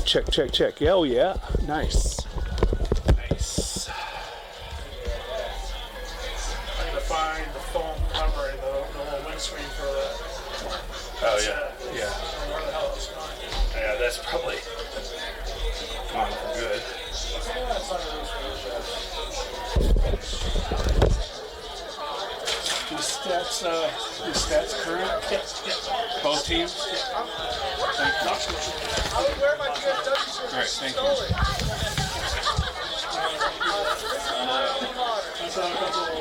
Check, check, check. Yeah, oh yeah. Nice. Nice. I'm gonna find the foam covering the little windscreen for that. Oh yeah. Yeah. Where the hell it's going? Yeah, that's probably gone for good. These stats current? Yep. Both teams? I would wear my GSW shirt. All right, thank you. I saw a couple of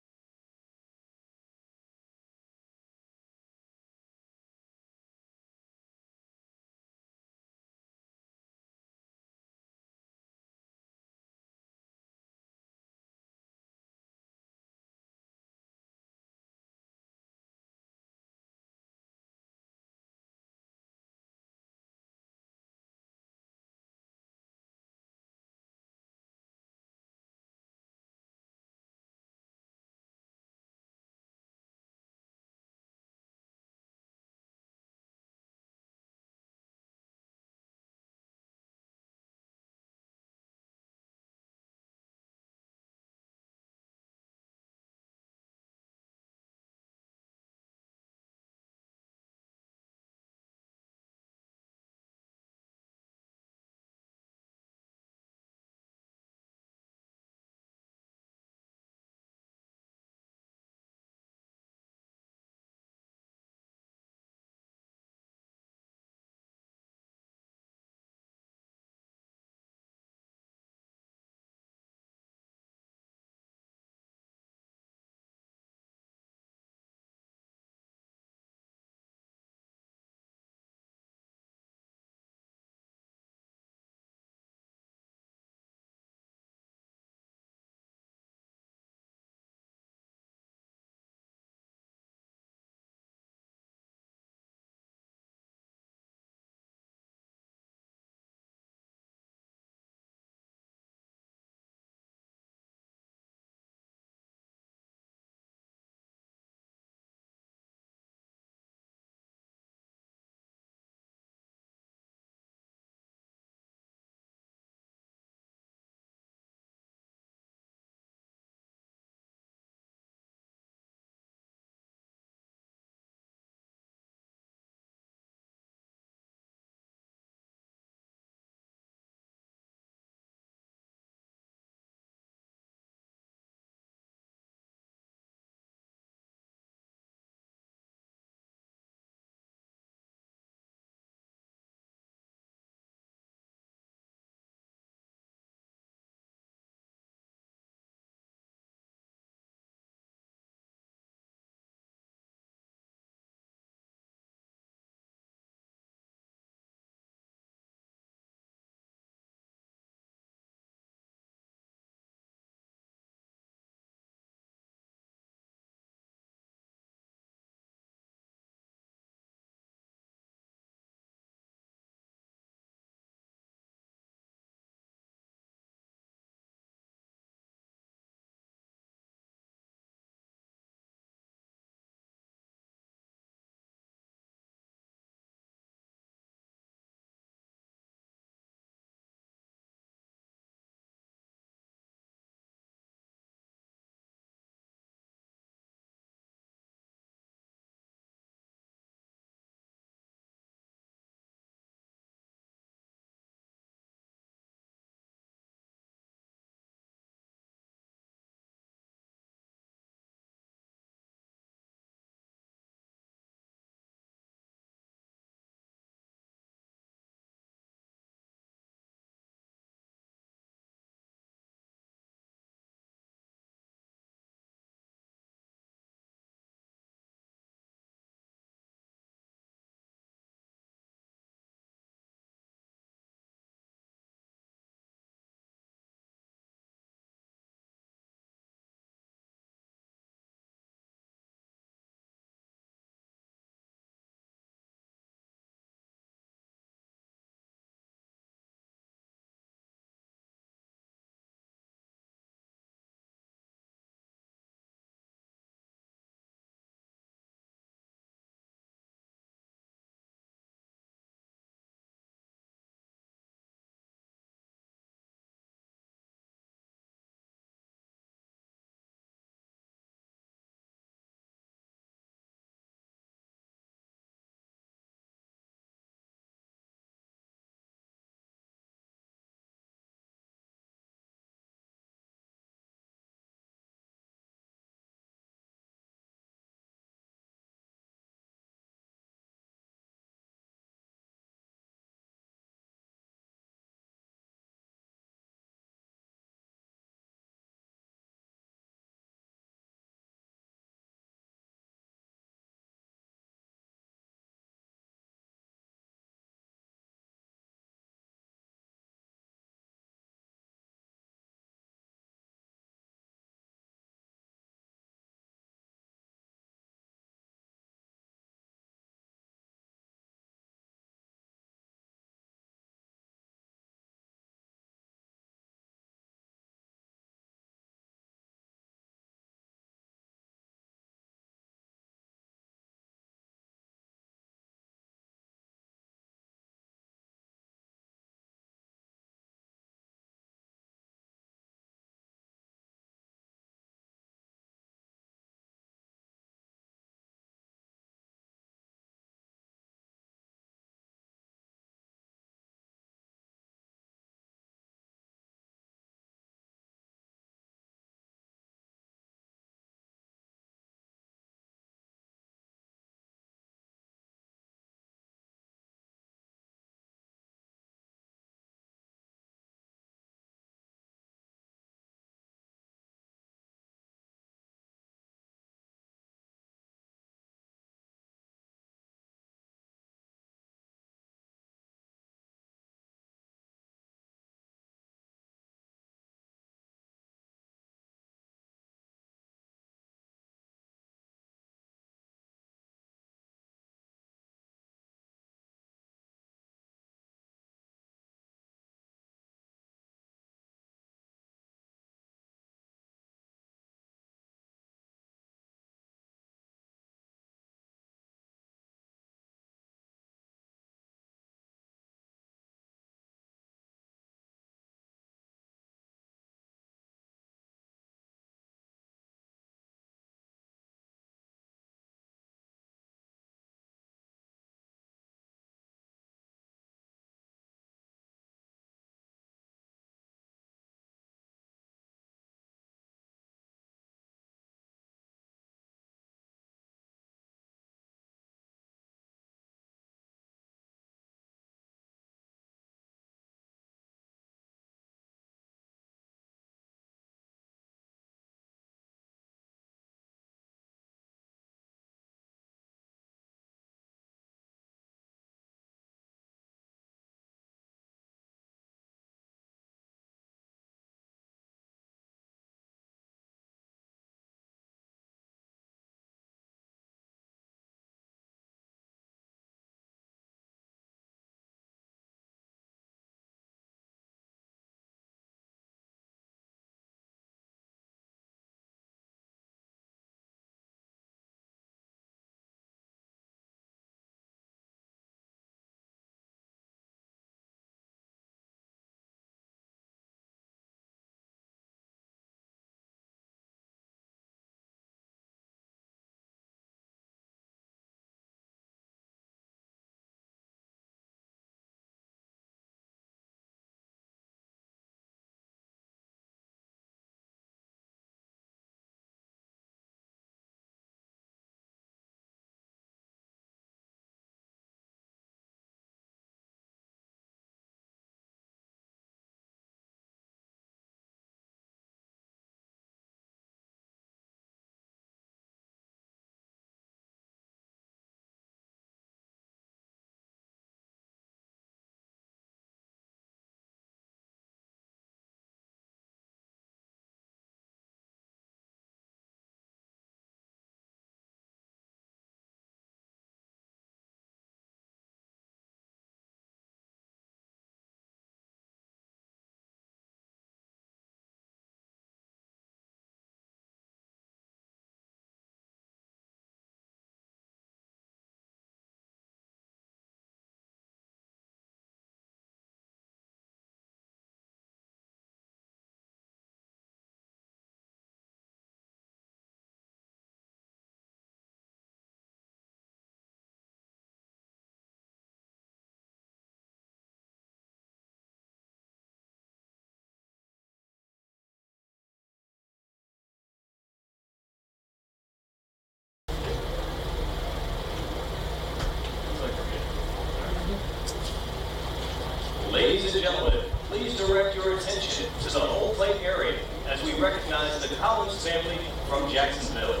direct your attention to the home plate area as we recognize the Collins family from Jacksonville.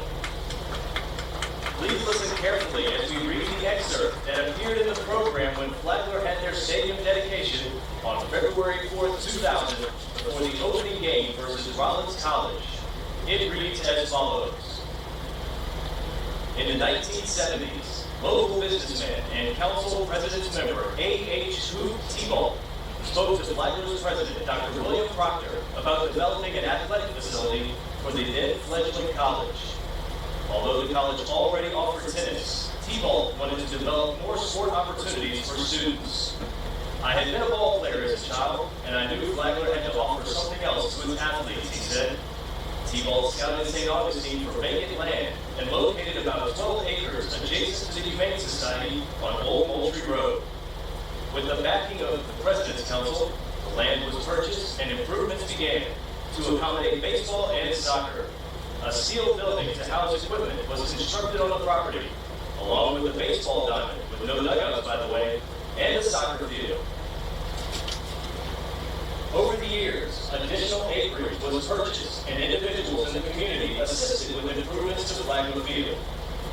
Please listen carefully as we read the excerpt that appeared in the program when Flagler had their stadium dedication on February 4th, 2000 for the opening game versus Rollins College. It reads as follows. In the 1970s, local businessman and council president's member A.H. Hoot Tebow spoke to Flagler's president, Dr. William Proctor, about developing an athletic facility for the then fledgling college. Although the college already offered tennis, T-ball wanted to develop more sport opportunities for students. I had been a ball player as a child, and I knew Flagler had to offer something else to his athletes, he said. T-ball scouted St. Augustine for vacant land and located about 12 acres adjacent to the Humane Society on Old Moultrie Road. With the backing of the President's Council, the land was purchased and improvements began to accommodate baseball and soccer. A steel building to house equipment was constructed on the property, along with the baseball diamond, with no dugouts by the way, and a soccer field. Over the years, additional acreage was purchased and individuals in the community assisted with improvements to Flagler Field.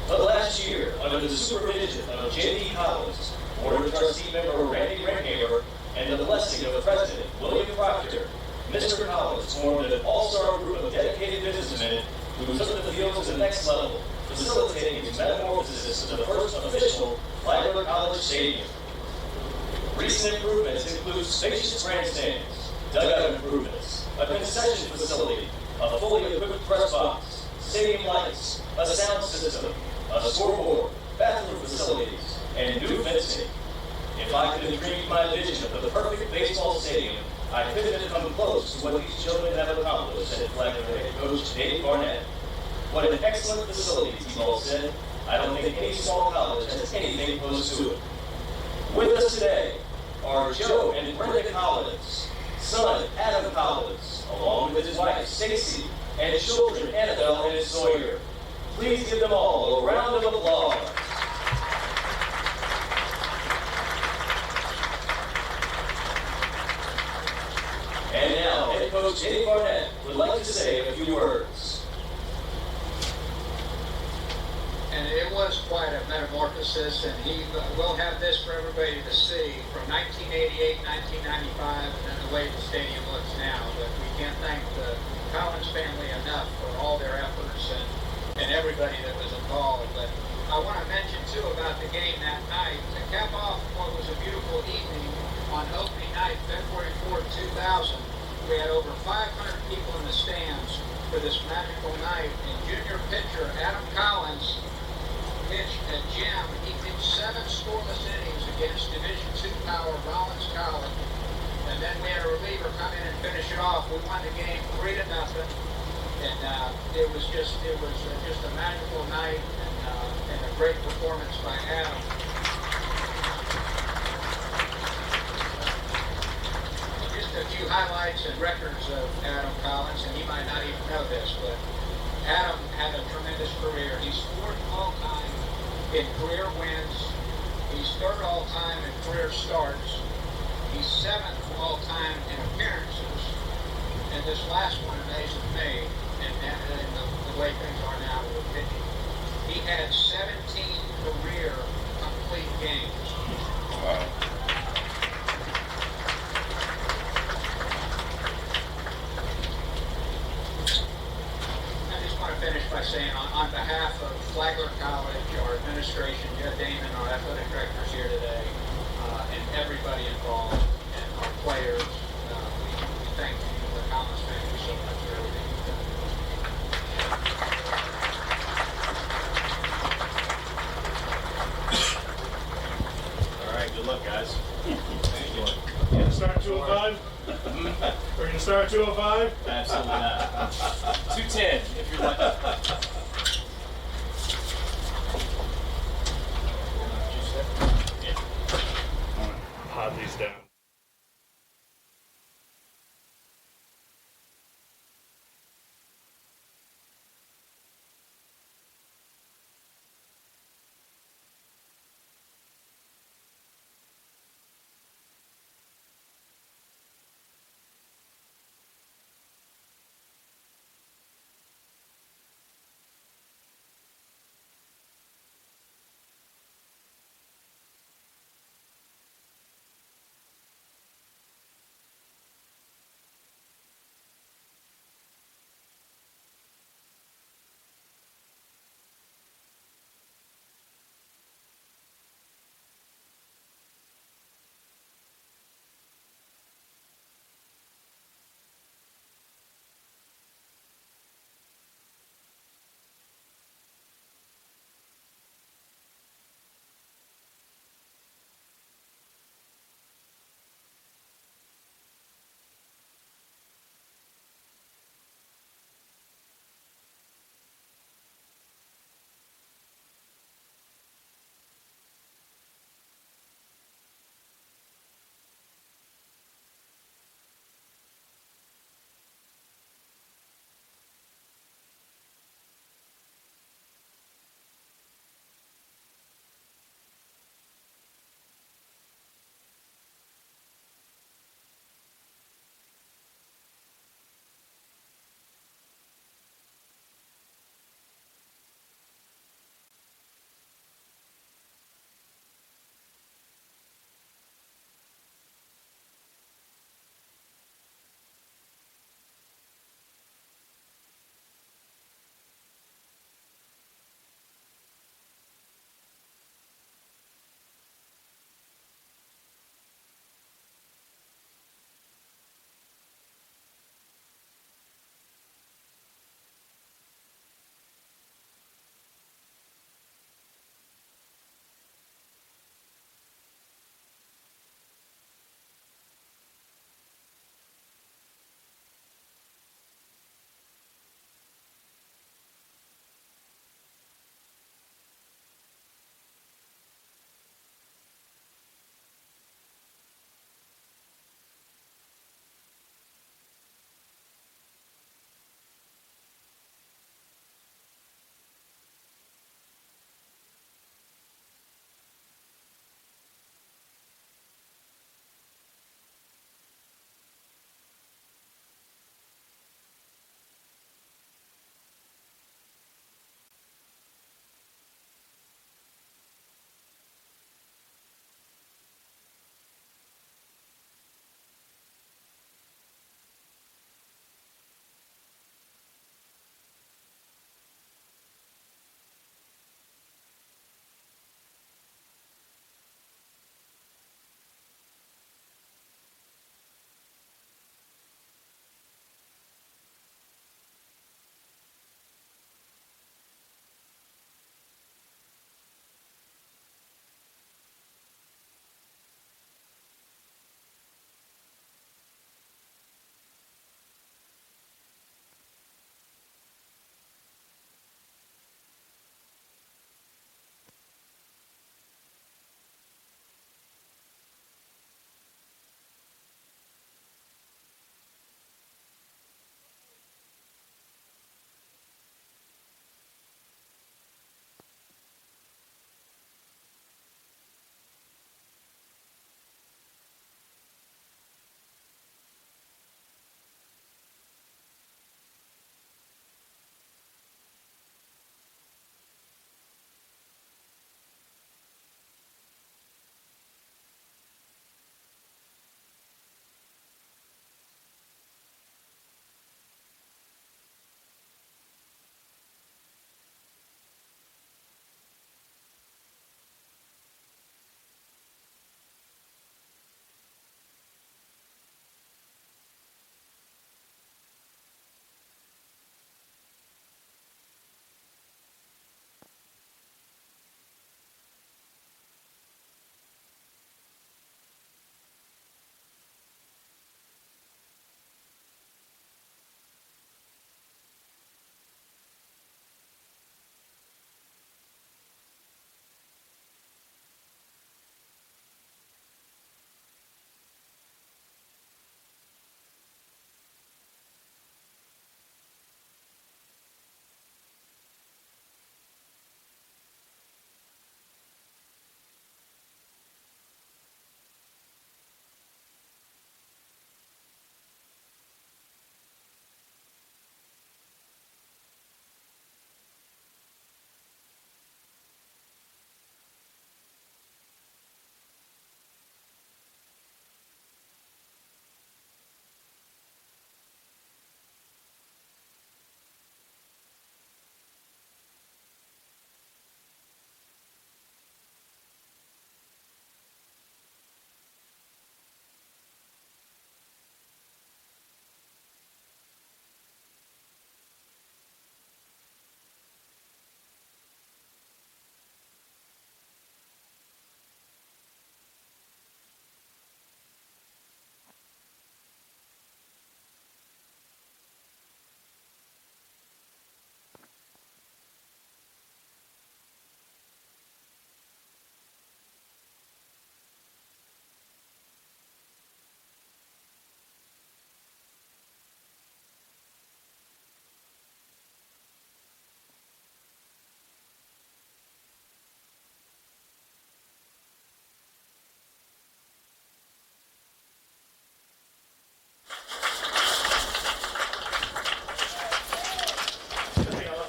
But last year, under the supervision of J.D. Collins, Board of Trustee member Randy Rankhamer, and the blessing of President William Proctor, Mr. Collins formed an all-star group of dedicated businessmen who took the field to the next level, facilitating its metamorphosis to the first official Flagler College Stadium. Recent improvements include spacious grandstands, dugout improvements, a concession facility, a fully equipped press box, stadium lights, a sound system, a scoreboard, bathroom facilities, and new fencing. If I could have dreamed my vision of the perfect baseball stadium, I couldn't have come close to what these children have accomplished, said Flagler head coach Dave Barnett. What an excellent facility, T-Ball said. I don't think any small college has anything close to it. With us today are Joe and Brenda Collins, son Adam Collins, along with his wife Stacy, and children Annabelle and Sawyer. Please give them all a round of applause. And now, head coach Dave Barnett would like to say a few words. And it was quite a metamorphosis, and he will have this for everybody to see from 1988, 1995, and then the way the stadium looks now. But we can't thank the Collins family enough for all their efforts and everybody that was involved. But I want to mention, too, about the game that night. To cap off what was a beautiful evening on opening night, February 4th, 2000, we had over 500 people in the stands for this magical night. And junior pitcher Adam Collins pitched a gem. He pitched 7 scoreless innings against Division II power Rollins College. And then we had a reliever come in and finish it off. We won the game 3-0. And it was just a magical night and a great performance by Adam. Just a few highlights and records of Adam Collins, and he might not even know this, but Adam had a tremendous career. He's 4th all-time in career wins. He's 3rd all-time in career starts. He's 7th all-time in appearances. And this last one amazes me, and the way things are now with pitching. He had 17 career complete games. Wow. Finish by saying on behalf of Flagler College, our administration, Jeff Damon, our athletic directors here today, and everybody involved, and our players, we thank you, the Collins family, so much for everything you've done. All right, good luck, guys. Thank you. You gonna start 205? Are you gonna start 205? Absolutely not. 210, if you're lucky. Pod these down.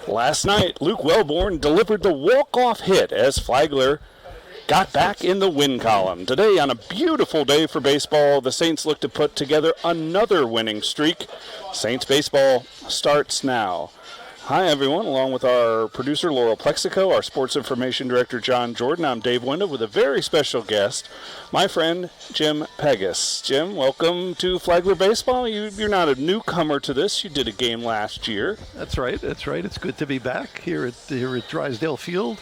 Last night, Luke Wellborn delivered the walk-off hit as Flagler got back in the win column. Today, on a beautiful day for baseball, the Saints look to put together another winning streak. Saints baseball starts now. Hi, everyone. Along with our producer, Laurel Plexico, our sports information director, John Jordan, I'm Dave Winda with a very special guest, my friend, Jim Pegas. Jim, welcome to Flagler Baseball. You're not a newcomer to this. You did a game last year. That's right. It's good to be back here at Drysdale Field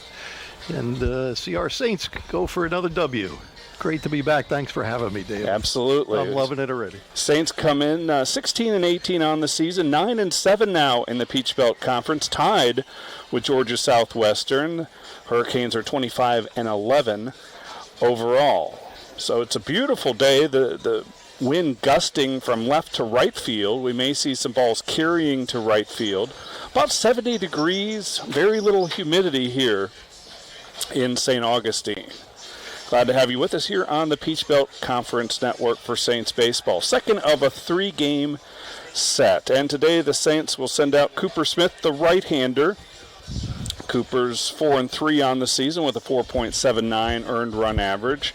and see our Saints go for another W. Great to be back. Thanks for having me, Dave. Absolutely. I'm loving it already. Saints come in 16-18 on the season, 9-7 now in the Peach Belt Conference, tied with Georgia Southwestern. Hurricanes are 25-11 overall. So it's a beautiful day. The wind gusting from left to right field. We may see some balls carrying to right field. About 70 degrees, very little humidity here in St. Augustine. Glad to have you with us here on the Peach Belt Conference Network for Saints Baseball. Second of a 3-game set. And today the Saints will send out Cooper Smith, the right-hander. Cooper's 4-3 on the season with a 4.79 earned run average.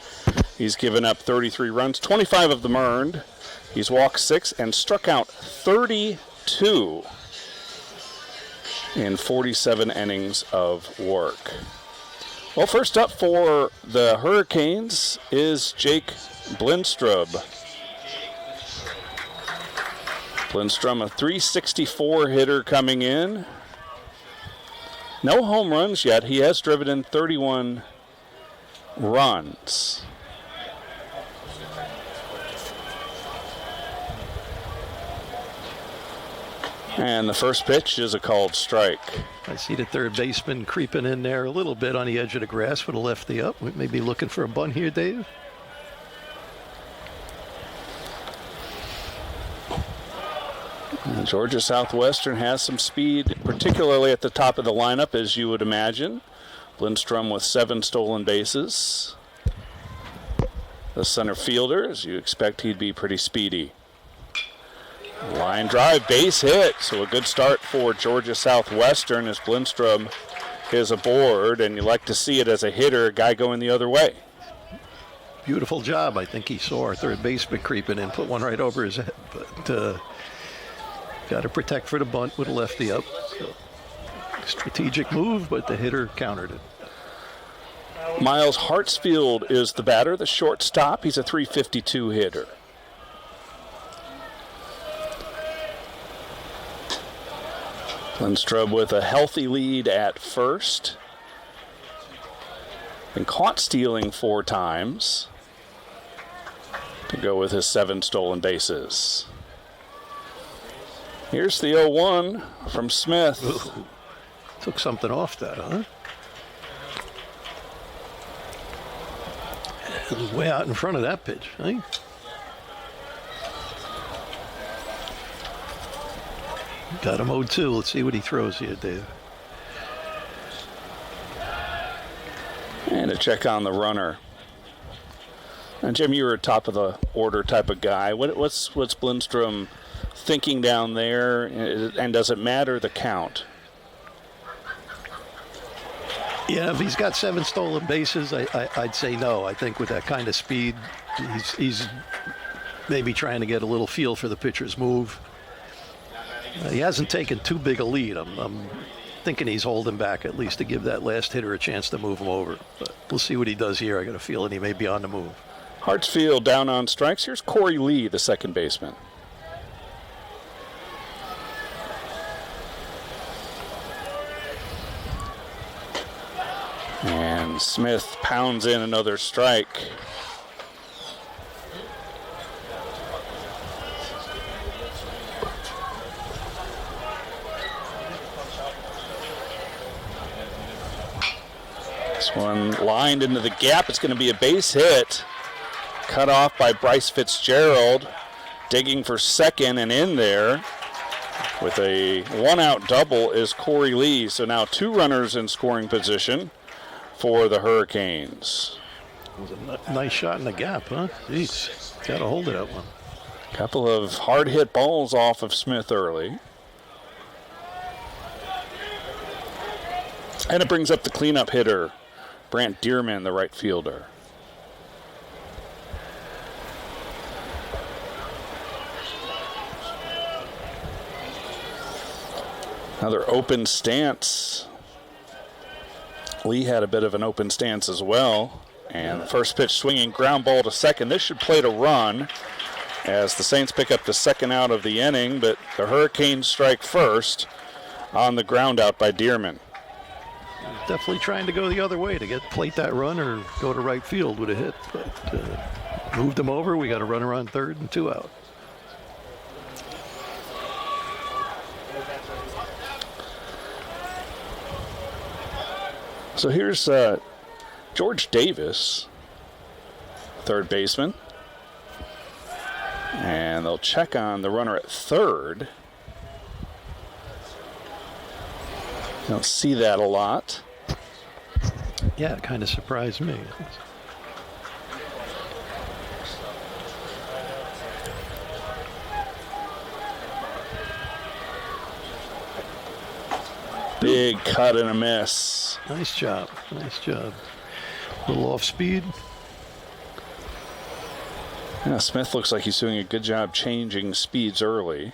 He's given up 33 runs, 25 of them earned. He's walked 6 and struck out 32 in 47 innings of work. Well, first up for the Hurricanes is Jake Blindstrom. Blindstrom, a .364 hitter coming in. No home runs yet. He has driven in 31 runs. And the first pitch is a called strike. I see the third baseman creeping in there a little bit on the edge of the grass with a lefty up. We may be looking for a bunt here, Dave. And Georgia Southwestern has some speed, particularly at the top of the lineup, as you would imagine. Blindstrom with 7 stolen bases. The center fielder, as you expect, he'd be pretty speedy. Line drive, base hit. So a good start for Georgia Southwestern as Blindstrom is aboard, and you like to see it as a hitter, a guy going the other way. Beautiful job. I think he saw our third baseman creeping in, put one right over his head, but got to protect for the bunt with a lefty up. So, strategic move, but the hitter countered it. Miles Hartsfield is the batter, the shortstop. He's a .352 hitter. Lindstrom with a healthy lead at first. Been caught stealing 4 times to go with his 7 stolen bases. Here's the 0-1 from Smith. Ooh, took something off that, huh? It was way out in front of that pitch, eh? Got him 0-2. Let's see what he throws here, Dave. And a check on the runner. And Jim, you were a top of the order type of guy. What's Blindstrom thinking down there? And does it matter the count? Yeah, if he's got 7 stolen bases, I'd say no. I think with that kind of speed, he's maybe trying to get a little feel for the pitcher's move. He hasn't taken too big a lead. I'm thinking he's holding back at least to give that last hitter a chance to move him over. But we'll see what he does here. I got a feeling he may be on the move. Hartsfield down on strikes. Here's Corey Lee, the second baseman. And Smith pounds in another strike. This one lined into the gap. It's going to be a base hit. Cut off by Bryce Fitzgerald. Digging for second and in there. With a 1-out double is Corey Lee. So now 2 runners in scoring position for the Hurricanes. It was a nice shot in the gap, huh? Jeez, got a hold of that one. Couple of hard hit balls off of Smith early. And it brings up the cleanup hitter, Brant Dearman, the right fielder. Another open stance. Lee had a bit of an open stance as well. And the first pitch swinging, ground ball to second. This should play to run as the Saints pick up the second out of the inning, but the Hurricanes strike first on the ground out by Dearman. Definitely trying to go the other way to plate that run or go to right field with a hit. But moved them over. We got a runner on third and 2 out. So here's George Davis, third baseman. And they'll check on the runner at third. Don't see that a lot. Yeah, it kind of surprised me. Big cut and a miss. Nice job. Nice job. A little off speed. Yeah, Smith looks like he's doing a good job changing speeds early.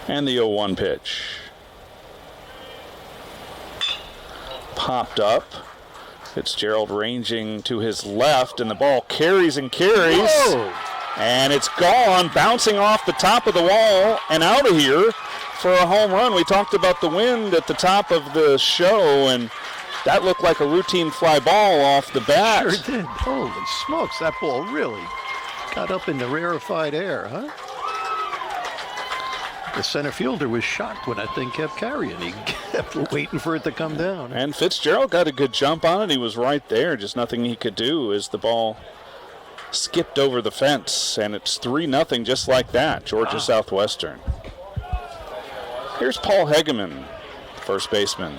And the 0-1 pitch. Popped up. Fitzgerald ranging to his left, and the ball carries and carries. Whoa. And it's gone, bouncing off the top of the wall and out of here for a home run. We talked about the wind at the top of the show, and that looked like a routine fly ball off the bat. Sure did. Holy smokes, that ball really got up in the rarefied air, huh? The center fielder was shocked when that thing kept carrying. He kept waiting for it to come down. And Fitzgerald got a good jump on it. He was right there, just nothing he could do as the ball skipped over the fence, and it's 3-0 just like that, Georgia Southwestern. Here's Paul Hegeman, first baseman.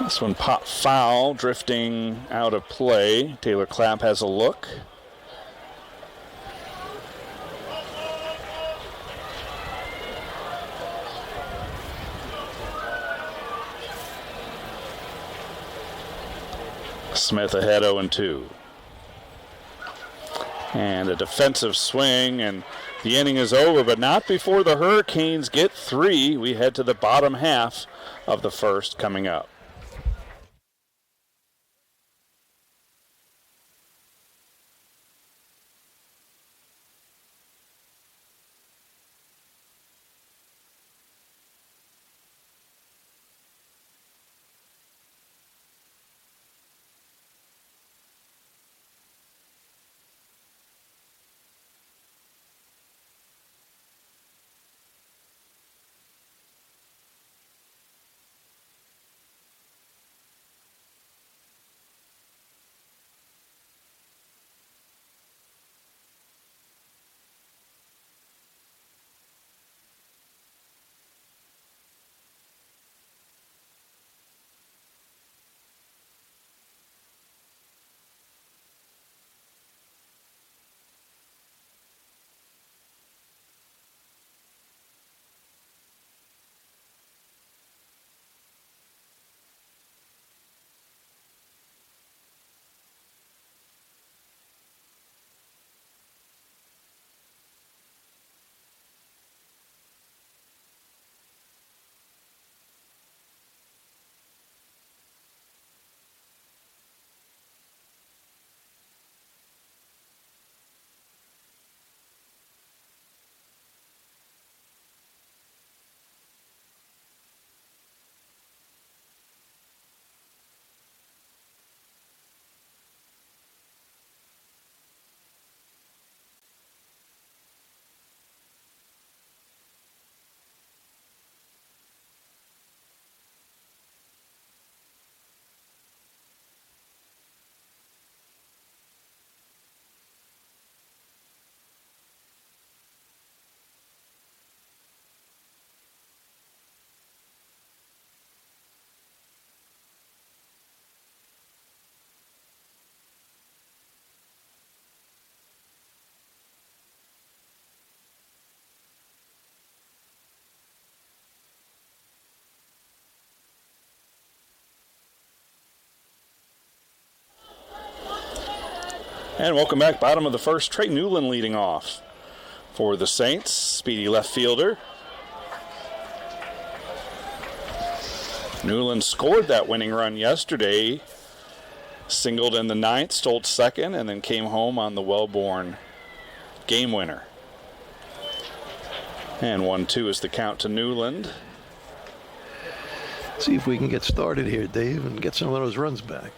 This one popped foul, drifting out of play. Taylor Clapp has a look. Smith ahead 0-2. And a defensive swing, and the inning is over, but not before the Hurricanes get 3. We head to the bottom half of the first coming up. And welcome back. Bottom of the first, Trey Newland leading off for the Saints. Speedy left fielder. Newland scored that winning run yesterday. Singled in the ninth, stole second, and then came home on the Wellborn game winner. And 1-2 is the count to Newland. See if we can get started here, Dave, and get some of those runs back.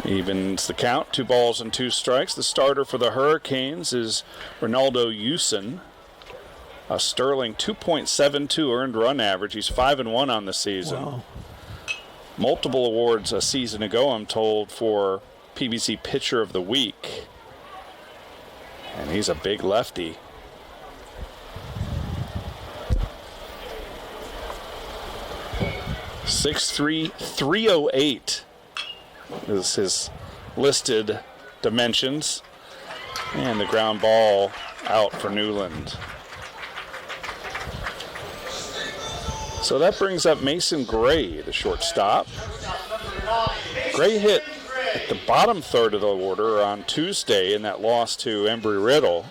Evens the count, 2 balls and 2 strikes. The starter for the Hurricanes is Ronaldo Yusin. A sterling 2.72 earned run average. He's 5-1 on the season. Wow. Multiple awards a season ago, I'm told, for PBC Pitcher of the Week. And he's a big lefty. .63, 308 is his listed dimensions. And the ground ball out for Newland. So that brings up Mason Gray, the shortstop. Gray hit at the bottom third of the order on Tuesday in that loss to Embry-Riddle,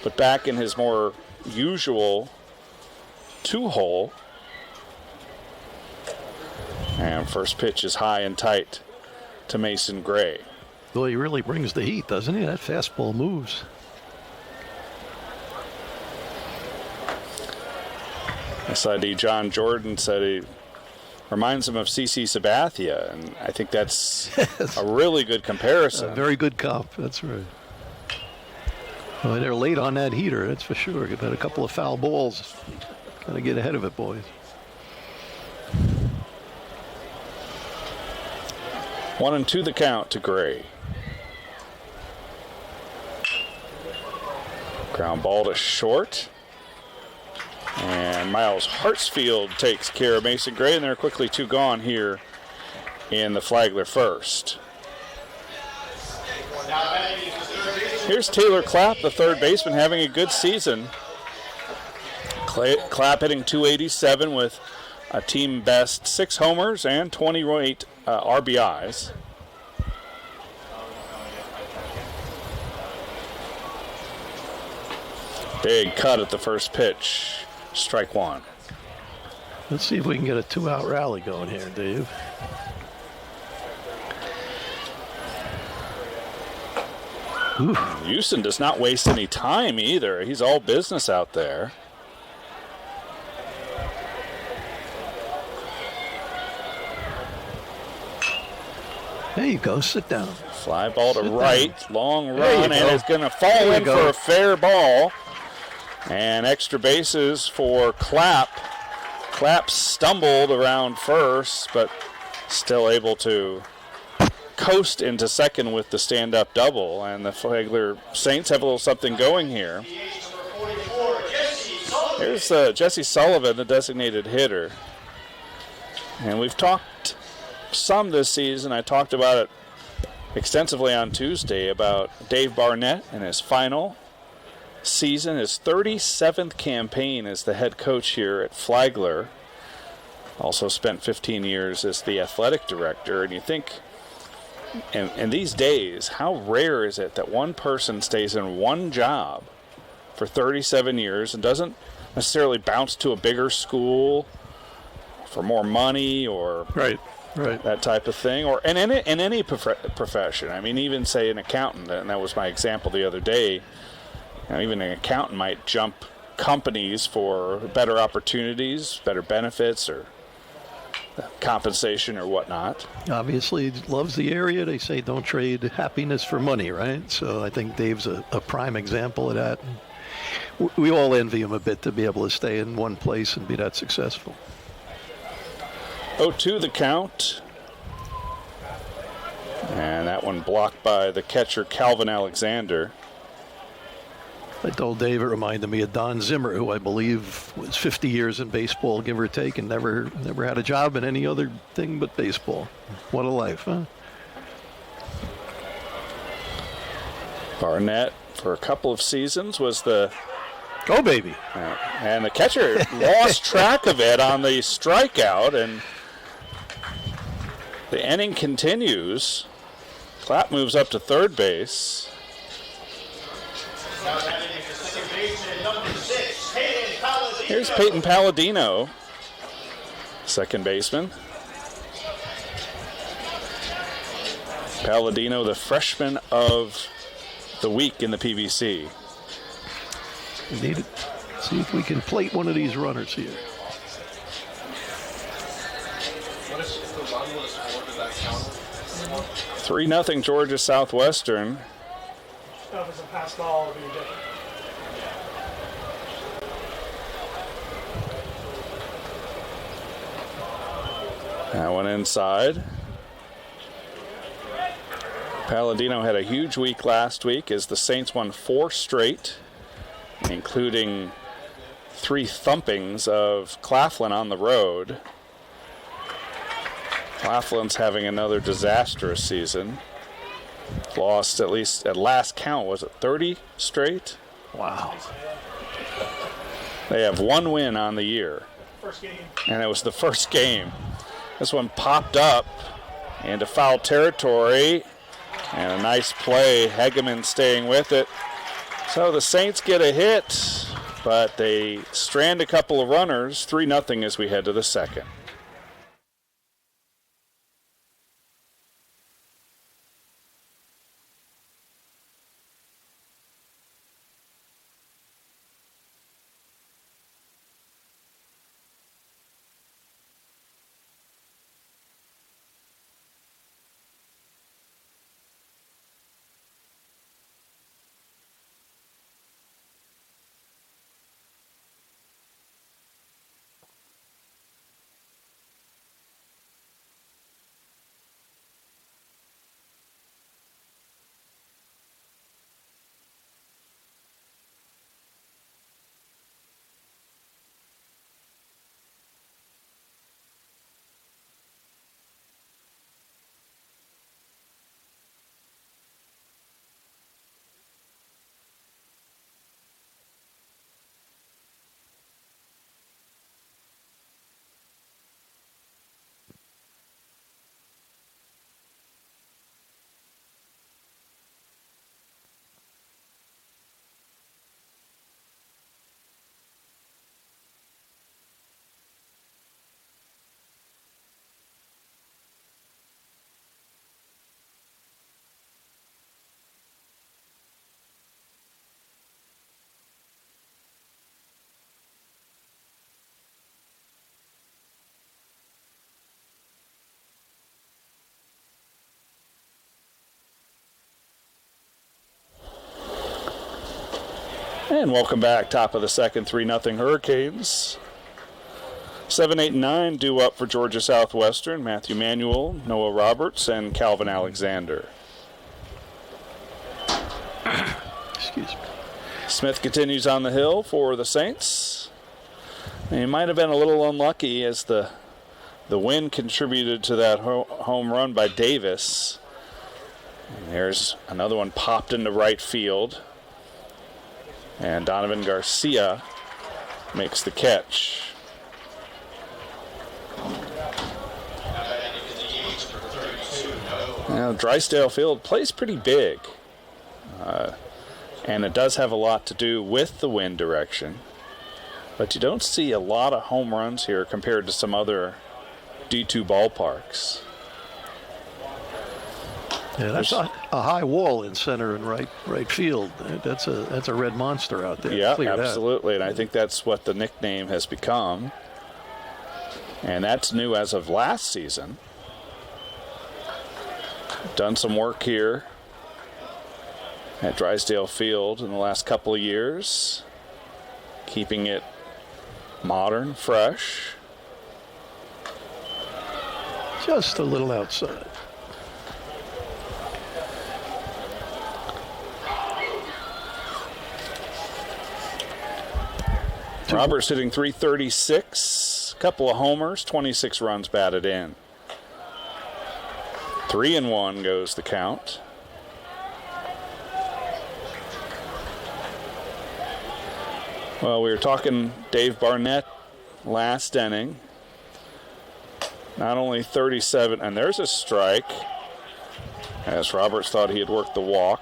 but back in his more usual 2-hole. And first pitch is high and tight to Mason Gray. Well, he really brings the heat, doesn't he? That fastball moves. SID John Jordan said he reminds him of CC Sabathia, and I think that's a really good comparison. A very good comp, that's right. Well, they're late on that heater, that's for sure. You've had a couple of foul balls. Got to get ahead of it, boys. 1-2 the count to Gray. Ground ball to short. And Miles Hartsfield takes care of Mason Gray, and there are quickly 2 gone here in the Flagler first. Here's Taylor Clapp, the third baseman, having a good season. Clapp hitting .287 with a team best 6 homers and 28 RBIs. Big cut at the first pitch. Strike 1. Let's see if we can get a 2-out rally going here, Dave. Houston does not waste any time either. He's all business out there. There you go. Sit down. Fly ball to right. Long There you run, and go. it's going to fall in for a fair ball. And extra bases for Clapp. Clapp stumbled around first, but still able to coast into second with the stand-up double. And the Flagler Saints have a little something going here. Here's Jesse Sullivan, the designated hitter. And we've talked some this season. I talked about it extensively on Tuesday about Dave Barnett and his final season, his 37th campaign as the head coach here at Flagler. Also spent 15 years as the athletic director. And you think, in these days, how rare is it that one person stays in one job for 37 years and doesn't necessarily bounce to a bigger school for more money or Right. that type of thing, or in any profession. I mean, even say an accountant, and that was my example the other day. Even an accountant might jump companies for better opportunities, better benefits, or compensation or whatnot. Obviously, he loves the area. They say don't trade happiness for money, right? So I think Dave's a prime example of that. We all envy him a bit to be able to stay in one place and be that successful. 0-2 the count. And that one blocked by the catcher, Calvin Alexander. I told Dave it reminded me of Don Zimmer, who I believe was 50 years in baseball, give or take, and never had a job in any other thing but baseball. What a life, huh? Barnett, for a couple of seasons, was the Go, baby. And the catcher lost track of it on the strikeout, and the inning continues. Clapp moves up to third base. Here's Peyton Palladino, second baseman. Palladino, the freshman of the week in the PBC. We need it. See if we can plate one of these runners here. What if the run was scored? Does that count? 3-0 Georgia Southwestern. If it's a pass ball, it would be different. That one inside. Palladino had a huge week last week as the Saints won 4 straight, including 3 thumpings of Claflin on the road. Claflin's having another disastrous season. Lost at least at last count, was it 30 straight? Wow. They have 1 win on the year. First game. And it was the first game. This one popped up into foul territory. And a nice play. Hegeman staying with it. So the Saints get a hit, but they strand a couple of runners. 3-0 as we head to the second. And welcome back. Top of the second, 3-0 Hurricanes. 7, 8, and 9 due up for Georgia Southwestern. Matthew Manuel, Noah Roberts, and Calvin Alexander. Excuse me. Smith continues on the hill for the Saints. He might have been a little unlucky as the wind contributed to that home run by Davis. And there's another one popped into right field. And Donovan Garcia makes the catch. Now, Drysdale Field plays pretty big. And it does have a lot to do with the wind direction. But you don't see a lot of home runs here compared to some other D2 ballparks. Yeah, that's a high wall in center and right field. That's a red monster out there. Yeah, Clear absolutely. that. And I think that's what the nickname has become. And that's new as of last season. Done some work here at Drysdale Field in the last couple of years, keeping it modern, fresh. Just a little outside. Roberts hitting .336, a couple of homers, 26 runs batted in. 3-1 goes the count. Well, we were talking Dave Barnett last inning. Not only 37, and there's a strike, as Roberts thought he had worked the walk.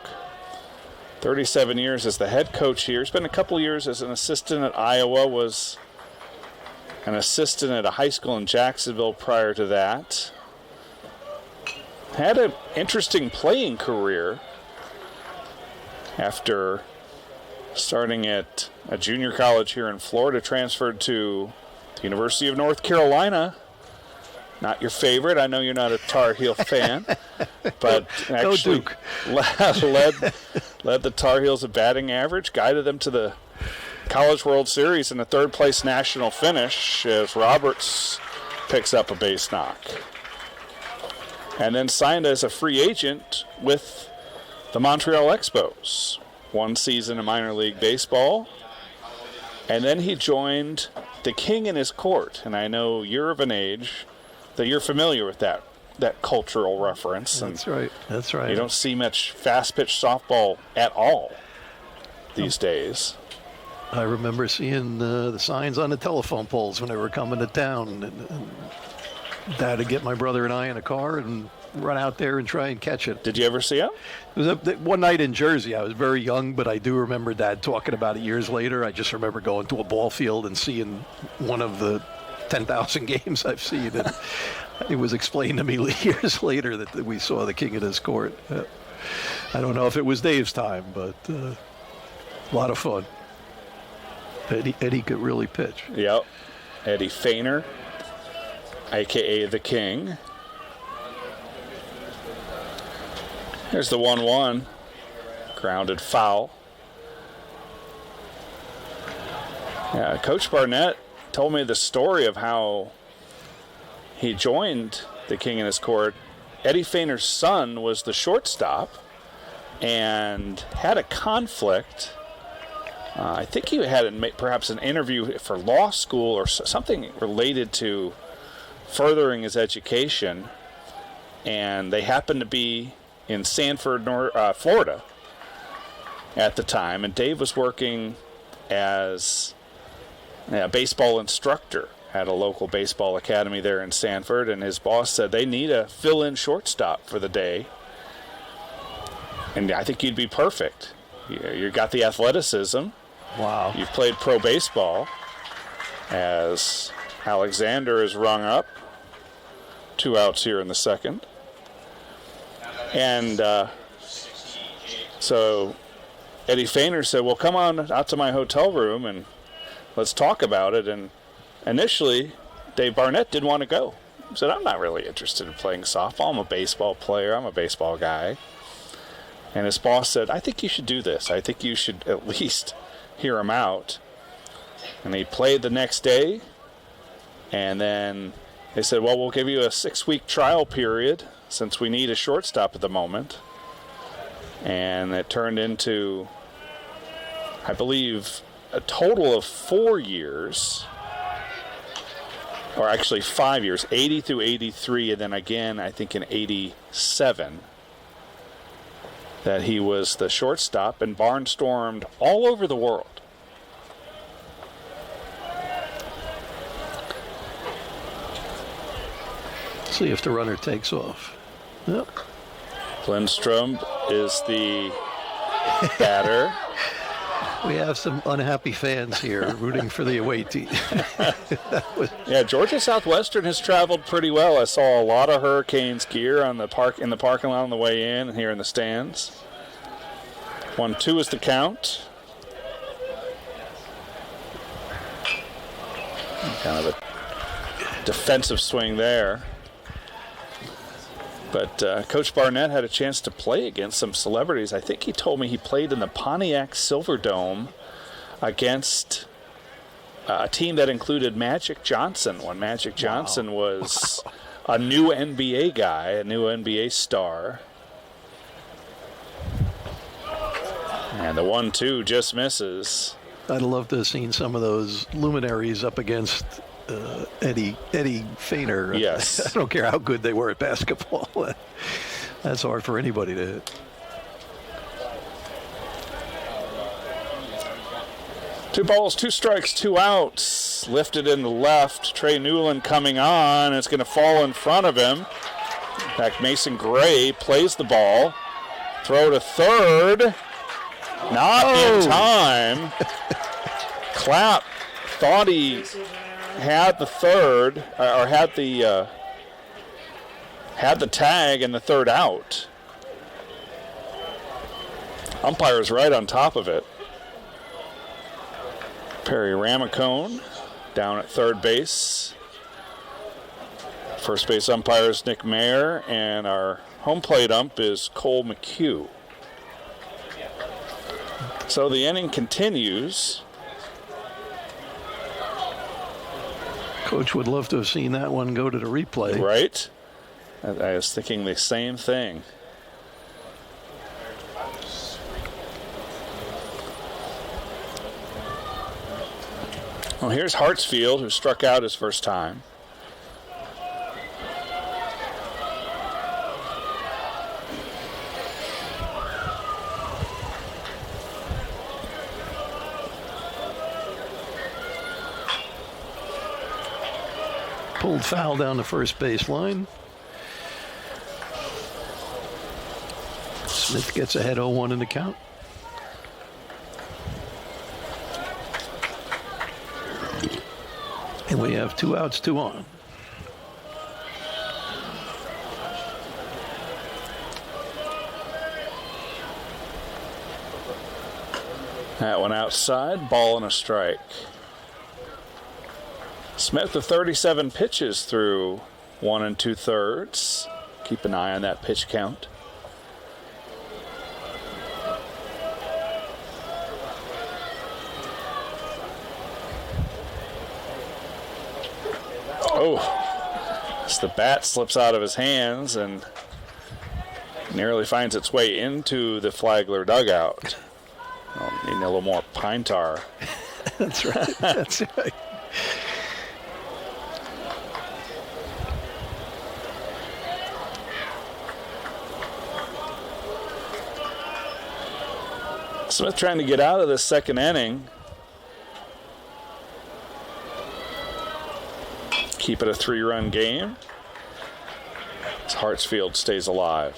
37 years as the head coach here. Spent a couple years as an assistant at Iowa, was an assistant at a high school in Jacksonville prior to that. Had an interesting playing career after starting at a junior college here in Florida, transferred to the University of North Carolina. Not your favorite. I know you're not a Tar Heel fan, but actually led the Tar Heels a batting average, guided them to the College World Series in a third-place national finish as Roberts picks up a base knock. And then signed as a free agent with the Montreal Expos. 1 season in minor league baseball. And then he joined the King in his court. And I know you're of an age that you're familiar with that cultural reference. That's right. That's right. You don't see much fast-pitch softball at all these days. I remember seeing the signs on the telephone poles when they were coming to town. And Dad would get my brother and I in a car and run out there and try and catch it. Did you ever see him? It was one night in Jersey. I was very young, but I do remember Dad talking about it years later. I just remember going to a ball field and seeing one of the 10,000 games I've seen. And it was explained to me years later that we saw the King in his court. I don't know if it was Dave's time, but a lot of fun. Eddie could really pitch. Yep. Eddie Feiner, a.k.a. the King. Here's the 1-1. Grounded foul. Yeah, Coach Barnett told me the story of how he joined the King in his court. Eddie Feiner's son was the shortstop and had a conflict. I think he had perhaps an interview for law school or something related to furthering his education, and they happened to be in Sanford, Florida at the time, and Dave was working as a baseball instructor at a local baseball academy there in Sanford, and his boss said they need a fill-in shortstop for the day, and I think you'd be perfect. You got the athleticism. Wow. You've played pro baseball, as Alexander is rung up. 2 outs here in the second. And so Eddie Feiner said, well, come on out to my hotel room and let's talk about it. And initially, Dave Barnett didn't want to go. He said, I'm not really interested in playing softball. I'm a baseball player. I'm a baseball guy. And his boss said, I think you should do this. I think you should at least hear him out. And he played the next day. And then they said, well, we'll give you a 6-week trial period since we need a shortstop at the moment. And it turned into, I believe, a total of 4 years, or actually 5 years, 80 through 83, and then again, I think in 87, that he was the shortstop and barnstormed all over the world. See if the runner takes off. Yep. Lindstrom is the batter. We have some unhappy fans here rooting for the away team. Yeah, Georgia Southwestern has traveled pretty well. I saw a lot of Hurricanes gear on the in the parking lot on the way in and here in the stands. 1-2 is the count. Kind of a defensive swing there. But Coach Barnett had a chance to play against some celebrities. I think he told me he played in the Pontiac Silverdome against a team that included Magic Johnson when Magic Johnson was a new NBA guy, a new NBA star. And the 1-2 just misses. I'd love to have seen some of those luminaries up against Eddie Feiner. Yes. I don't care how good they were at basketball. That's hard for anybody to hit. 2 balls, 2 strikes, 2 outs. Lifted in the left. Trey Newland coming on. It's going to fall in front of him. In fact, Mason Gray plays the ball. Throw to third. Not in time. Clapp thought he had the third, or had the tag and the third out. Umpire's right on top of it. Perry Ramacone down at third base. First base umpire is Nick Mayer, and our home plate ump is Cole McHugh. So the inning continues. Coach would love to have seen that one go to the replay. Right? I was thinking the same thing. Well, here's Hartsfield, who struck out his first time. Pulled foul down the first base line. Smith gets ahead 0-1 in the count. And we have 2 outs, 2 on. That one outside, ball and a strike. Smith with 37 pitches through 1 2/3. Keep an eye on that pitch count. Oh, as the bat slips out of his hands and nearly finds its way into the Flagler dugout. Oh, need a little more pine tar. That's right. That's right. Smith trying to get out of this second inning. Keep it a 3-run game as Hartsfield stays alive.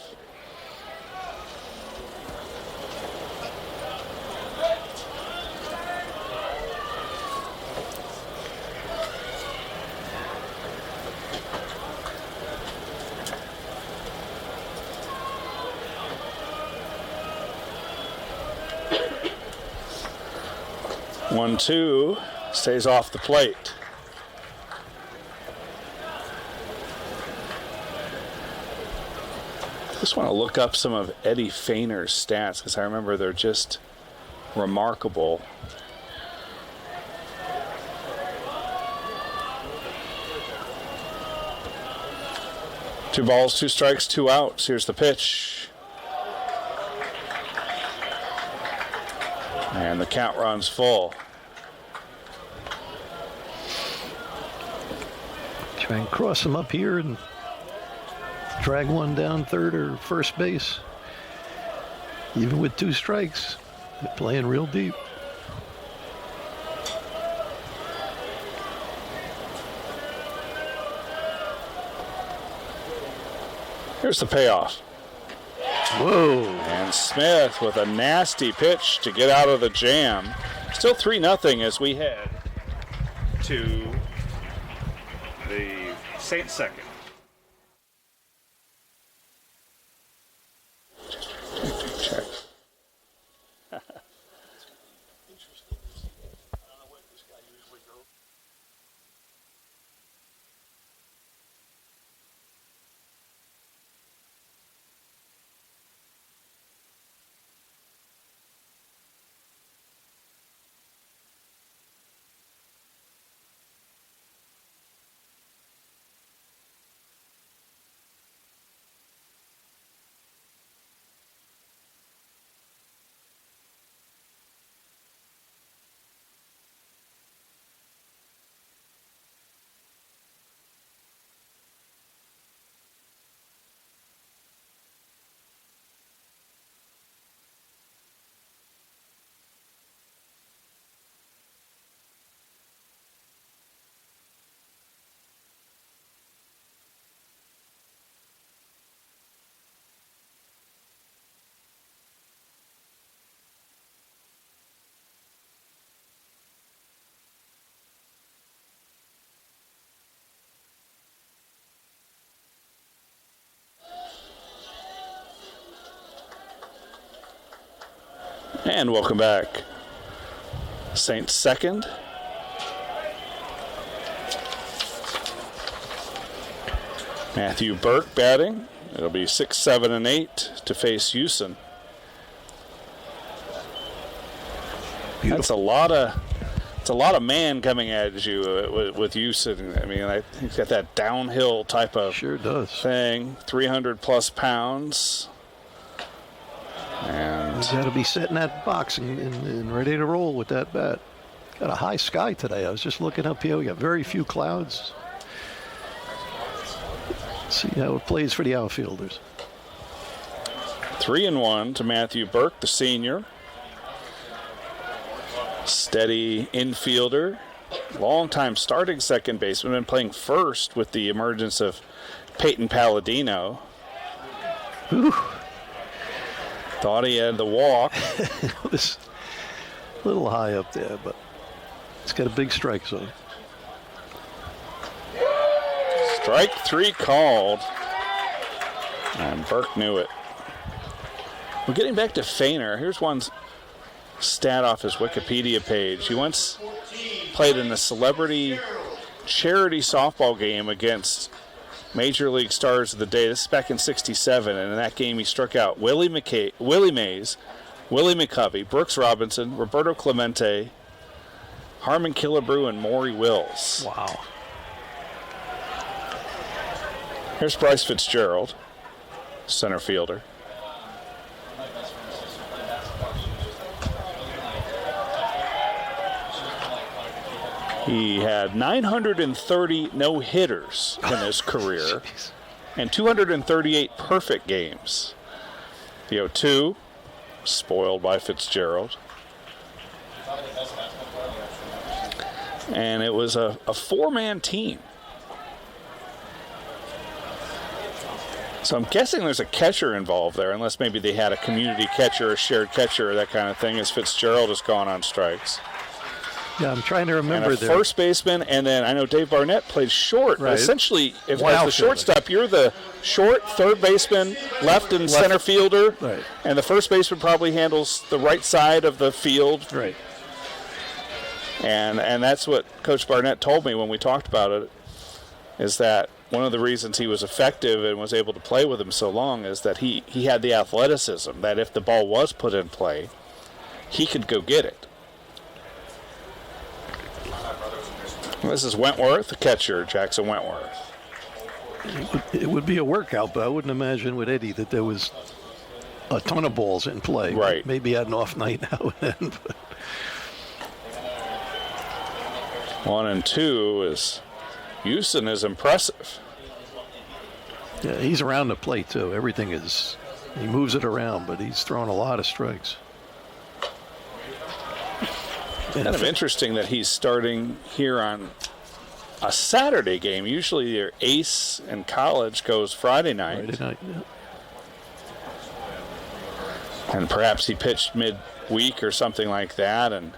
One, two, stays off the plate. Just want to look up some of Eddie Fainer's stats because I remember they're just remarkable. Two balls, 2 strikes, 2 outs. Here's the pitch. And the count runs full. Try and cross him up here and drag one down third or first base. Even with 2 strikes, they're playing real deep. Here's the payoff. Whoa. And Smith with a nasty pitch to get out of the jam. Still 3-0 as we head to the Saints second. Check. And welcome back. Saints second. Matthew Burke batting. It'll be 6, 7, and 8 to face Houston. That's a lot of man coming at you with Houston. I mean, he's got that downhill type of sure does thing. 300 plus pounds. And he's got to be setting that box and ready to roll with that bat. Got a high sky today. I was just looking up here. We got very few clouds. Let's see how it plays for the outfielders. 3-1 to Matthew Burke, the senior. Steady infielder. Long-time starting second baseman. Been playing first with the emergence of Peyton Palladino. Whew. Thought he had the walk. It was a little high up there, but it's got a big strike zone. Strike 3 called. And Burke knew it. We're getting back to Feiner. Here's one stat off his Wikipedia page. He once played in a celebrity charity softball game against Major League Stars of the Day. This is back in '67, and in that game he struck out Willie Mays, Willie McCovey, Brooks Robinson, Roberto Clemente, Harmon Killebrew, and Maury Wills. Wow. Here's Bryce Fitzgerald, center fielder. He had 930 no-hitters in his career and 238 perfect games. The 0-2, spoiled by Fitzgerald. And it was a four-man team. So I'm guessing there's a catcher involved there, unless maybe they had a community catcher, a shared catcher, or that kind of thing, as Fitzgerald has gone on strikes. Yeah, I'm trying to remember and a first baseman, and then I know Dave Barnett plays short. Right. Essentially, as the shortstop, you're the short, third baseman, left and center fielder, right. And the first baseman probably handles the right side of the field. Right. And that's what Coach Barnett told me when we talked about it, is that one of the reasons he was effective and was able to play with him so long is that he had the athleticism, that if the ball was put in play, he could go get it. This is Wentworth, the catcher, Jackson Wentworth. It would be a workout, but I wouldn't imagine with Eddie that there was a ton of balls in play. Right. Maybe he had an off night now and then. 1-2 is Houston is impressive. Yeah, he's around the plate too. Everything is, he moves it around, but he's throwing a lot of strikes. Kind of interesting that he's starting here on a Saturday game. Usually their ace in college goes Friday night. Friday night, yeah. And perhaps he pitched midweek or something like that and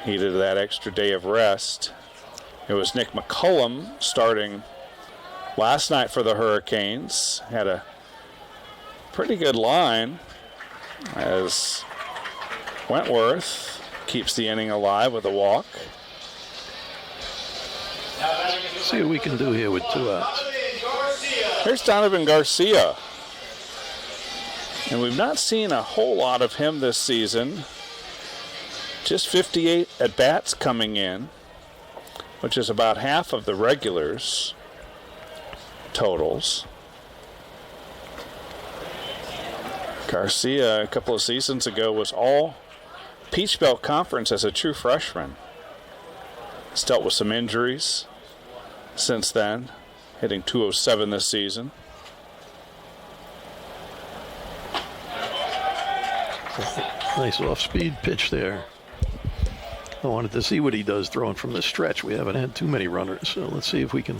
needed that extra day of rest. It was Nick McCullum starting last night for the Hurricanes. Had a pretty good line as Wentworth keeps the inning alive with a walk. See what we can do here with 2 outs. Here's Donovan Garcia. And we've not seen a whole lot of him this season. Just 58 at-bats coming in, which is about half of the regulars' totals. Garcia, a couple of seasons ago, was all Peach Belt Conference as a true freshman. He's dealt with some injuries since then, hitting .207 this season. Nice off-speed pitch there. I wanted to see what he does throwing from the stretch. We haven't had too many runners, so let's see if we can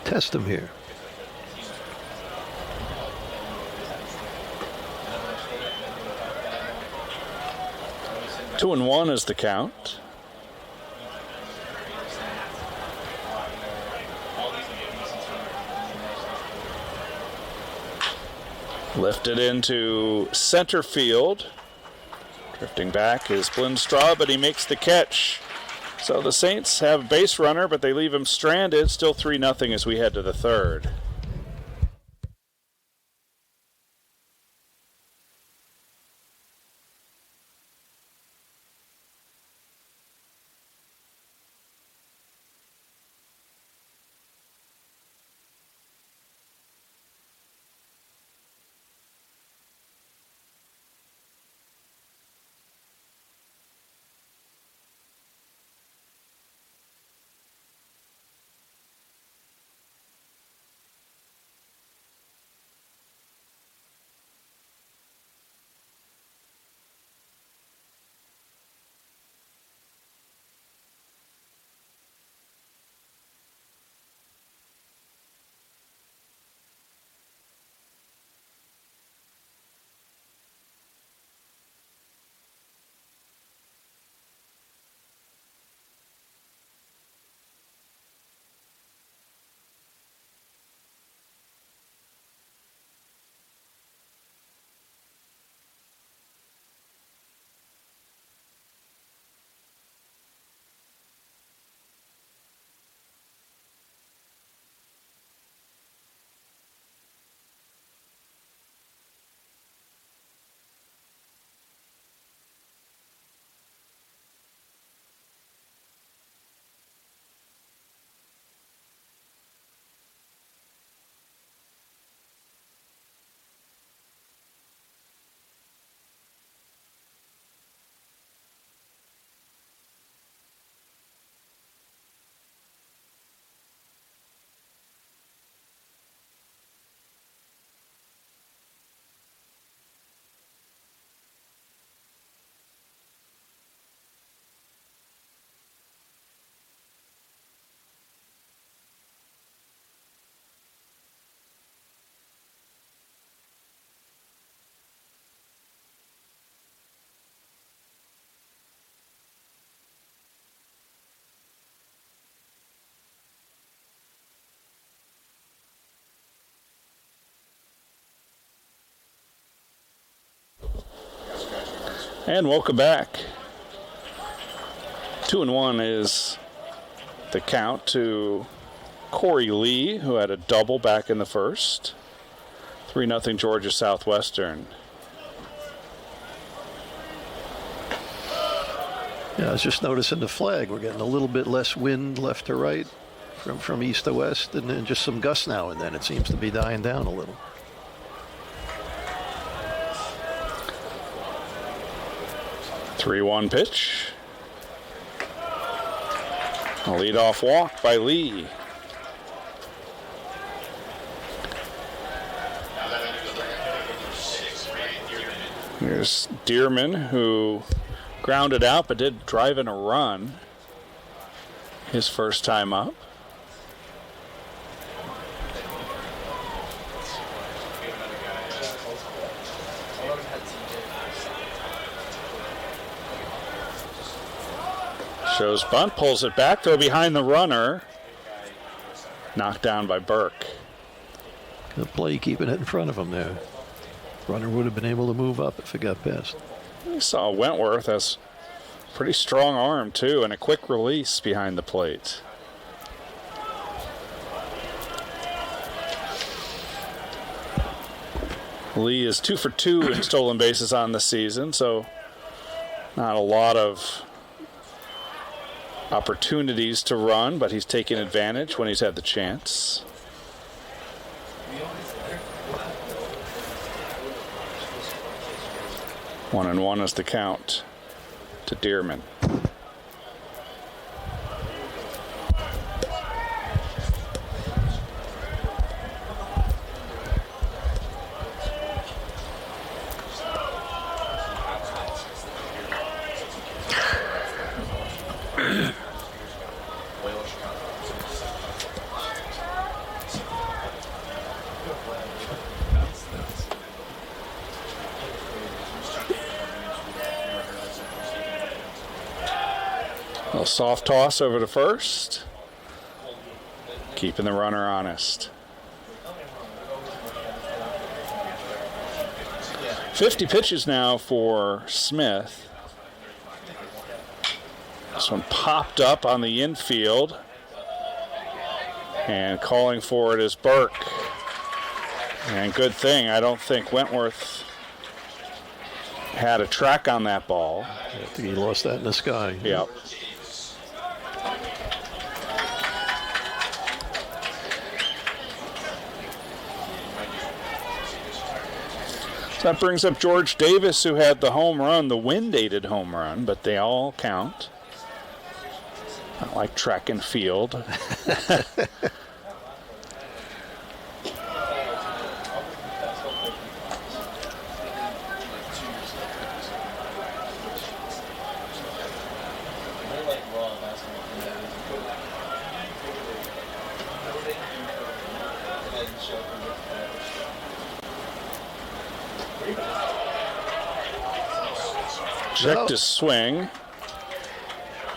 test him here. Two and one is the count. Lifted into center field. Drifting back is Blindstraw, but he makes the catch. So the Saints have a base runner, but they leave him stranded. Still 3-0 as we head to the third. And welcome back. 2-1 is the count to Corey Lee, who had a double back in the first. 3-0 Georgia Southwestern. Yeah, I was just noticing the flag. We're getting a little bit less wind left to right from east to west, and then just some gusts now and then. It seems to be dying down a little. Three-one pitch. A leadoff walk by Lee. Here's Dearman, who grounded out but did drive in a run his first time up. Shows bunt, pulls it back, throw behind the runner. Knocked down by Burke. Good play keeping it in front of him there. Runner would have been able to move up if it got past. We saw Wentworth has pretty strong arm too, and a quick release behind the plate. Lee is 2 for 2 in stolen bases on the season, so not a lot of opportunities to run, but he's taken advantage when he's had the chance. One and one is the count to Dearman. Soft toss over to first, keeping the runner honest. 50 pitches now for Smith. This one popped up on the infield. And calling for it is Burke. And good thing, I don't think Wentworth had a track on that ball. I think he lost that in the sky. Yep. That brings up George Davis, who had the home run, the wind-aided home run, but they all count. Not like track and field. Checked his swing.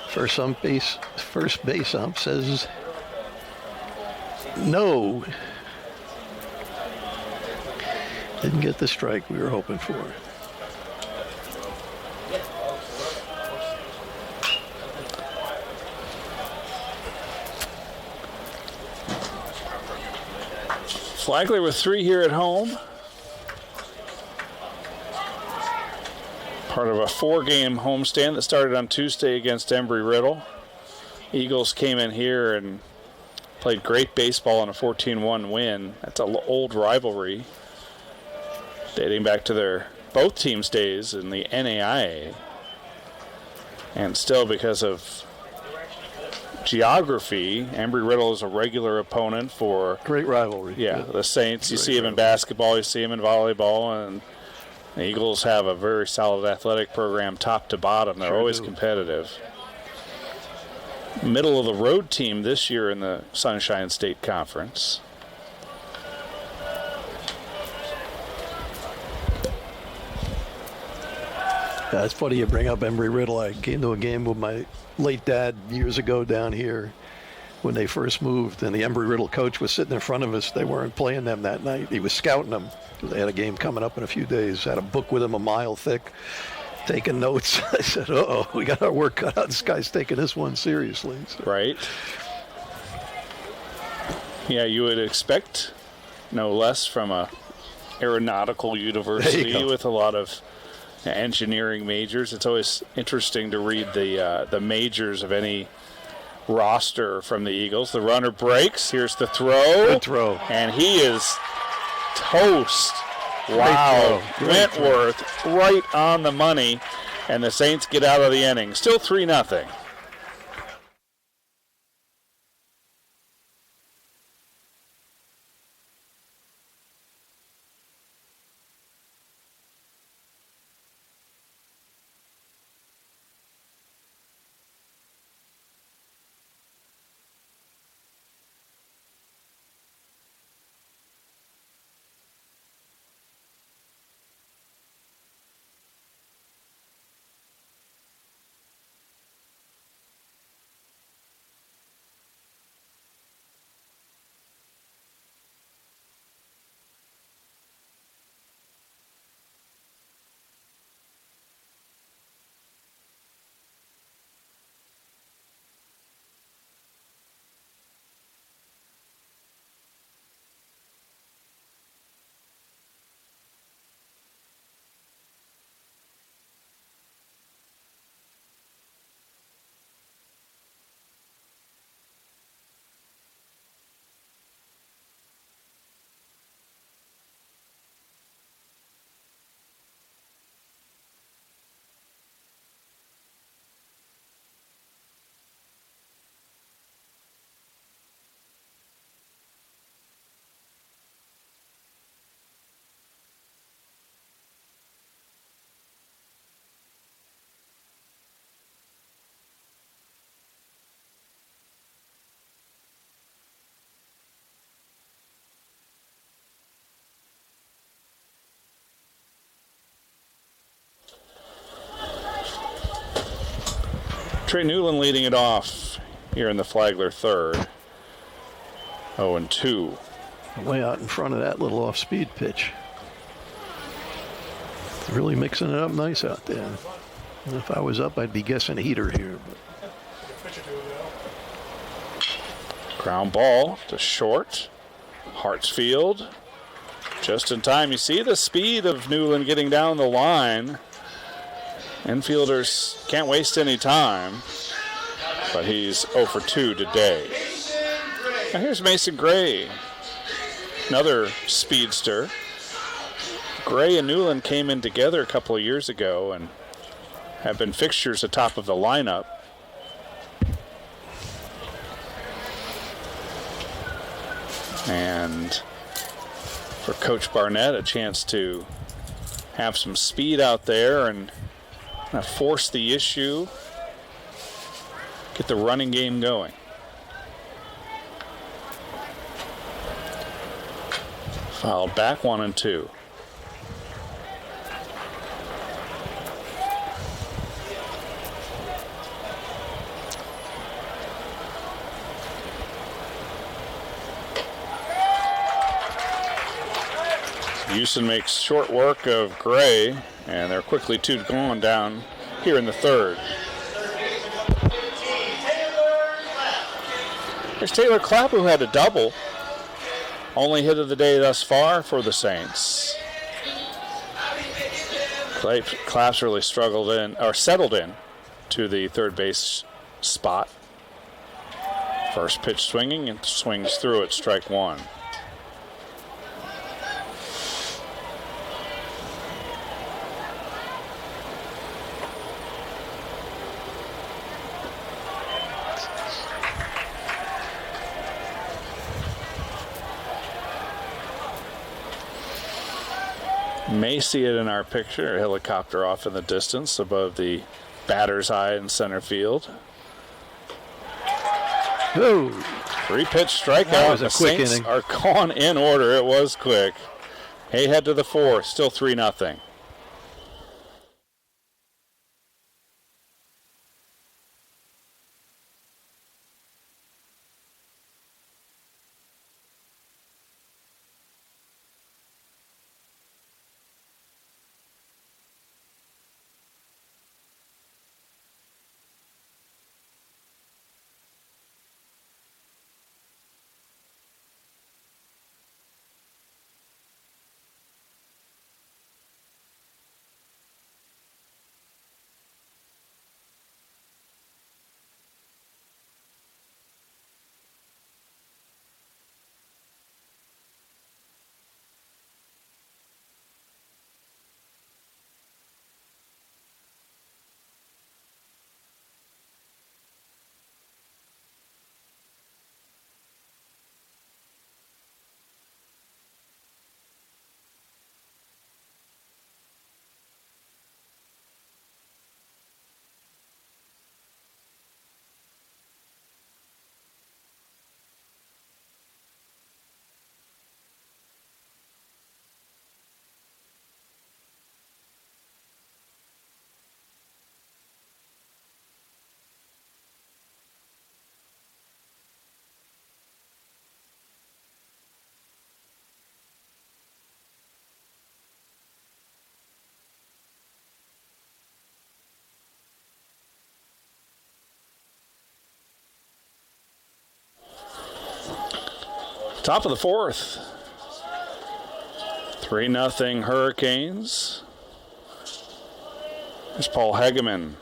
First base ump says no. Didn't get the strike we were hoping for. Flagler with 3 here at home. Part of a 4-game homestand that started on Tuesday against Embry-Riddle. Eagles came in here and played great baseball in a 14-1 win. That's an old rivalry dating back to their both teams' days in the NAIA. And still, because of geography, Embry-Riddle is a regular opponent for great rivalry. Yeah, the Saints. You see him in basketball, you see him in volleyball, and the Eagles have a very solid athletic program top to bottom. They're always competitive. Middle of the road team this year in the Sunshine State Conference. Yeah, it's funny you bring up Embry-Riddle. I came to a game with my late dad years ago down here when they first moved, and the Embry-Riddle coach was sitting in front of us. They weren't playing them that night. He was scouting them. They had a game coming up in a few days. Had a book with him a mile thick, taking notes. I said, uh-oh, we got our work cut out. This guy's taking this one seriously. So. Right. Yeah, you would expect no less from a aeronautical university with a lot of engineering majors. It's always interesting to read the majors of any roster from the Eagles. The runner breaks. Here's the throw. Good throw. And he is toast. Wow. Wentworth right on the money. And the Saints get out of the inning. Still 3-0. Trey Newland leading it off here in the Flagler third. 0-2. Way out in front of that little off-speed pitch. Really mixing it up nice out there. If I was up, I'd be guessing a heater here. But. Ground ball to short. Hartsfield just in time. You see the speed of Newland getting down the line. Infielders can't waste any time, but he's 0 for 2 today. Now here's Mason Gray, another speedster. Gray and Newland came in together a couple of years ago and have been fixtures atop of the lineup. And for Coach Barnett, a chance to have some speed out there and force the issue, get the running game going. Fouled back 1-2. Houston makes short work of Gray, and they're quickly 2 gone down here in the third. There's Taylor Clapp, who had a double. Only hit of the day thus far for the Saints. Clapp's really settled in to the third base spot. First pitch swinging and swings through it, strike one. May see it in our picture, a helicopter off in the distance above the batter's eye in center field. Oh, 3-pitch strikeout. That was a the quick Saints inning. are gone in order. It was quick. Hay head to the 4th, still 3-0. Top of the 4th. 3-0 Hurricanes. There's Paul Hegeman.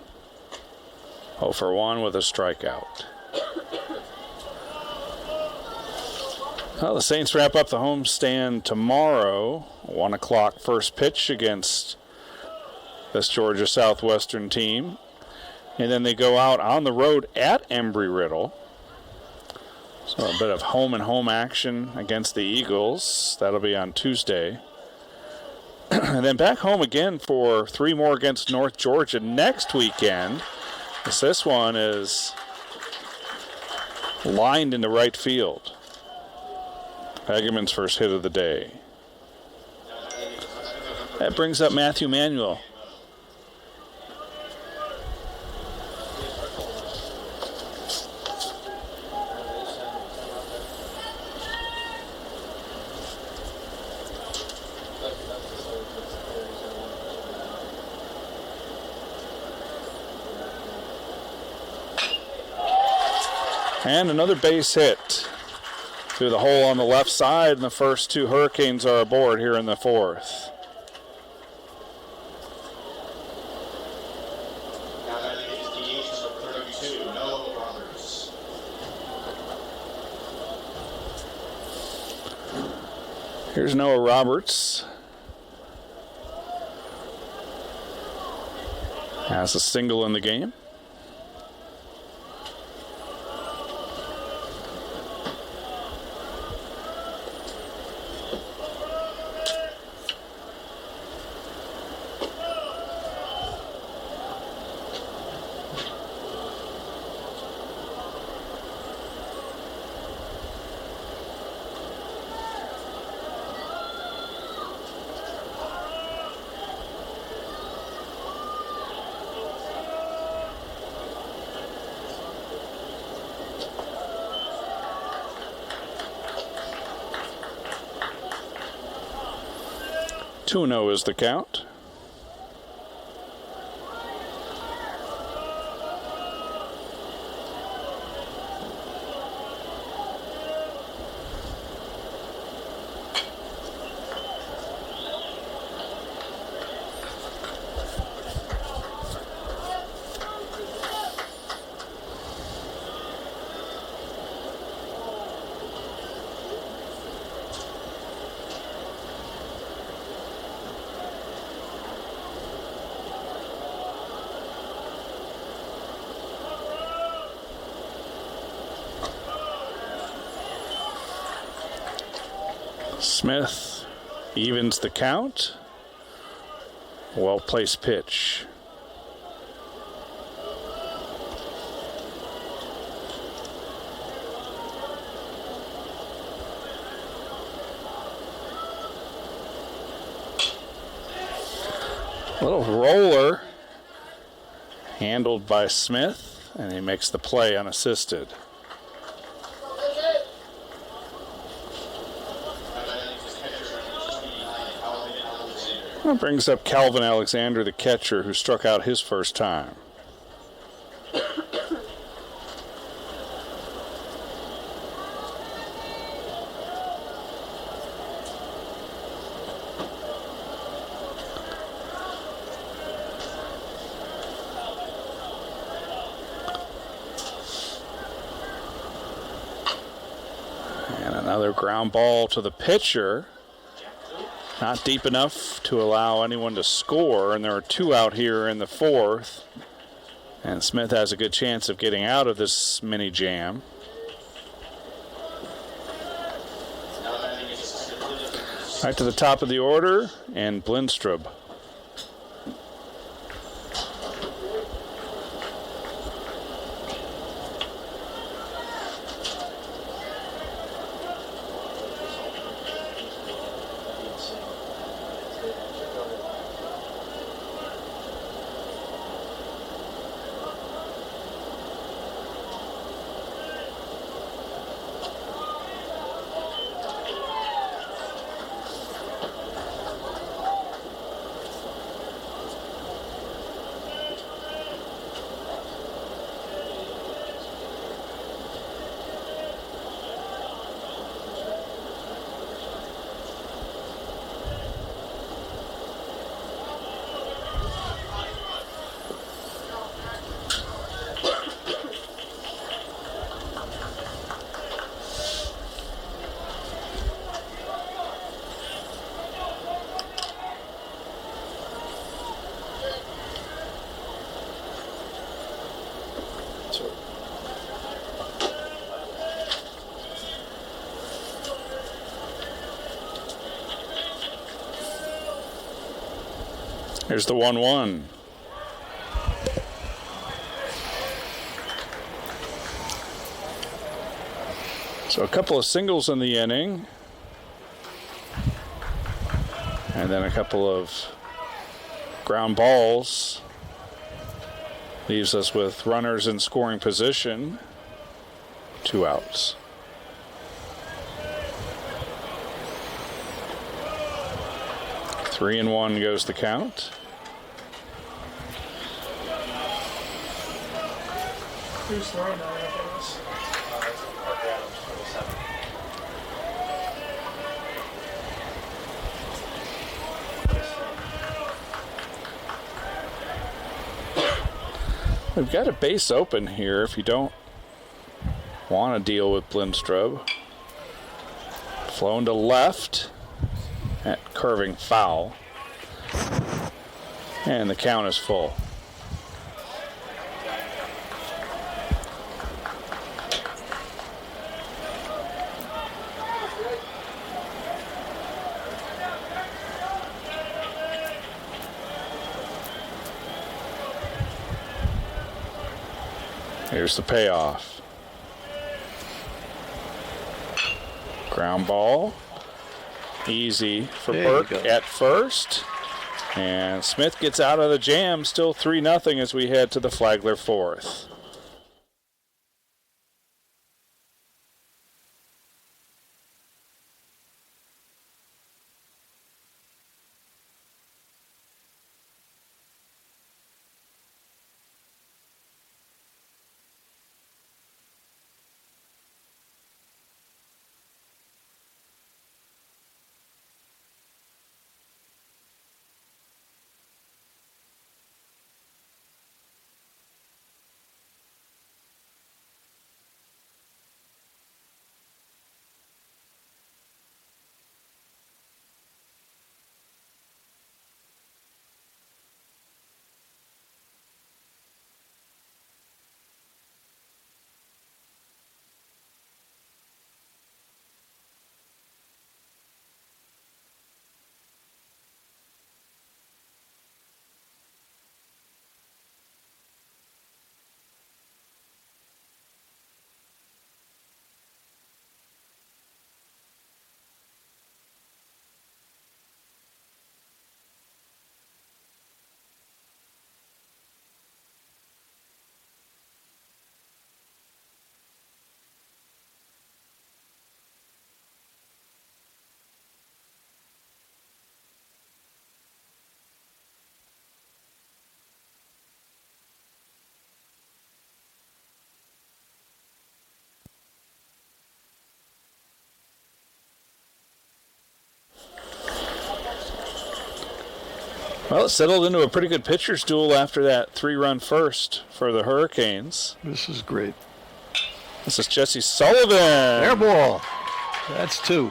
0 for 1 with a strikeout. Well, the Saints wrap up the homestand tomorrow. 1 o'clock first pitch against this Georgia Southwestern team. And then they go out on the road at Embry-Riddle. So a bit of home and home action against the Eagles. That'll be on Tuesday. And then back home again for 3 more against North Georgia next weekend. This one is lined into right field. Hageman's first hit of the day. That brings up Matthew Manuel. And another base hit through the hole on the left side, and the first two Hurricanes are aboard here in the fourth. Now that is DH number 32, Noah Roberts. Here's Noah Roberts. Has a single in the game. Two-0 is the count. Smith evens the count. Well-placed pitch. Little roller handled by Smith, and he makes the play unassisted. That brings up Calvin Alexander, the catcher, who struck out his first time. And another ground ball to the pitcher. Not deep enough to allow anyone to score, and there are two out here in the fourth. And Smith has a good chance of getting out of this mini jam. Right to the top of the order, and Blindstrup. Here's the 1-1. So a couple of singles in the inning. And then a couple of ground balls. Leaves us with runners in scoring position. 2 outs. Three and 1 goes the count. Who's throwing that at us? Adams, 27. We've got a base open here if you don't want to deal with Blimstrup. Flown to left. That curving foul. And the count is full. Here's the payoff. Ground ball. Easy for Burke at first. And Smith gets out of the jam. Still 3-0 as we head to the Flagler fourth. Well, it settled into a pretty good pitcher's duel after that 3-run first for the Hurricanes. This is great. This is Jesse Sullivan. Air ball. That's 2.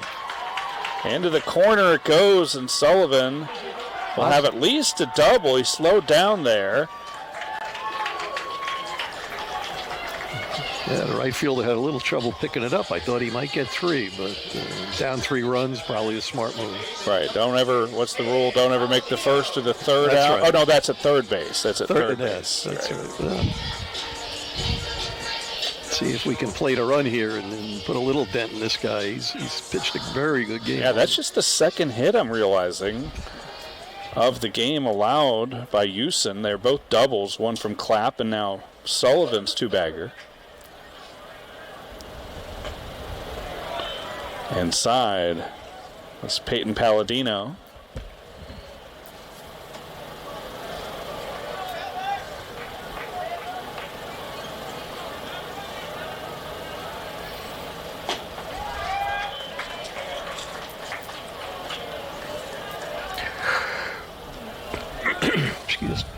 Into the corner it goes, and Sullivan will have at least a double. He slowed down there. Yeah, the right fielder had a little trouble picking it up. I thought he might get 3, but down 3 runs, probably a smart move. Right. Don't ever, what's the rule? Don't ever make the first or the third That's out. right. Oh, no, that's at third base. That's at third base. base. That's right. See if we can plate a run here and put a little dent in this guy. He's pitched a very good game. Yeah, that's just the second hit, I'm realizing, of the game allowed by Houston. They're both doubles, one from Clapp and now Sullivan's 2-bagger. Inside was Peyton Palladino. Excuse me.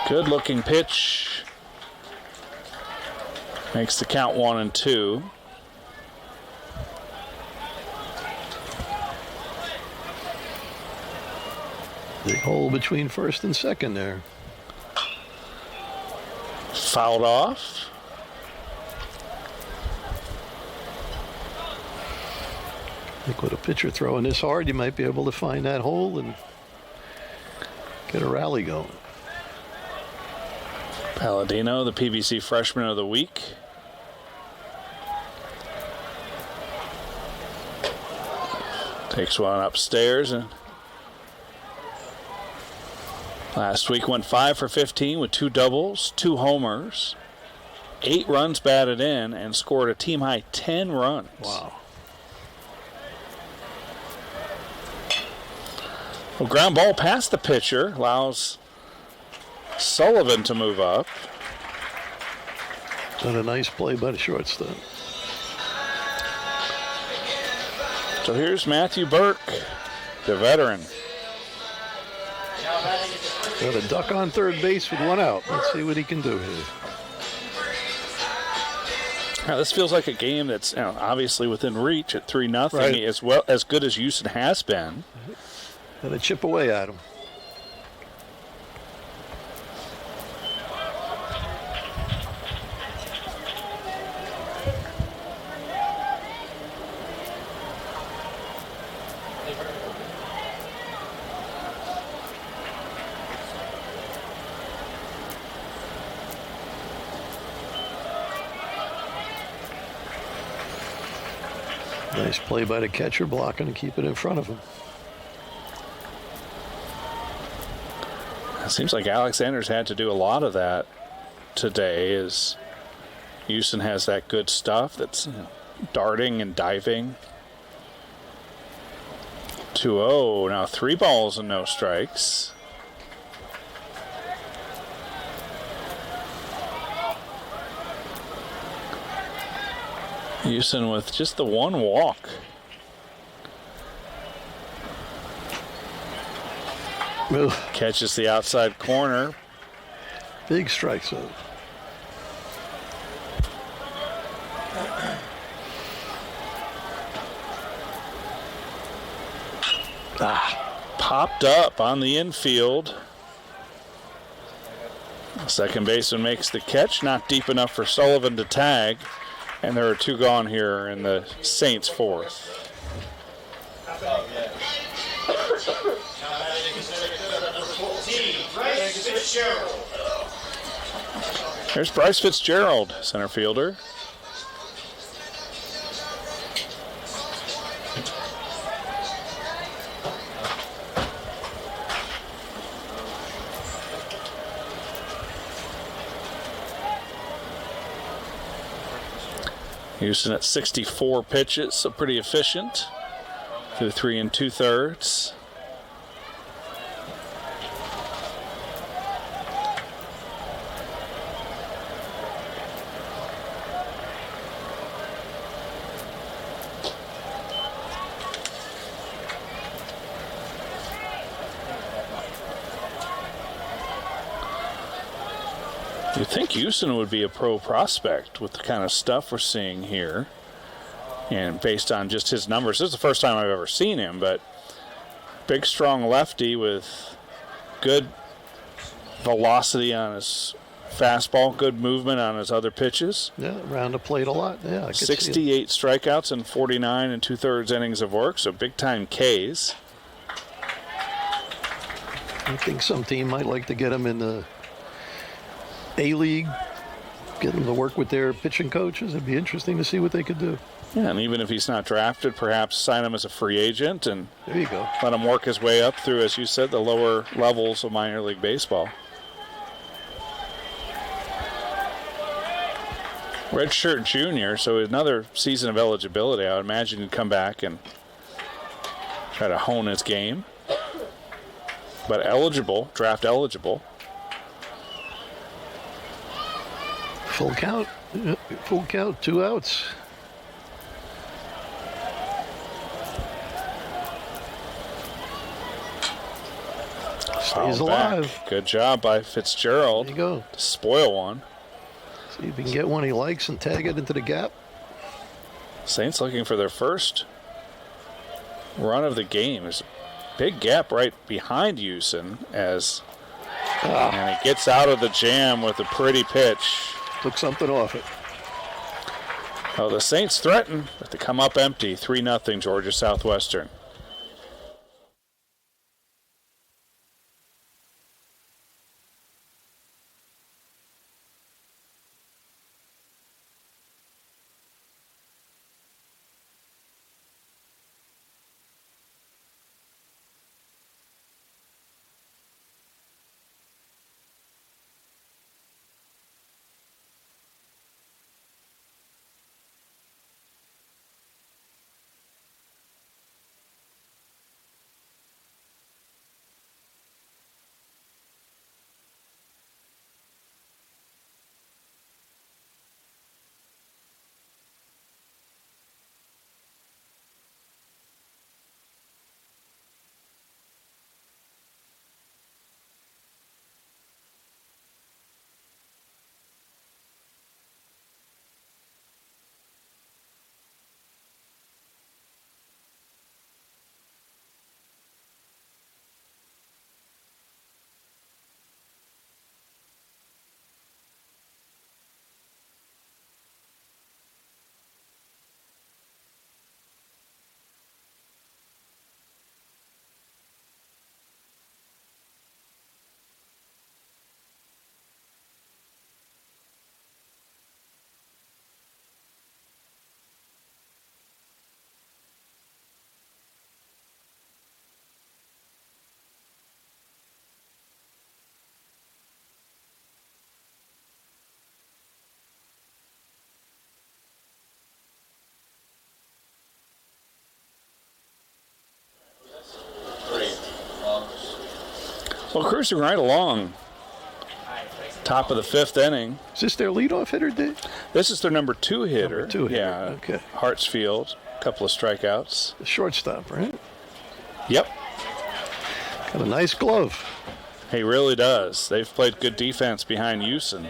Good looking pitch. Makes the count 1-2. Big hole between first and second there. Fouled off. I think with a pitcher throwing this hard, you might be able to find that hole and get a rally going. Palladino, the PBC Freshman of the Week. Takes one upstairs, and last week went 5 for 15 with 2 doubles, 2 homers, 8 runs batted in, and scored a team high 10 runs. Wow. Well, ground ball past the pitcher allows Sullivan to move up. And a nice play by the shortstop. So here's Matthew Burke, the veteran. Got a duck on third base with one out. Let's see what he can do here. Now, this feels like a game that's obviously within reach at 3-0, Right. as good as Houston has been. And a chip away at him. Nice play by the catcher, blocking to keep it in front of him. It seems like Alexander's had to do a lot of that today, as Houston has that good stuff that's darting and diving. 2-0, now 3 balls and no strikes. Houston with just the one walk. Ugh, Catches the outside corner. big strike zone. Popped up on the infield. Second baseman makes the catch, not deep enough for Sullivan to tag. And there are 2 gone here in the Saints' fourth. There's Bryce Fitzgerald, center fielder. Houston at 64 pitches, so pretty efficient. Through 3 2/3. You'd think Houston would be a pro prospect with the kind of stuff we're seeing here. And based on just his numbers, this is the first time I've ever seen him, but big, strong lefty with good velocity on his fastball, good movement on his other pitches. Yeah, around the plate a lot. Yeah, I could see it. 68 strikeouts and 49 2/3 innings of work, so big-time Ks. I think some team might like to get him in the A-League, get him to work with their pitching coaches. It'd be interesting to see what they could do. Yeah, and even if he's not drafted, perhaps sign him as a free agent and There you go. let him work his way up through, as you said, the lower levels of minor league baseball. Redshirt junior, so another season of eligibility. I would imagine he'd come back and try to hone his game. But eligible, draft eligible. Full count. Full count, 2 outs. Stays Fouled alive. back. Good job by Fitzgerald. There you go. To spoil one. See if he can get one he likes and tag it into the gap. Saints looking for their first run of the game. There's a big gap right behind Houston as and he gets out of the jam with a pretty pitch. Took something off it. Oh, the Saints threaten, but they come up empty. 3-0 Georgia Southwestern. Well, cruising right along. Top of the 5th inning. Is this their leadoff hitter, Dave? This is their number 2 hitter. Number 2 hitter. Yeah. Okay. Hartsfield, a couple of strikeouts. The shortstop, right? Yep. Got a nice glove. He really does. They've played good defense behind Houston.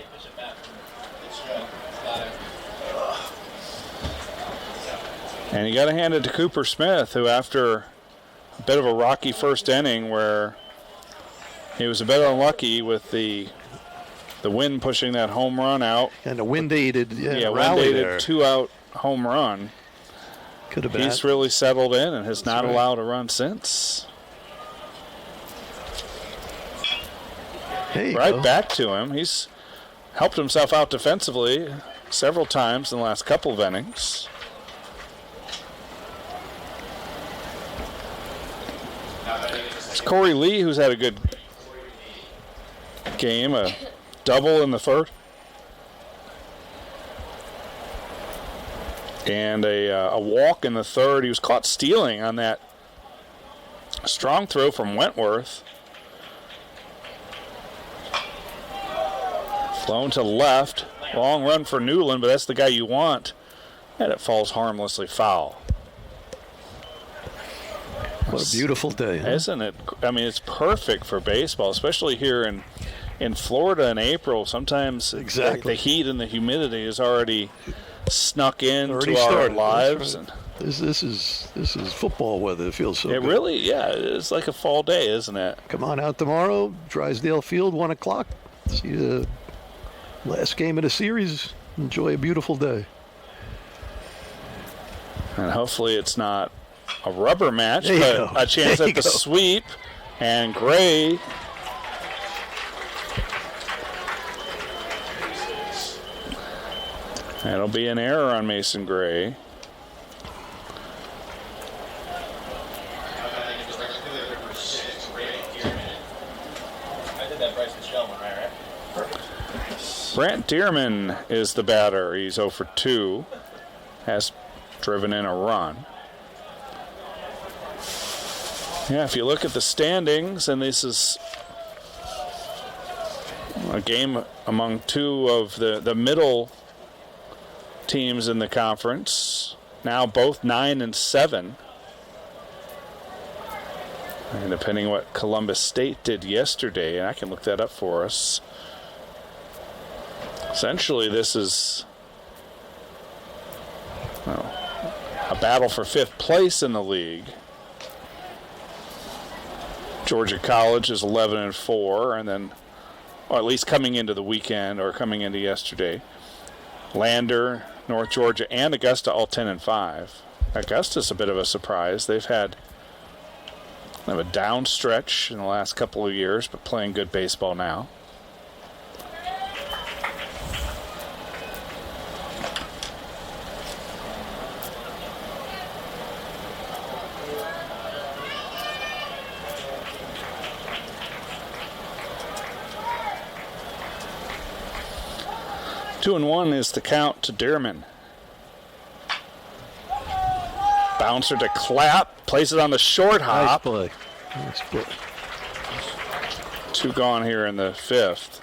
And you got to hand it to Cooper Smith, who after a bit of a rocky first inning where he was a bit unlucky with the wind pushing that home run out. And a wind-aided wind-aided there. 2-out home run. Could have been. He's really settled in and has not allowed a run since. Right back to him. He's helped himself out defensively several times in the last couple of innings. It's Corey Lee, who's had a good game, a double in the first, and a walk in the third. He was caught stealing on that strong throw from Wentworth. Flown to left. Long run for Newland, but that's the guy you want. And it falls harmlessly foul. What a beautiful day, huh? Isn't it? I mean, it's perfect for baseball, especially here in Florida in April. Sometimes the heat and the humidity is already snuck into our lives. Right. This is football weather. It feels so good. It really, it's like a fall day, isn't it? Come on out tomorrow, Drysdale Field, 1 o'clock. See the last game of the series. Enjoy a beautiful day. And hopefully it's not a rubber match, but a chance at the sweep. And Gray that'll be an error on Mason Gray. Brant Dearman is the batter. He's 0 for 2. Has driven in a run. Yeah, if you look at the standings, and this is a game among 2 of the middle teams in the conference, now both 9 and 7. And depending on what Columbus State did yesterday, and I can look that up for us. Essentially, this is a battle for 5th place in the league. Georgia College is 11 and 4, and then, or at least coming into the weekend or coming into yesterday, Lander, North Georgia, and Augusta all 10 and 5. Augusta's a bit of a surprise. They've had a down stretch in the last couple of years, but playing good baseball now. Two and 1 is the count to Dearman. Bouncer to Clapp, plays it on the short hop. Nice play. 2 gone here in the 5th.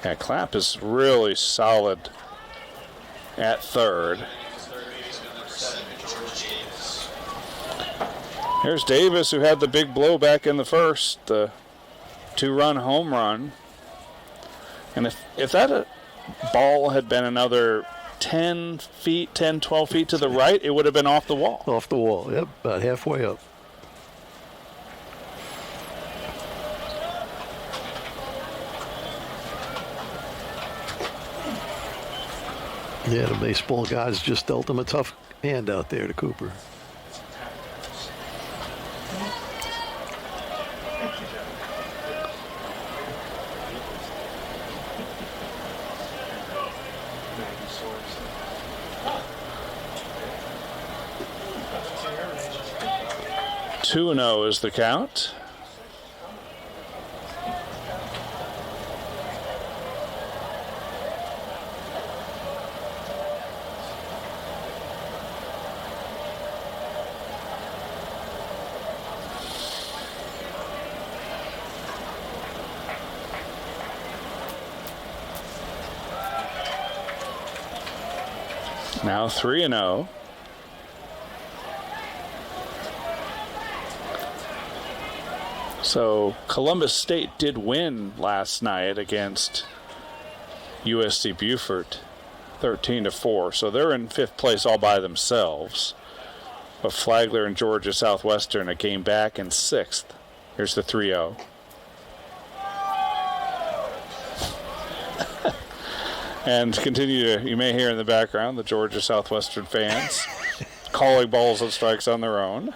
Yeah, Clapp is really solid at third. Here's Davis, who had the big blow back in the first, the 2-run home run. And if that ball had been another 10 feet, 10, 12 feet to the right, it would have been off the wall. Off the wall, yep, about halfway up. Yeah, the baseball guys just dealt him a tough hand out there to Cooper. Two and 0 is the count. Now 3-0. So Columbus State did win last night against USC Beaufort 13-4. So they're in 5th place all by themselves. But Flagler and Georgia Southwestern a game back in 6th. Here's the 3-0. And you may hear in the background the Georgia Southwestern fans calling balls and strikes on their own.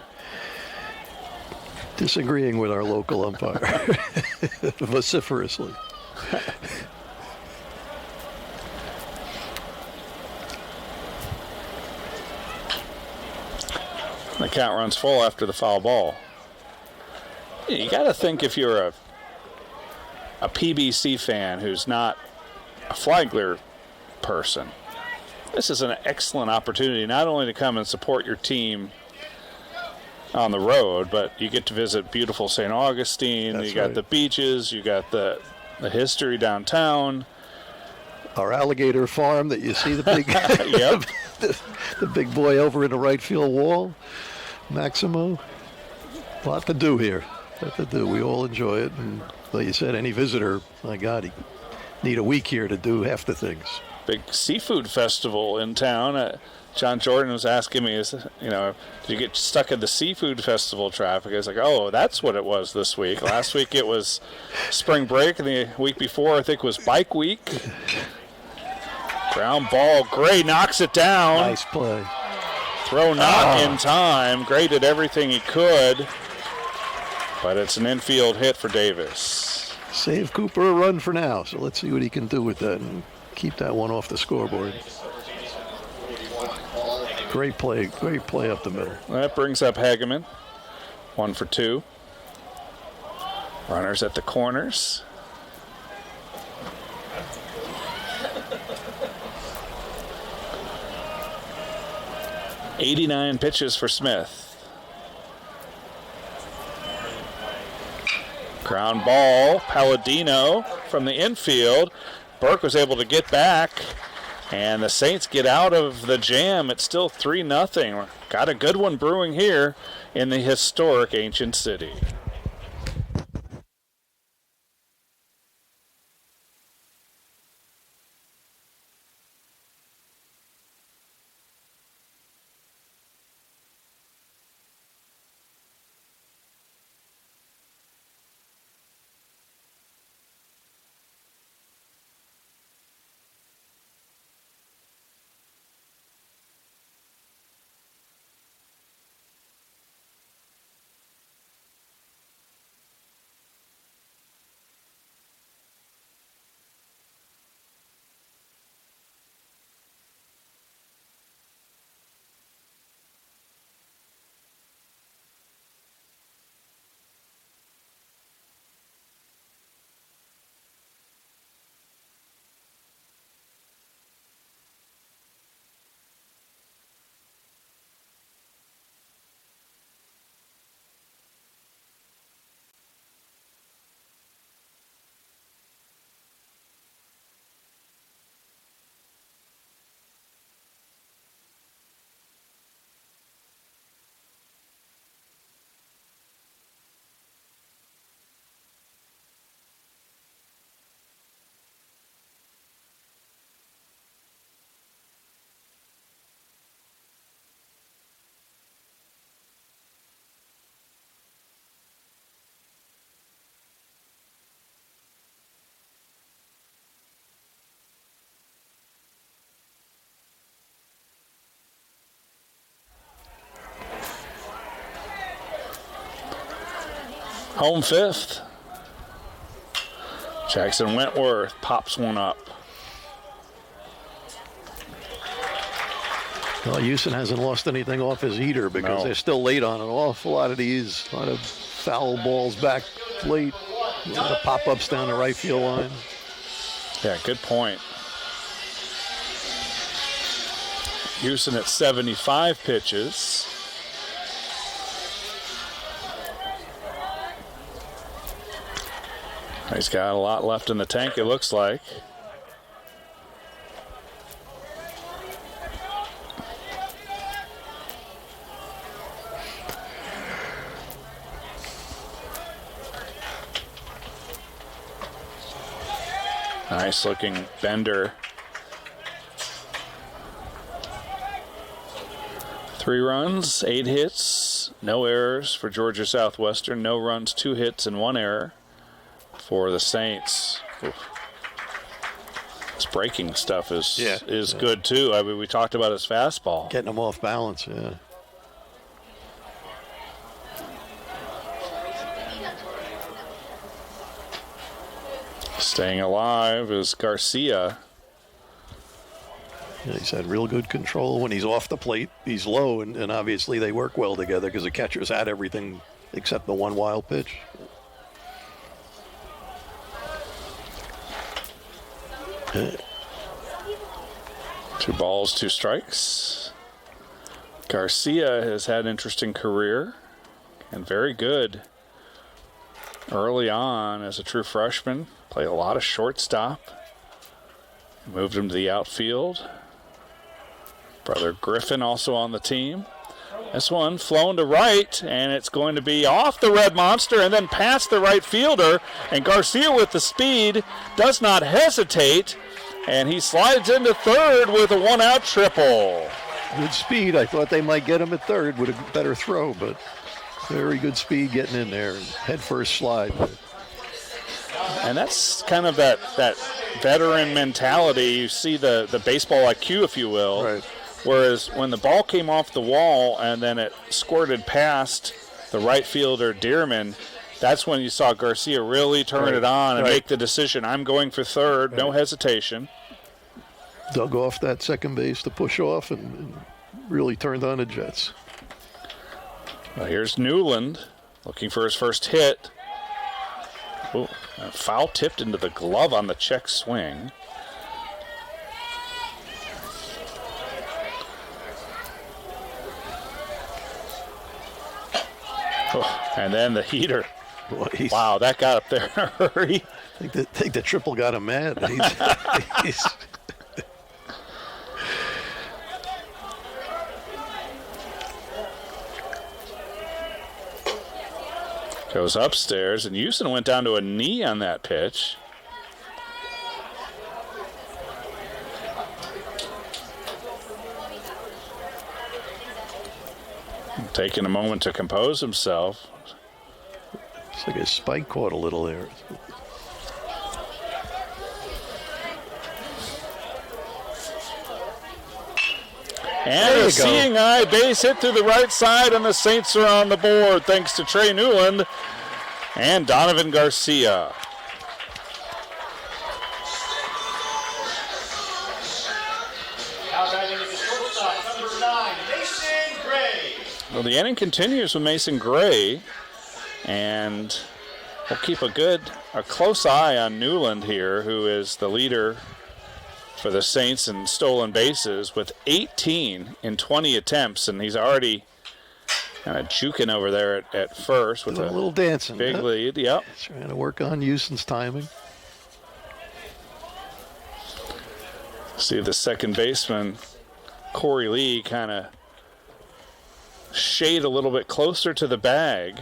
Disagreeing with our local umpire vociferously. The count runs full after the foul ball. You got to think if you're a PBC fan who's not a Flagler person, this is an excellent opportunity not only to come and support your team on the road, but you get to visit beautiful St. Augustine. That's you got right. the beaches, you got the history downtown. Our alligator farm that you see the big Yep. the big boy over in the right field wall, Maximo. A lot to do here. Lot to do. We all enjoy it, and like you said, any visitor, my God, he need a week here to do half the things. Big seafood festival in town. John Jordan was asking me, did you get stuck in the seafood festival traffic? I was like, oh, that's what it was this week. Last week it was spring break, and the week before I think was bike week. Ground ball. Gray knocks it down. Nice play. Throw not in time. Gray did everything he could, but it's an infield hit for Davis. Save Cooper a run for now, so let's see what he can do with that and keep that one off the scoreboard. Great play up the middle. That brings up Hageman. 1 for 2. Runners at the corners. "89 pitches for Smith. Ground ball, Palladino from the infield. Burke was able to get back, and the Saints get out of the jam. It's still 3-0. Got a good one brewing here in the historic Ancient City. Home 5th. Jackson Wentworth pops one up. Well, Houston hasn't lost anything off his heater because they're still late on an awful lot of these. A lot of foul balls back late. A lot of pop-ups down the right field line. Yeah, good point. Houston at 75 pitches. He's got a lot left in the tank, it looks like. Nice looking bender. 3 runs, 8 hits, no errors for Georgia Southwestern. No runs, 2 hits, and 1 error for the Saints. Oof. His breaking stuff is good too. I mean, we talked about his fastball. Getting him off balance, yeah. Staying alive is Garcia. Yeah, he's had real good control. When he's off the plate, he's low, and obviously they work well together because the catcher's had everything except the one wild pitch. Yeah. 2 balls, 2 strikes. Garcia has had an interesting career and very good early on as a true freshman. Played a lot of shortstop. Moved him to the outfield. Brother Griffin also on the team. This one flown to right, and it's going to be off the Red Monster and then past the right fielder. And Garcia with the speed does not hesitate, and he slides into third with a 1-out triple. Good speed. I thought they might get him at third with a better throw, but very good speed getting in there. Head first slide. And that's kind of that veteran mentality. You see the baseball IQ, if you will. Right. Whereas when the ball came off the wall and then it squirted past the right fielder, Dearman, that's when you saw Garcia really turn it on and make the decision. I'm going for third, no hesitation. Dug off that second base to push off and really turned on the Jets. Well, here's Newland looking for his first hit. Ooh, a foul tipped into the glove on the check swing. Oh, and then the heater. Boy, wow, that got up there in a hurry. I think the triple got him mad. He's goes upstairs, and Houston went down to a knee on that pitch. Taking a moment to compose himself. It's like his spike caught a little there. And a seeing eye base hit through the right side, and the Saints are on the board thanks to Trey Newland and Donovan Garcia. Now batting at the shortstop, number 9, Mason Gray. Well, the inning continues with Mason Gray, and we'll keep a close eye on Newland here, who is the leader for the Saints in stolen bases with 18 in 20 attempts, and he's already kind of juking over there at first with a little dancing. Big lead. Yep. Trying to work on Houston's timing. See if the second baseman, Corey Lee, kind of shade a little bit closer to the bag.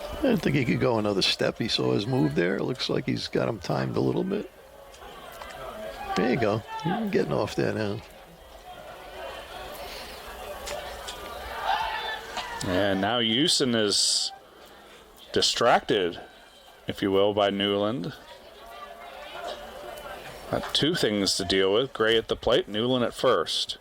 I didn't think he could go another step. He saw his move there. It looks like he's got him timed a little bit. There you go. You're getting off there now. And now Houston is distracted, if you will, by Newland. Got 2 things to deal with. Gray at the plate, Newland at first.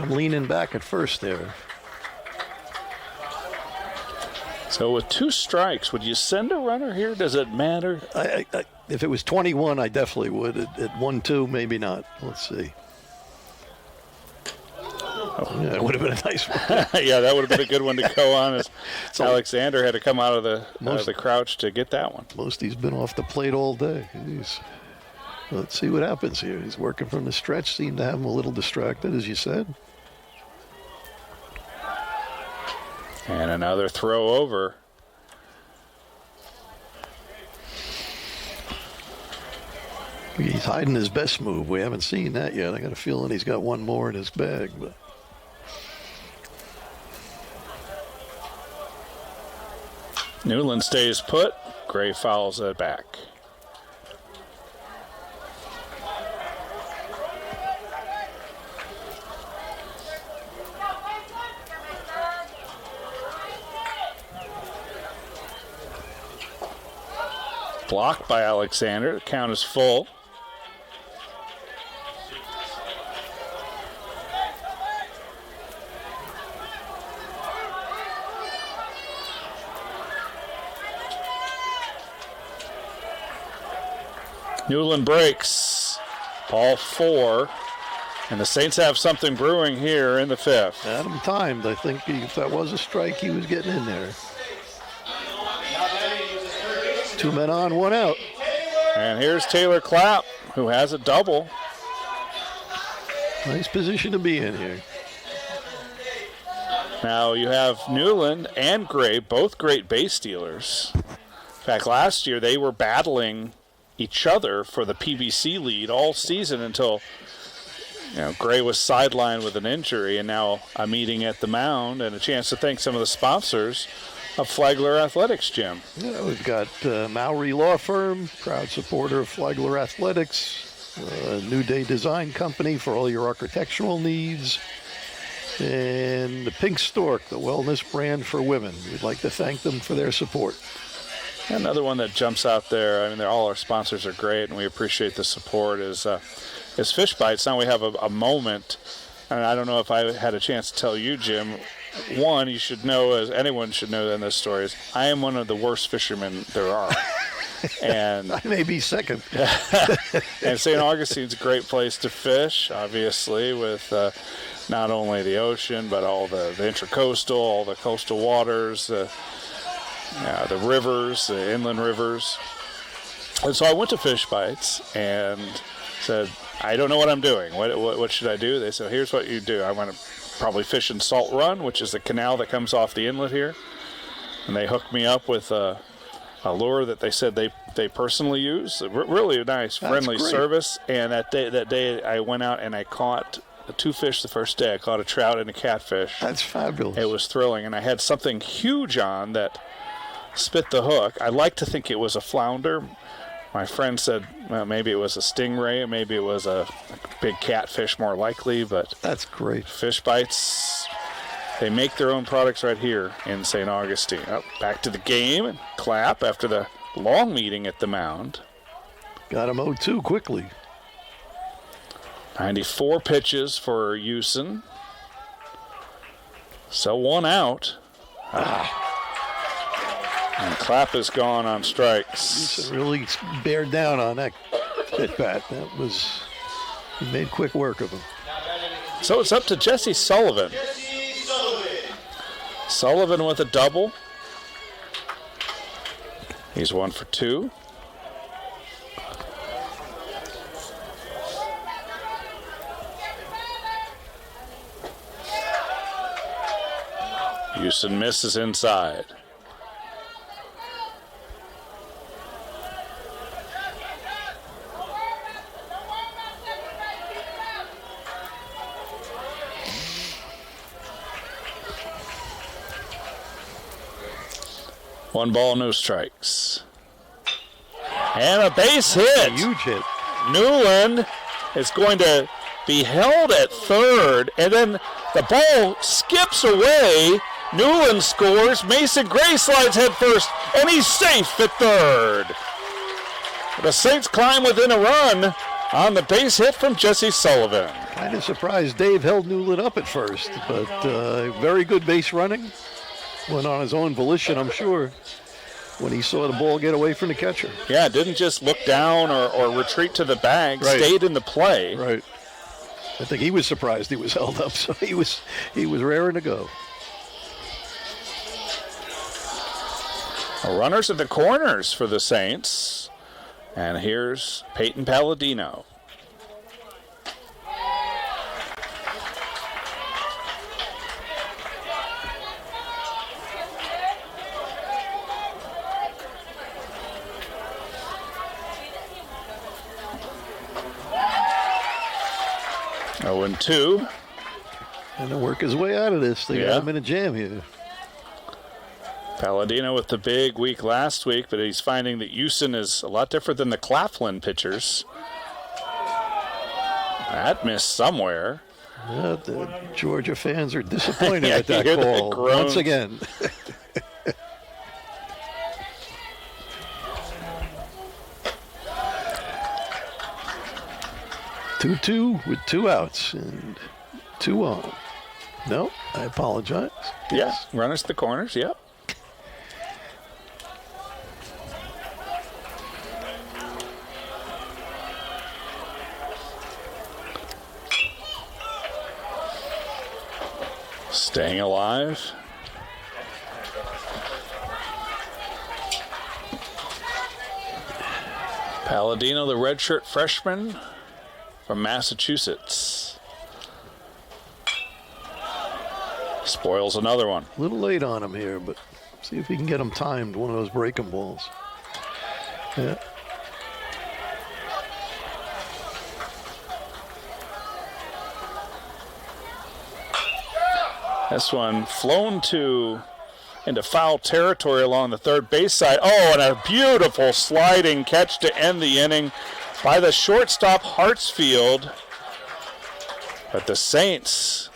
Leaning back at first there. So with 2 strikes, would you send a runner here? Does it matter? I if it was 21, I definitely would. At 1-2, maybe not. Let's see. Oh, yeah, it would have been a nice one. Yeah, that would have been a good one to go on. As Alexander had to come out of the crouch to get that one. Most he's been off the plate all day. Let's see what happens here. He's working from the stretch. Seemed to have him a little distracted, as you said. And another throw over. He's hiding his best move. We haven't seen that yet. I got a feeling he's got one more in his bag. But Newland stays put. Gray fouls it back. Blocked by Alexander. The count is full. Newland breaks. Ball 4. And the Saints have something brewing here in the 5th. Adam timed. I think if that was a strike, he was getting in there. 2 men on, 1 out. And here's Taylor Clapp, who has a double. Nice position to be in here. Now you have Newland and Gray, both great base stealers. In fact, last year they were battling each other for the PBC lead all season until Gray was sidelined with an injury, and now a meeting at the mound and a chance to thank some of the sponsors of Flagler Athletics, Jim. Yeah, we've got Mowry Law Firm, proud supporter of Flagler Athletics, New Day Design Company for all your architectural needs, and the Pink Stork, the wellness brand for women. We'd like to thank them for their support. Another one that jumps out there, I mean, all our sponsors are great, and we appreciate the support, is Fish Bites. Now we have a moment, and I don't know if I had a chance to tell you, Jim. One, you should know, as anyone should know in this story, is I am one of the worst fishermen there are. And I may be second. And St. Augustine's a great place to fish, obviously, with not only the ocean, but all the intracoastal, all the coastal waters, the rivers, the inland rivers. And so I went to Fish Bites and said, I don't know what I'm doing. What should I do? They said, here's what you do. I want to probably fish in Salt Run, which is the canal that comes off the inlet here. And they hooked me up with a lure that they said they personally use. Really nice, friendly service. And that day I went out and I caught 2 fish the first day. I caught a trout and a catfish. That's fabulous. It was thrilling. And I had something huge on that spit the hook. I like to think it was a flounder. My friend said, well, maybe it was a stingray, maybe it was a big catfish, more likely, but that's great. Fish Bites, they make their own products right here in St. Augustine. Back to the game, and Clapp after the long meeting at the mound. Got him 0-2 quickly. 94 pitches for Houston. So 1 out. And Clapp is gone on strikes. Houston really bared down on that at bat. He made quick work of him. So it's up to Jesse Sullivan. Sullivan with a double. He's 1 for 2. Houston misses inside. One ball, no strikes. And a base hit. A huge hit. Newland is going to be held at third, and then the ball skips away. Newland scores. Mason Gray slides head first, and he's safe at third. The Saints climb within a run on the base hit from Jesse Sullivan. Kind of surprised Dave held Newland up at first, but very good base running. Went on his own volition, I'm sure, when he saw the ball get away from the catcher. Yeah, didn't just look down or retreat to the bag, stayed in the play. Right. I think he was surprised he was held up, so he was raring to go. Runners at the corners for the Saints. And here's Peyton Palladino. Oh, and 2. And to work his way out of this. They got him in a jam here. Palladino with the big week last week, but he's finding that Houston is a lot different than the Claflin pitchers. That missed somewhere. Yeah, the Georgia fans are disappointed with that call once again. 2-2 with 2 outs and 2 on. No, I apologize. Yeah, runners to the corners, yep. Staying alive. Palladino, the redshirt freshman from Massachusetts. Spoils another one. A little late on him here, but see if we can get him timed, one of those breaking balls. Yeah. This one flown into foul territory along the third base side. Oh, and a beautiful sliding catch to end the inning by the shortstop Hartsfield. But the Saints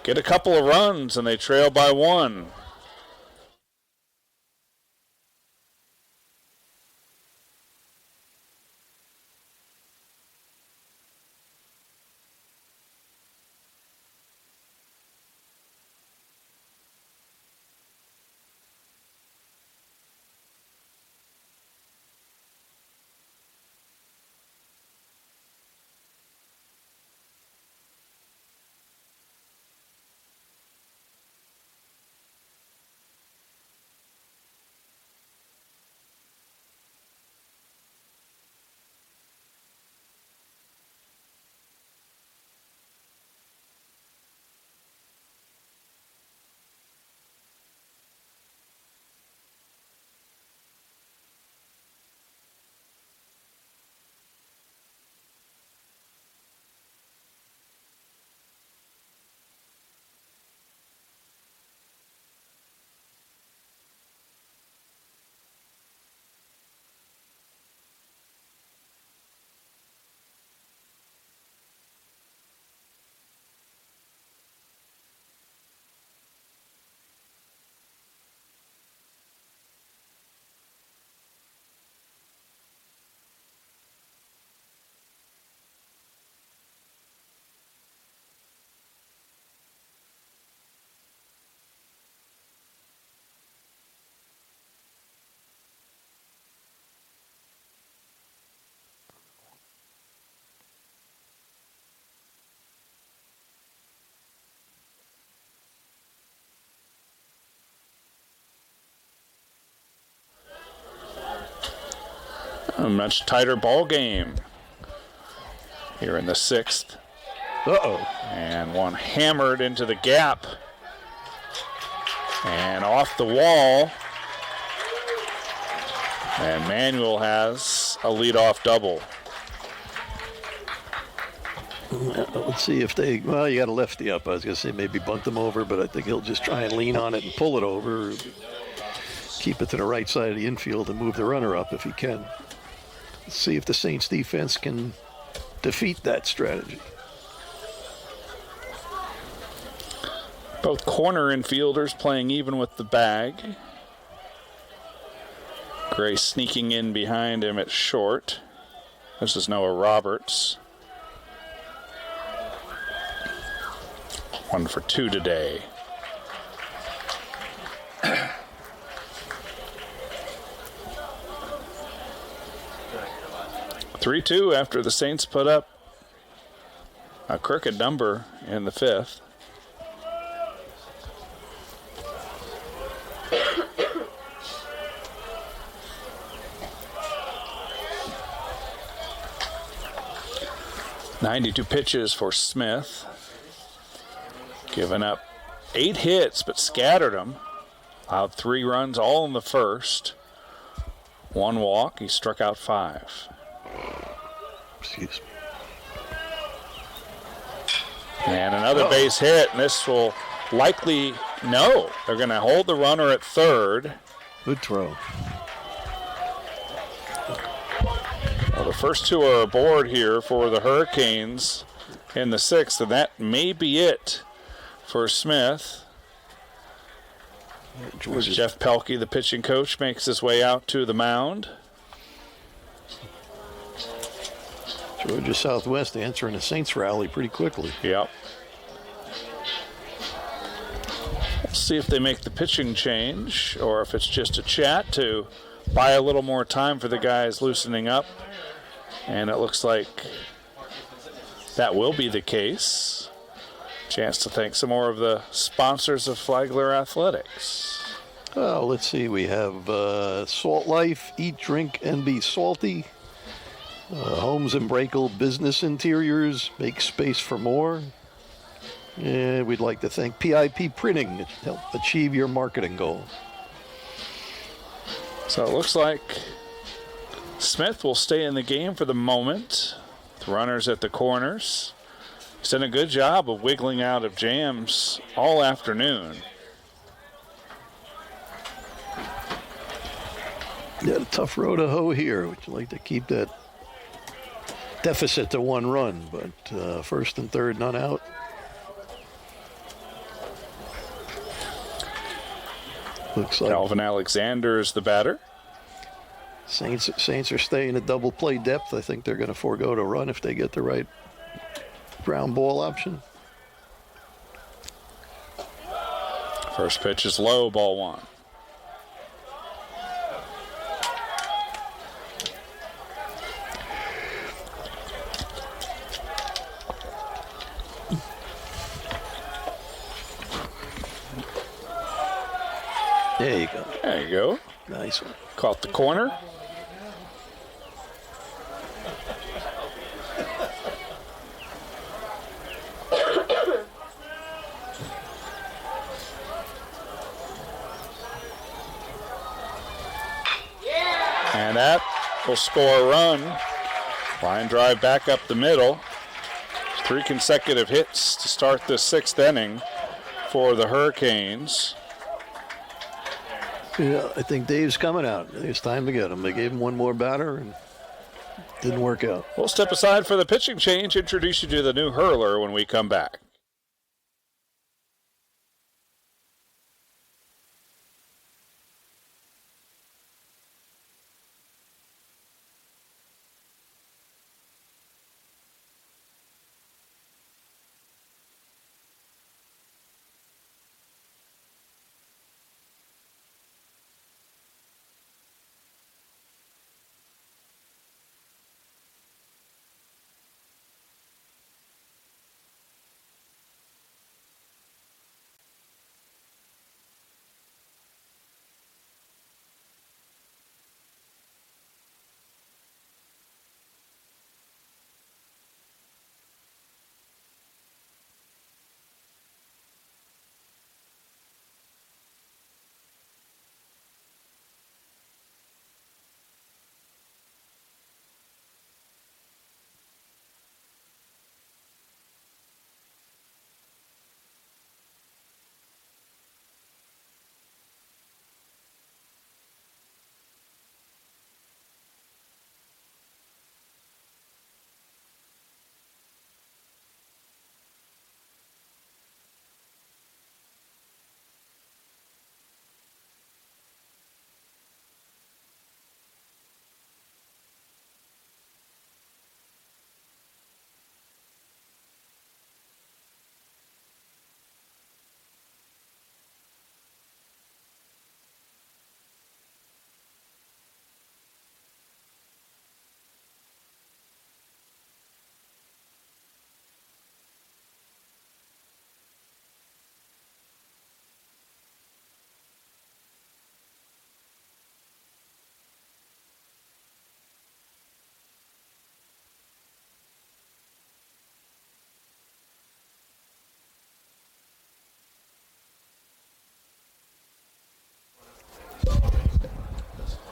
get a couple of runs and they trail by 1. A much tighter ball game here in the 6th. Uh-oh. And one hammered into the gap. And off the wall. And Manuel has a leadoff double. Let's see if they, well, you got a lefty up. I was going to say maybe bunt them over, but I think he'll just try and lean on it and pull it over. Keep it to the right side of the infield and move the runner up if he can. Let's see if the Saints defense can defeat that strategy. Both corner infielders playing even with the bag. Gray sneaking in behind him at short. This is Noah Roberts. 1 for 2 today. 3-2 after the Saints put up a crooked number in the 5th. 92 pitches for Smith. Giving up 8 hits, but scattered them. Allowed 3 runs, all in the first. 1 walk. He struck out 5. Excuse me. And another base hit, and this will likely, no, they're going to hold the runner at third. Good throw. Well, the first 2 are aboard here for the Hurricanes in the 6th, and that may be it for Smith. As Jeff Pelkey, the pitching coach, makes his way out to the mound. Georgia Southwest answering a Saints rally pretty quickly. Yep. Let's see if they make the pitching change or if it's just a chat to buy a little more time for the guys loosening up. And it looks like that will be the case. Chance to thank some more of the sponsors of Flagler Athletics. Oh, let's see. We have Salt Life, Eat, Drink, and Be Salty. Homes and Breakle Business Interiors, make space for more. And we'd like to thank PIP Printing to help achieve your marketing goal. So it looks like Smith will stay in the game for the moment. The runners at the corners. He's done a good job of wiggling out of jams all afternoon. Yeah, a tough row to hoe here. Would you like to keep that deficit to 1 run, but first and third, none out. Looks like Calvin Alexander is the batter. Saints are staying at double play depth. I think they're going to forego to run if they get the right ground ball option. First pitch is low, ball 1. There you go. There you go. Nice one. Caught the corner. And that will score a run. Line drive back up the middle. 3 consecutive hits to start the 6th inning for the Hurricanes. Yeah, I think Dave's coming out. It's time to get him. They gave him 1 more batter and didn't work out. We'll step aside for the pitching change, introduce you to the new hurler when we come back.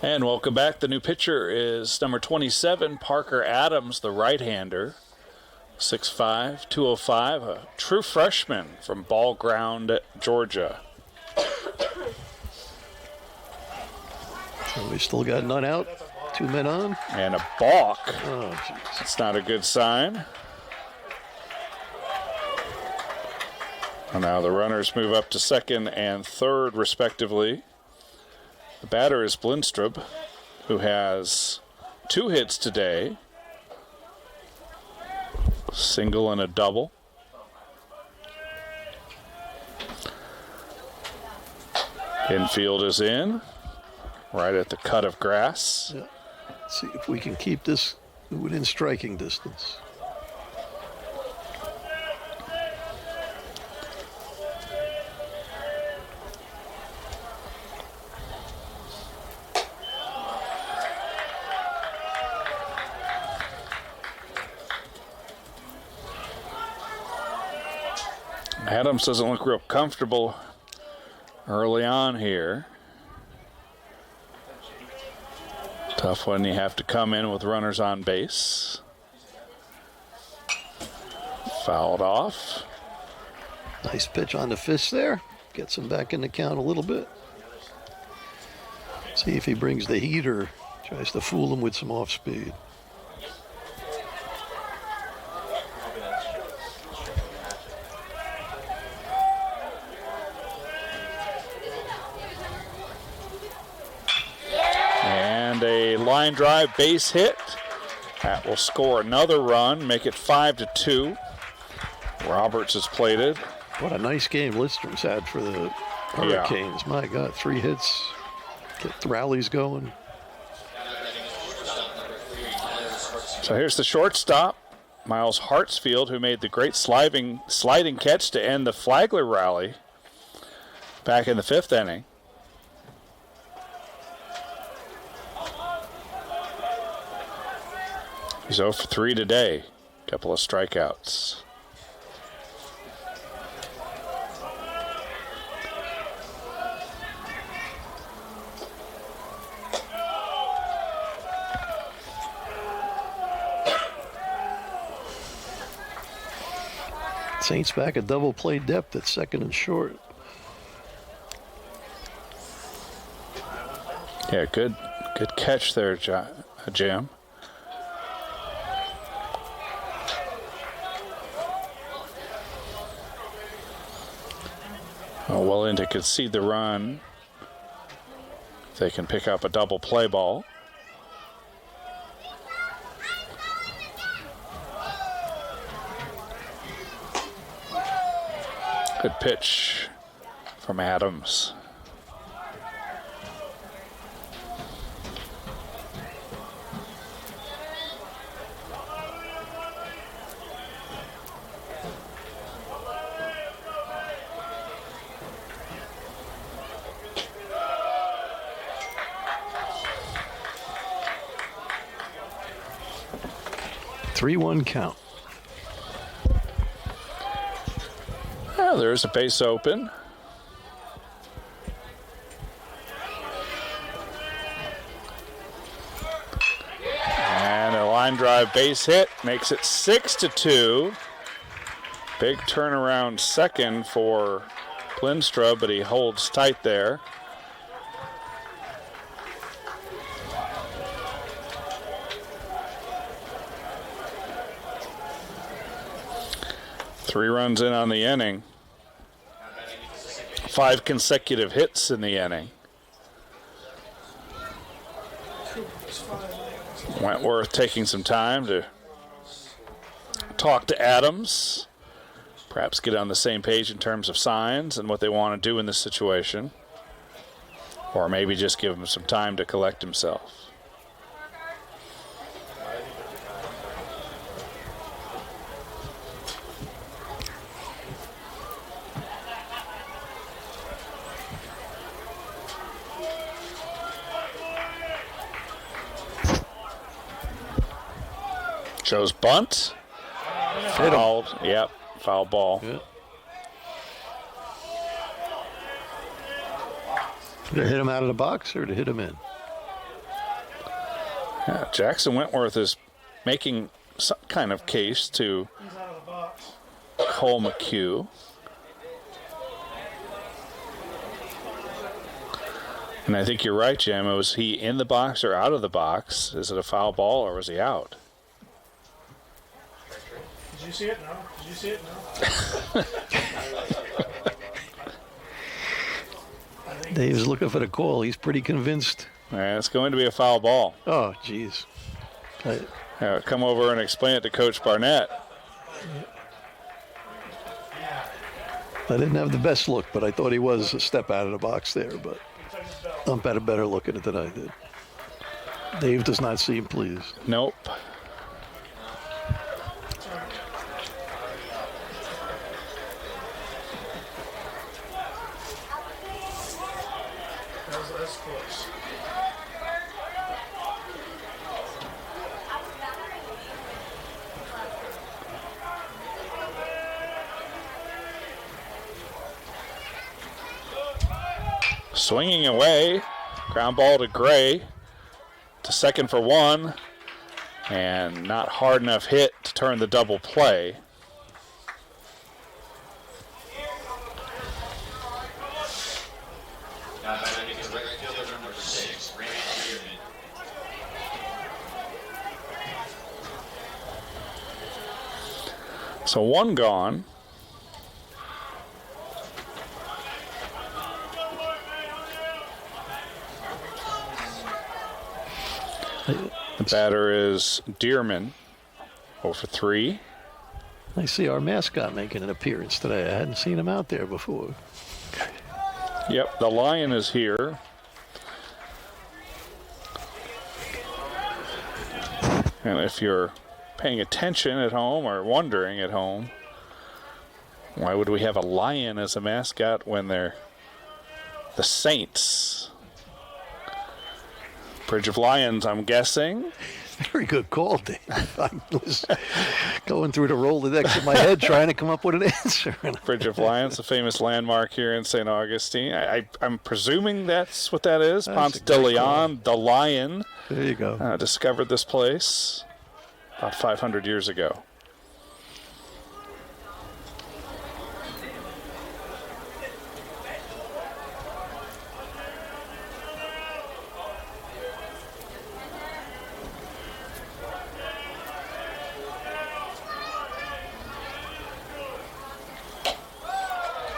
And welcome back. The new pitcher is number 27, Parker Adams, the right-hander. 6'5", 205, a true freshman from Ball Ground, Georgia. So we still got none out. 2 men on. And a balk. Oh, jeez. That's not a good sign. And now the runners move up to second and third, respectively. The batter is Blindstrup, who has 2 hits today. Single and a double. Infield is in, right at the cut of grass. Yeah. See if we can keep this within striking distance. Adams doesn't look real comfortable early on here. Tough when you have to come in with runners on base. Fouled off. Nice pitch on the fist there. Gets him back in the count a little bit. See if he brings the heat or tries to fool him with some off speed. And a line drive base hit. That will score another run, make it 5-2. Roberts is plated. What a nice game Lidstrom's had for the Hurricanes. My God, 3 hits. Get the rallies going. So here's the shortstop, Miles Hartsfield, who made the great sliding catch to end the Flagler rally back in the 5th inning. He's 0 for 3 today. Couple of strikeouts. Saints back at double play depth at second and short. Yeah, good catch there, Jam. Well in to concede the run. They can pick up a double play ball. Good pitch from Adams. Three-one count. Oh, there's a base open. And a line drive base hit makes it 6-2. Big turnaround second for Blindstrup, but he holds tight there. Three runs in on the inning. 5 consecutive hits in the inning. Wentworth taking some time to talk to Adams. Perhaps get on the same page in terms of signs and what they want to do in this situation. Or maybe just give him some time to collect himself. Shows bunt. Fouled. Yep, foul ball. Yeah. Did it hit him out of the box or did it hit him in? Jackson Wentworth is making some kind of case to He's out of the box. Cole McHugh. And I think you're right, Jim. Was he in the box or out of the box? Is it a foul ball or was he out? Did you see it? No. Did you see it? No. Dave's looking for the call. He's pretty convinced. It's going to be a foul ball. Oh, jeez. Come over and explain it to Coach Barnett. I didn't have the best look, but I thought he was a step out of the box there. But Ump had a better look at it than I did. Dave does not seem pleased. Nope. That's close. Swinging away. Ground ball to Gray. To second for one. And not hard enough hit to turn the double play. So one gone. The batter is Dearman, 0 for 3. I see our mascot making an appearance today. I hadn't seen him out there before. Yep, the Lion is here. And if you're paying attention at home or wondering at home, why would we have a lion as a mascot when they're the Saints? Bridge of Lions, I'm guessing. Very good call, Dave. I was going through the Rolodex in my head trying to come up with an answer. Bridge of Lions, a famous landmark here in St. Augustine. I'm presuming that's what that is. Ponce de Leon, the lion, there you go. Discovered this place about 500 years ago.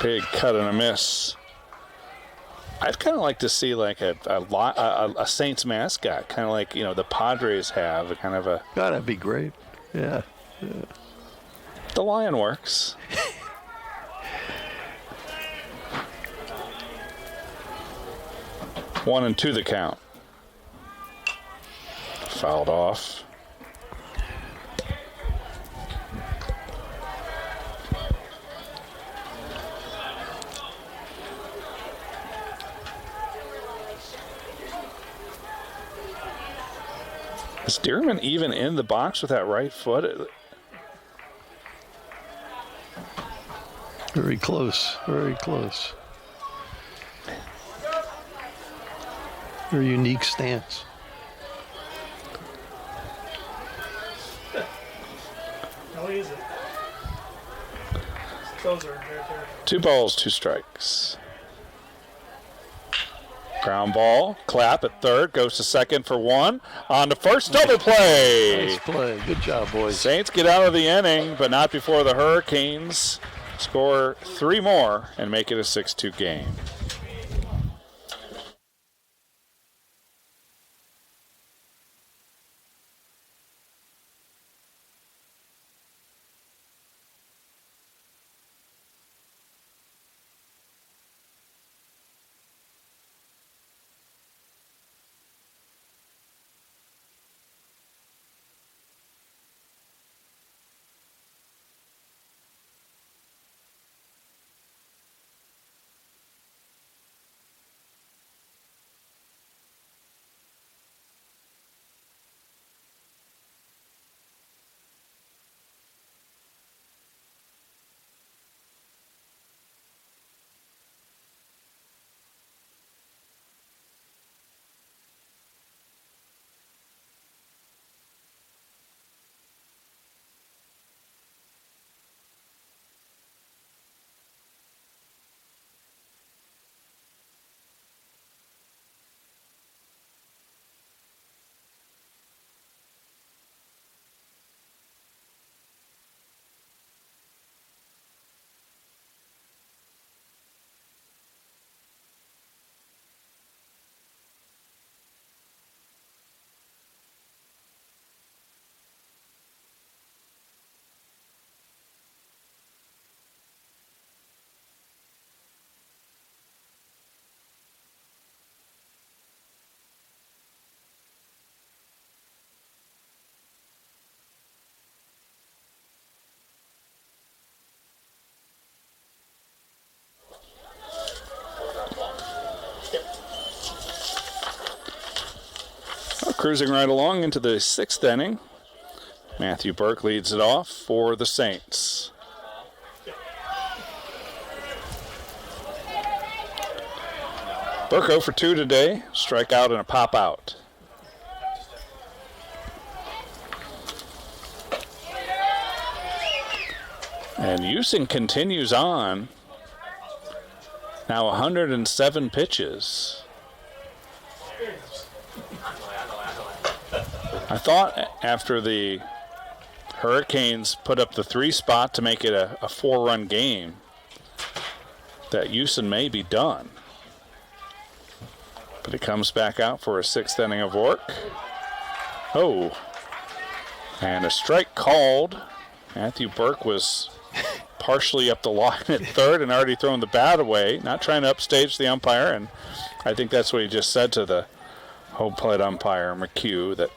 Big cut and a miss. I'd kind of like to see like a Saints mascot, kind of like the Padres have, a kind of a. God, that'd be great. Yeah. The lion works. 1-2 the count. Fouled off. Is Dearman even in the box with that right foot? Very close. Very close. Very unique stance. How easy. Those are right there. 2 balls, 2 strikes. Ground ball, clap at third, goes to second for 1. On to first, double play. Nice play. Good job, boys. Saints get out of the inning, but not before the Hurricanes score 3 more and make it a 6-2 game. Well, cruising right along into the 6th inning. Matthew Burke leads it off for the Saints. Burke 0 for 2 today, strikeout and a pop out. And Houston continues on. Now 107 pitches. I thought after the Hurricanes put up the 3 spot to make it a 4-run game that Houston may be done. But he comes back out for a 6th inning of work. Oh. And a strike called. Matthew Burke was partially up the line at 3rd and already thrown the bat away, not trying to upstage the umpire. And I think that's what he just said to the home plate umpire, McHugh, that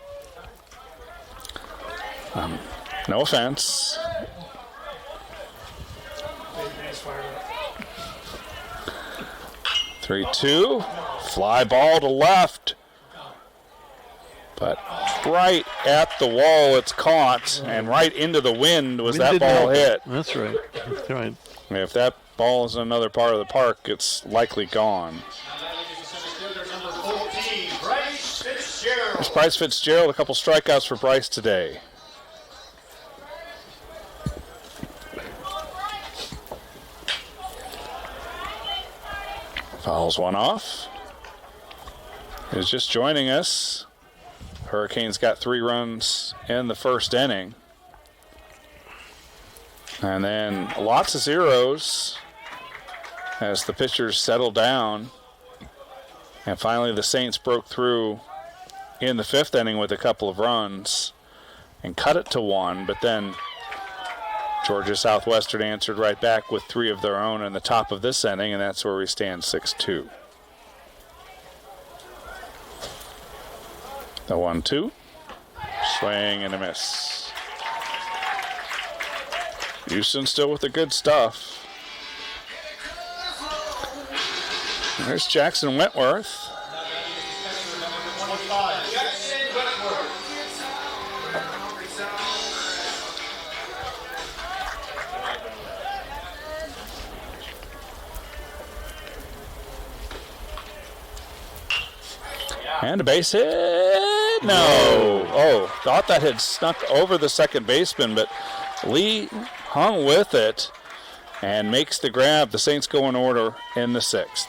no offense. 3-2. Fly ball to left. But right at the wall it's caught, and right into the wind was that ball hit. That's right. That's right. If that ball is in another part of the park, it's likely gone. There's Bryce Fitzgerald, a couple strikeouts for Bryce today. Fouls one off. Is just joining us. Hurricanes got 3 runs in the 1st inning. And then lots of zeros as the pitchers settle down. And finally the Saints broke through in the 5th inning with a couple of runs and cut it to 1. But then Georgia Southwestern answered right back with 3 of their own in the top of this inning, and that's where we stand 6-2. The 1-2. Swing and a miss. Houston still with the good stuff. There's Jackson Wentworth. And a base hit. No. Oh, thought that had snuck over the second baseman, but Lee hung with it and makes the grab. The Saints go in order in the 6th.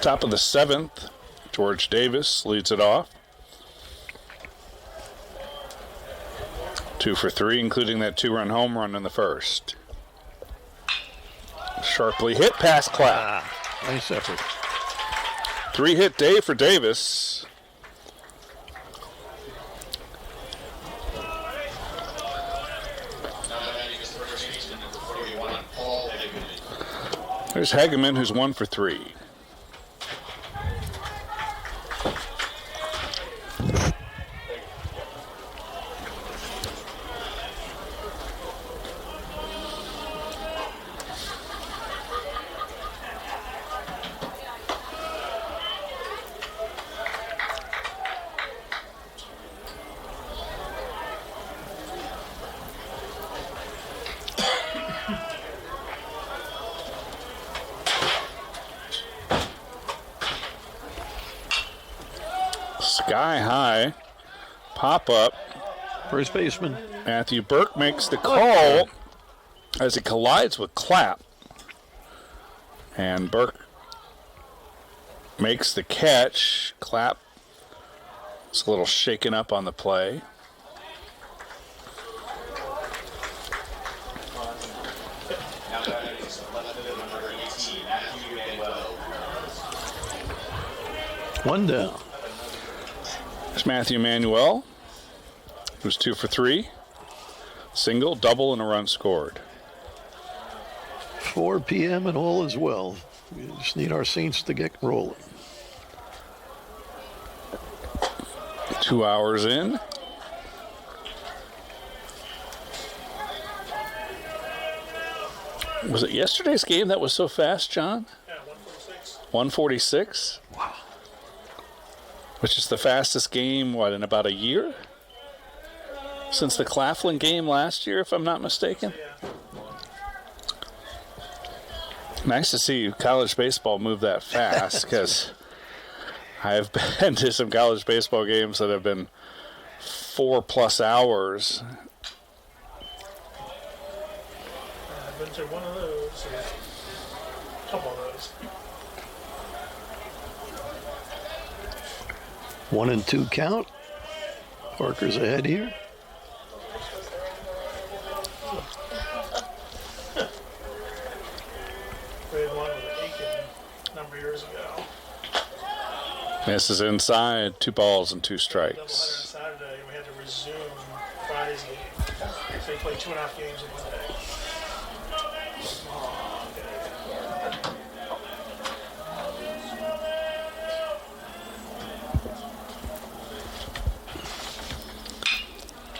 Top of the 7th, George Davis leads it off. 2 for 3, including that 2-run home run in the 1st. Sharply hit past Clapp. Nice effort. 3-hit day for Davis. There's Hageman, who's 1 for 3. Sky high pop up. First baseman. Matthew Burke makes the call as it collides with Clapp. And Burke makes the catch. Clapp is a little shaken up on the play. One down. There's Matthew Manuel, who's 2 for 3. Single, double, and a run scored. 4 p.m. and all is well. We just need our Saints to get rolling. 2 hours in. Was it yesterday's game that was so fast, John? Yeah, 146. 146? Wow. Which is the fastest game, in about a year? Since the Claflin game last year, if I'm not mistaken. Yeah. Nice to see college baseball move that fast, because I've been to some college baseball games that have been 4+ hours. I've been to one of those, or a couple of those. 1-2 count. Parker's ahead here. We had one with Aiken a number of years ago. This is inside. 2 balls and 2 Doubleheader on strikes. Saturday, and we had to resume Friday's game. So we played 2.5 games in one day. Oh, okay.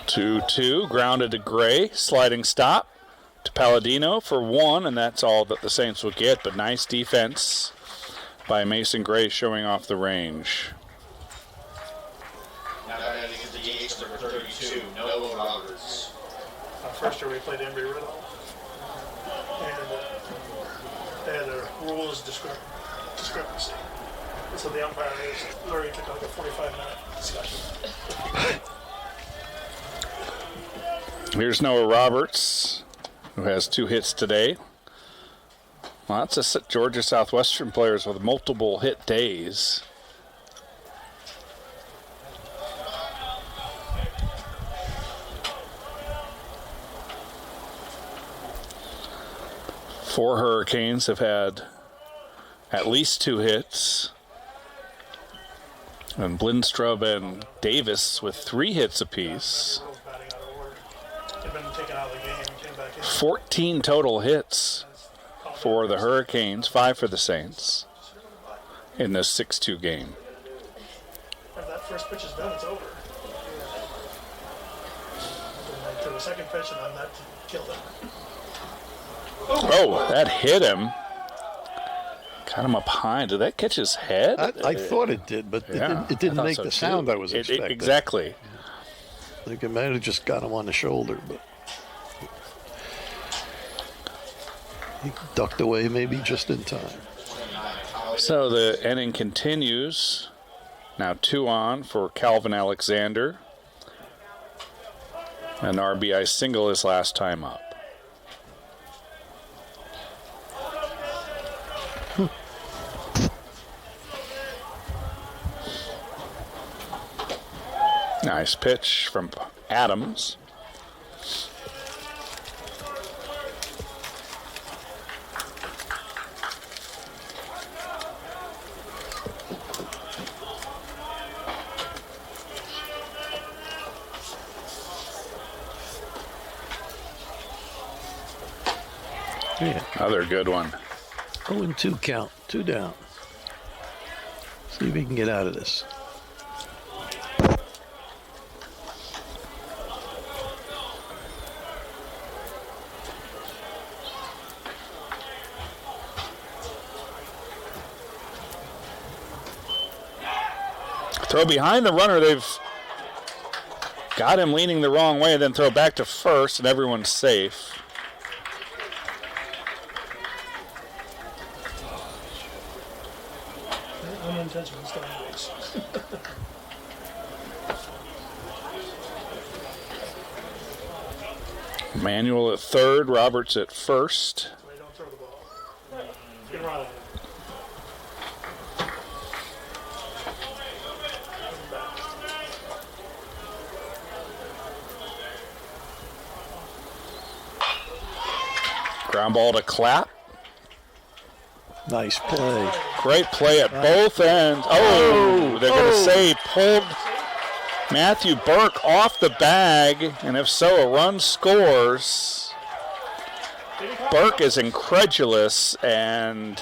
2-2, grounded to Gray, sliding stop to Palladino for 1, and that's all that the Saints will get, but nice defense by Mason Gray showing off the range. Now batting is the DH number 32, Noah Roberts. First year we played Embry-Riddle, and they had a rules discrepancy. And so the umpire literally took like a 45-minute discussion. Here's Noah Roberts, who has 2 hits today. Lots of Georgia Southwestern players with multiple hit days. Four Hurricanes have had at least 2 hits. And Blindstrup and Davis with 3 hits apiece. Riddle's batting out of order. They've been taken out of the game and came back in. 14 total hits for the Hurricanes, 5 for the Saints in this 6-2 game. If that first pitch is done, it's over. And to the second pitch, and then that killed him. Oh, that hit him. Got him up high. Did that catch his head? I thought it did, but Yeah, it didn't I thought make so the too. sound I was expecting. Exactly. I think it might have just got him on the shoulder, but he ducked away maybe just in time. So the inning continues. Now 2 on for Calvin Alexander. An RBI single his last time up. Nice pitch from Adams. Yeah. Another good one. 0-2 count. 2 down. See if he can get out of this. Throw behind the runner. They've got him leaning the wrong way, then throw back to first, and everyone's safe. Unintentional stolen base. Manuel at third, Roberts at first. They don't throw the ball. Get around it. Ground ball to Clapp. Nice play. Great play at both ends. Oh, they're going to say pulled Matthew Burke off the bag, and if so, a run scores. Burke is incredulous, and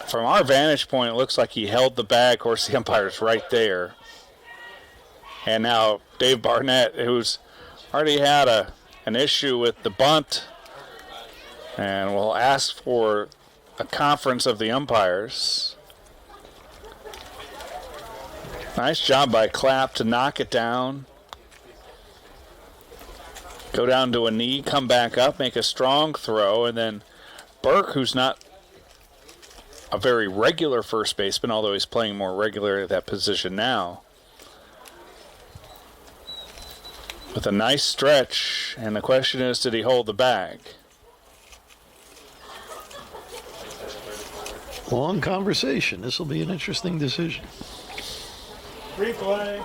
from our vantage point, it looks like he held the bag. Of course, the umpire's right there. And now Dave Barnett, who's already had an issue with the bunt, and will ask for a conference of the umpires. Nice job by Clapp to knock it down. Go down to a knee, come back up, make a strong throw, and then Burke, who's not a very regular first baseman, although he's playing more regularly at that position now, with a nice stretch, and the question is, did he hold the bag? Long conversation. This will be an interesting decision. Replay.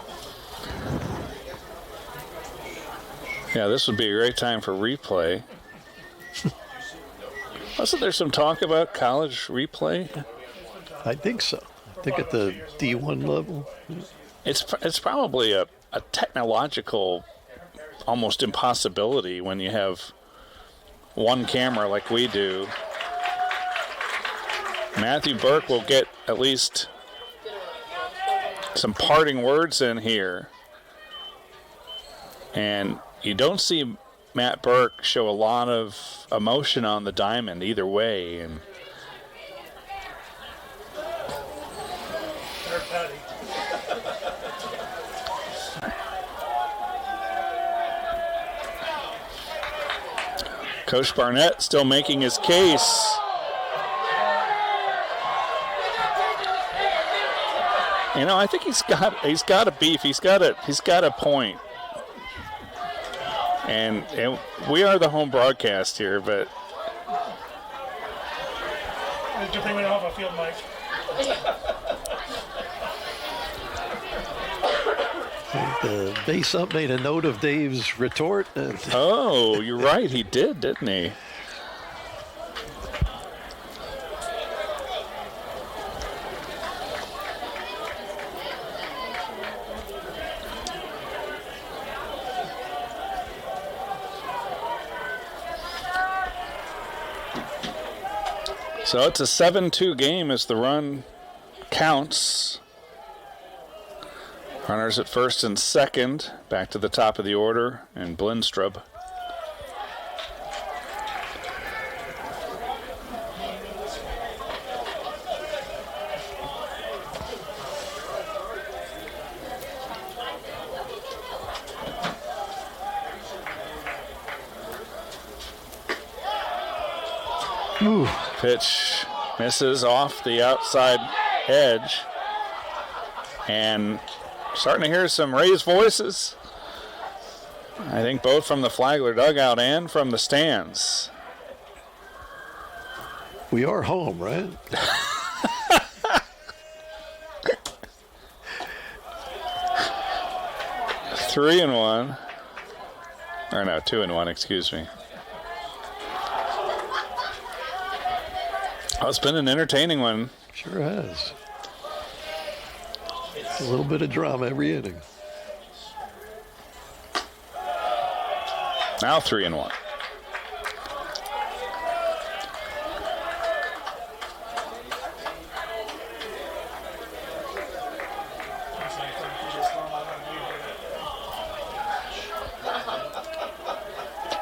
Yeah, this would be a great time for replay. Wasn't there some talk about college replay? I think so. I think at the D1 level. It's probably a technological almost impossibility when you have one camera like we do. Matthew Burke will get at least some parting words in here. And you don't see Matt Burke show a lot of emotion on the diamond either way. And There's Patty. Coach Barnett still making his case. You know, I think he's got a beef. He's got a point. And we are the home broadcast here, but It's a good thing we don't have a field mic. The base up made a note of Dave's retort. oh, you're right. He did, didn't he? So it's a 7-2 game as the run counts. Runners at first and second. Back to the top of the order, and Blindstrup. Ooh. Pitch misses off the outside edge. And starting to hear some raised voices. I think both from the Flagler dugout and from the stands. We are home, right? Three and one. Or no, 2-1, excuse me. Oh, it's been an entertaining one. Sure has. A little bit of drama every inning. Now 3-1.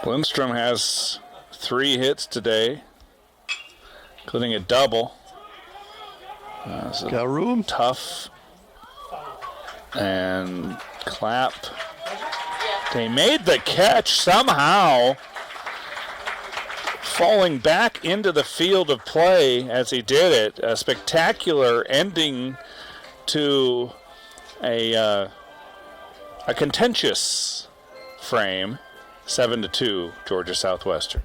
Lindstrom has 3 hits today, including a double. Got room? Tough. And Clapp. They made the catch somehow, falling back into the field of play as he did it. A spectacular ending to a contentious frame. 7-2, Georgia Southwestern.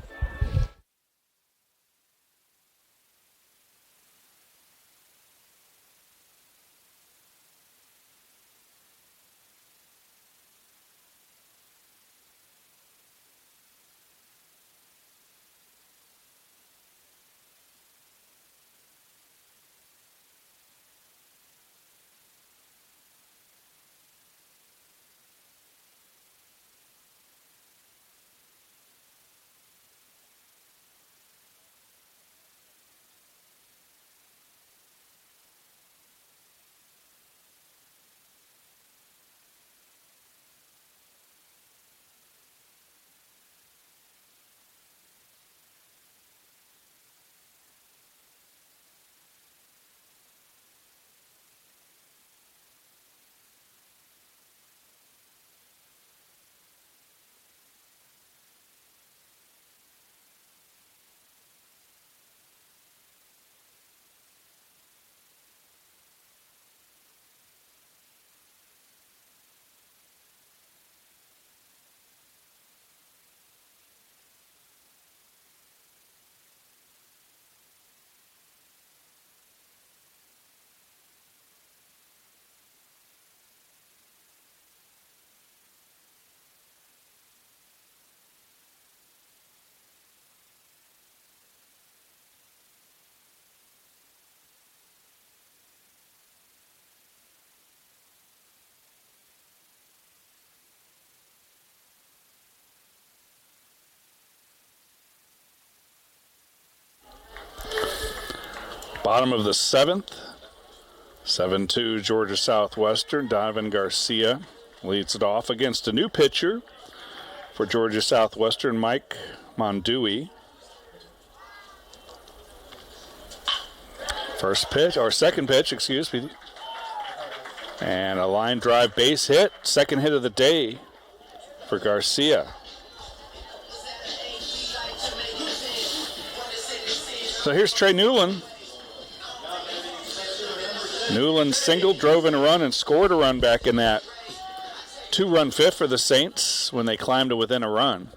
Bottom of the 7th. 7-2 Georgia Southwestern. Donovan Garcia leads it off against a new pitcher for Georgia Southwestern, Mike Mondui. Second pitch, excuse me. And a line drive base hit. Second hit of the day for Garcia. So here's Trey Newland. Newland singled, drove in a run, and scored a run back in that 2-run fifth for the Saints when they climbed to within a run.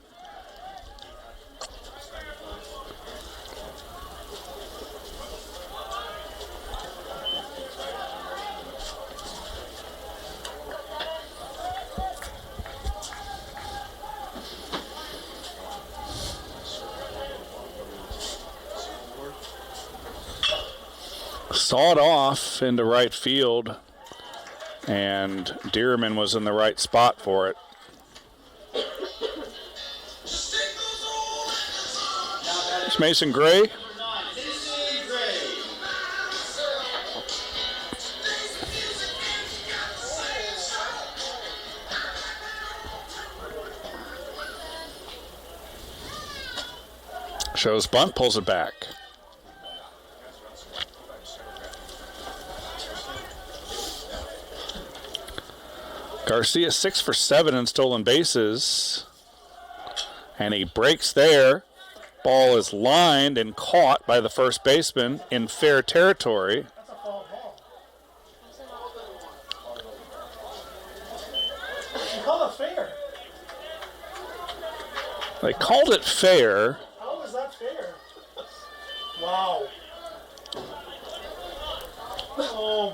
Sawed off into right field, and Dearman was in the right spot for it. It's Mason Gray. Shows bunt, pulls it back. Garcia 6 for 7 in stolen bases. And he breaks there. Ball is lined and caught by the first baseman in fair territory. That's a foul ball. You call it fair. They called it fair. How is that fair? Wow. Oh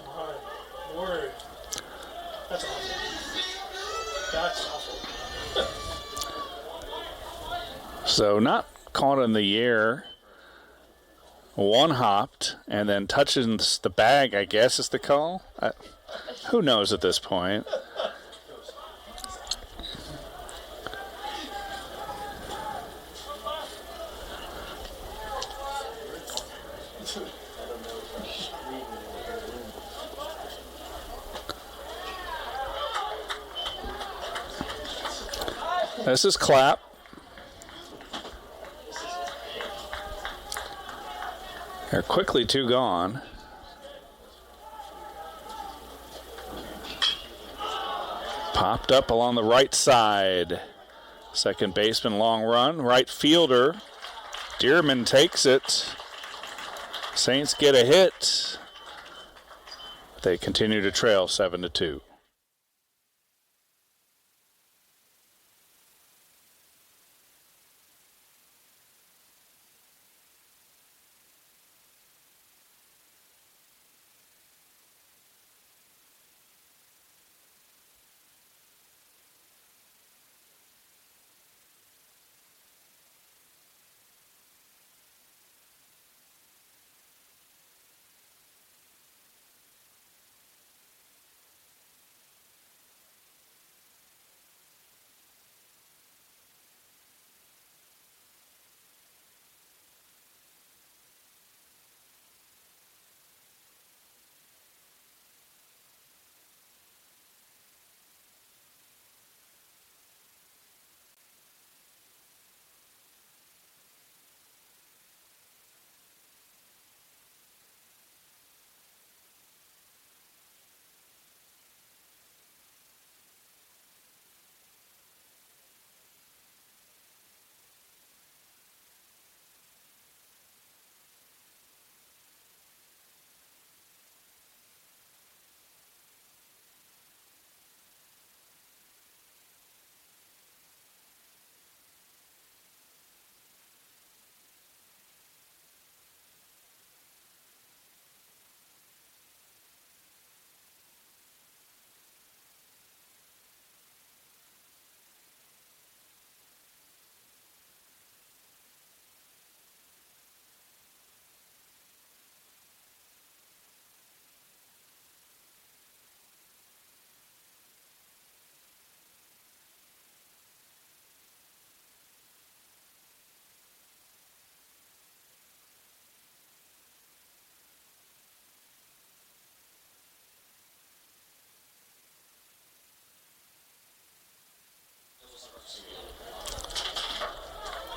my word. That's awful. That's awful. So not caught in the air. One hopped and then touches the bag, I guess is the call. Who knows at this point? This is Clapp. They're quickly 2 gone. Popped up along the right side. Second baseman, long run. Right fielder, Dearman takes it. Saints get a hit. They continue to trail 7-2.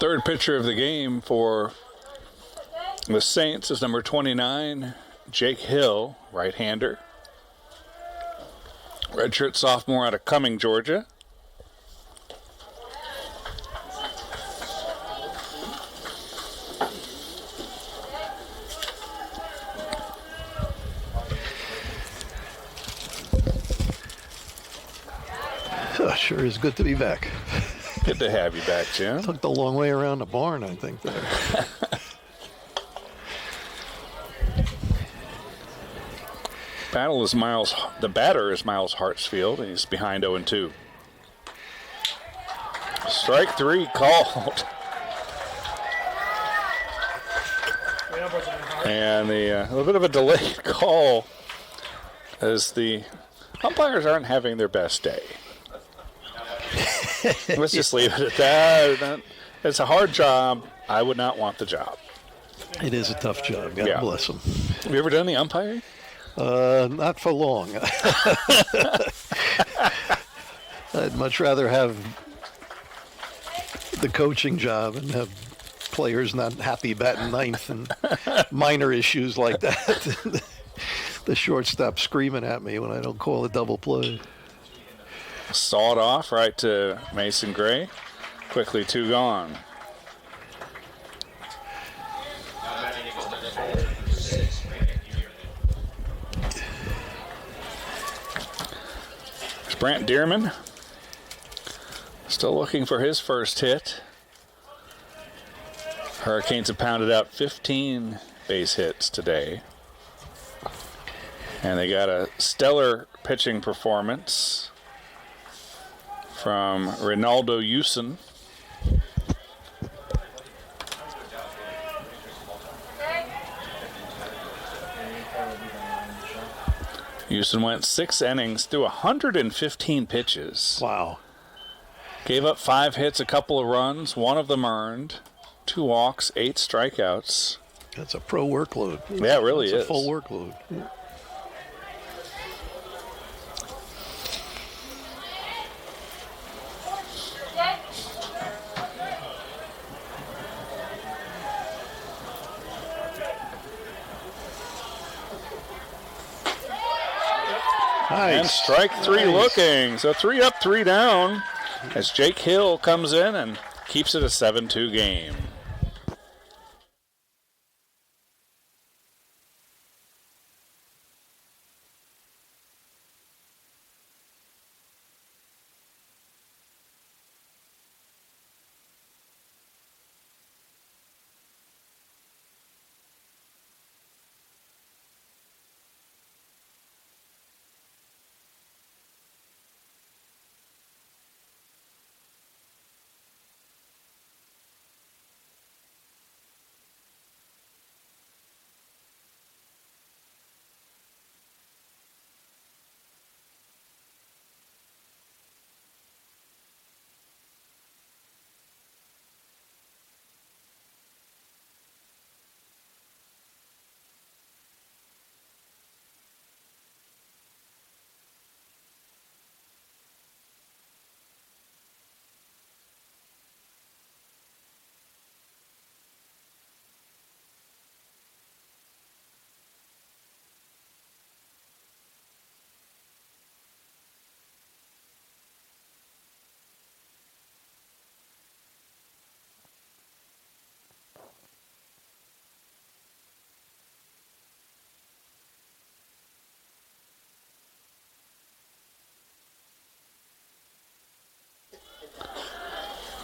Third pitcher of the game for the Saints is number 29, Jake Hill, right-hander. Redshirt sophomore out of Cumming, Georgia. Sure is good to be back. Good to have you back, Jim. Took the long way around the barn, I think. The batter is Miles Hartsfield. He's behind 0-2. Strike 3 called. And a little bit of a delayed call as the umpires aren't having their best day. Let's just leave it at that. It's a hard job. I would not want the job. It is a tough job. God bless them. Have you ever done the umpiring? Not for long. I'd much rather have the coaching job and have players not happy batting ninth and minor issues like that. The shortstop screaming at me when I don't call a double play. Sawed off right to Mason Gray. Quickly 2 gone. There's Brant Dearman. Still looking for his first hit. Hurricanes have pounded out 15 base hits today. And they got a stellar pitching performance from Ronaldo Yusen. Houston went 6 innings through 115 pitches. Wow. Gave up 5 hits, a couple of runs, 1 of them earned, 2 walks, 8 strikeouts. That's a pro workload. Yeah, it really That's is. a full workload. Yeah. And Nice. strike 3 looking. So 3 up, 3 down as Jake Hill comes in and keeps it a 7-2 game.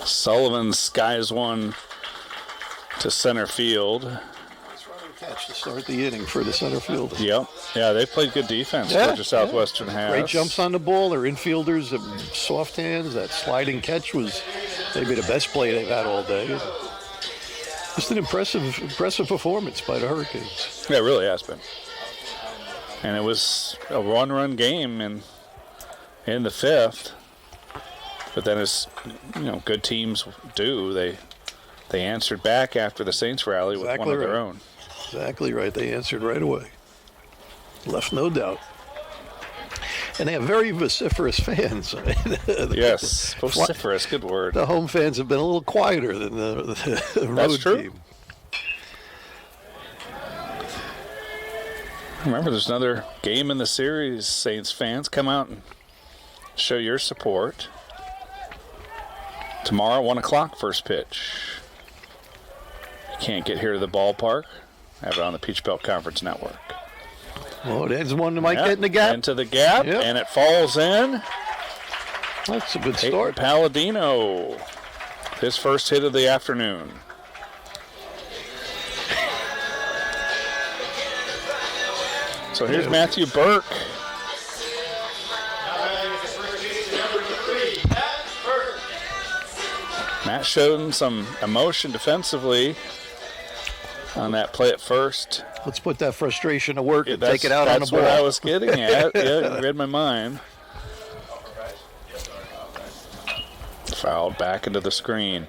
Sullivan skies one to center field. Nice running catch to start the inning for the center fielder. Yep. Yeah, they played good defense. Yeah, Georgia Southwestern has. Great jumps on the ball. Their infielders have soft hands. That sliding catch was maybe the best play they've had all day. Just an impressive performance by the Hurricanes. Yeah, it really has been. And it was a one-run game in the 5th. But then, as good teams do, they answered back after the Saints rally with one of their own. Exactly right. They answered right away. Left no doubt. And they have very vociferous fans. Yes, vociferous, good word. The home fans have been a little quieter than the road That's true. team. Remember, there's another game in the series. Saints fans, come out and show your support. Tomorrow, 1 o'clock, first pitch. You can't get here to the ballpark. Have it on the Peach Belt Conference Network. Well, it ends one that might get in the gap. Into the gap, Yep. and it falls in. That's a good Peyton start. Palladino, his first hit of the afternoon. So here's Matthew Burke. Matt showed some emotion defensively on that play at first. Let's put that frustration to work and That's- take it out on the That's ball. what I was getting at. Yeah, you read my mind. Fouled back into the screen.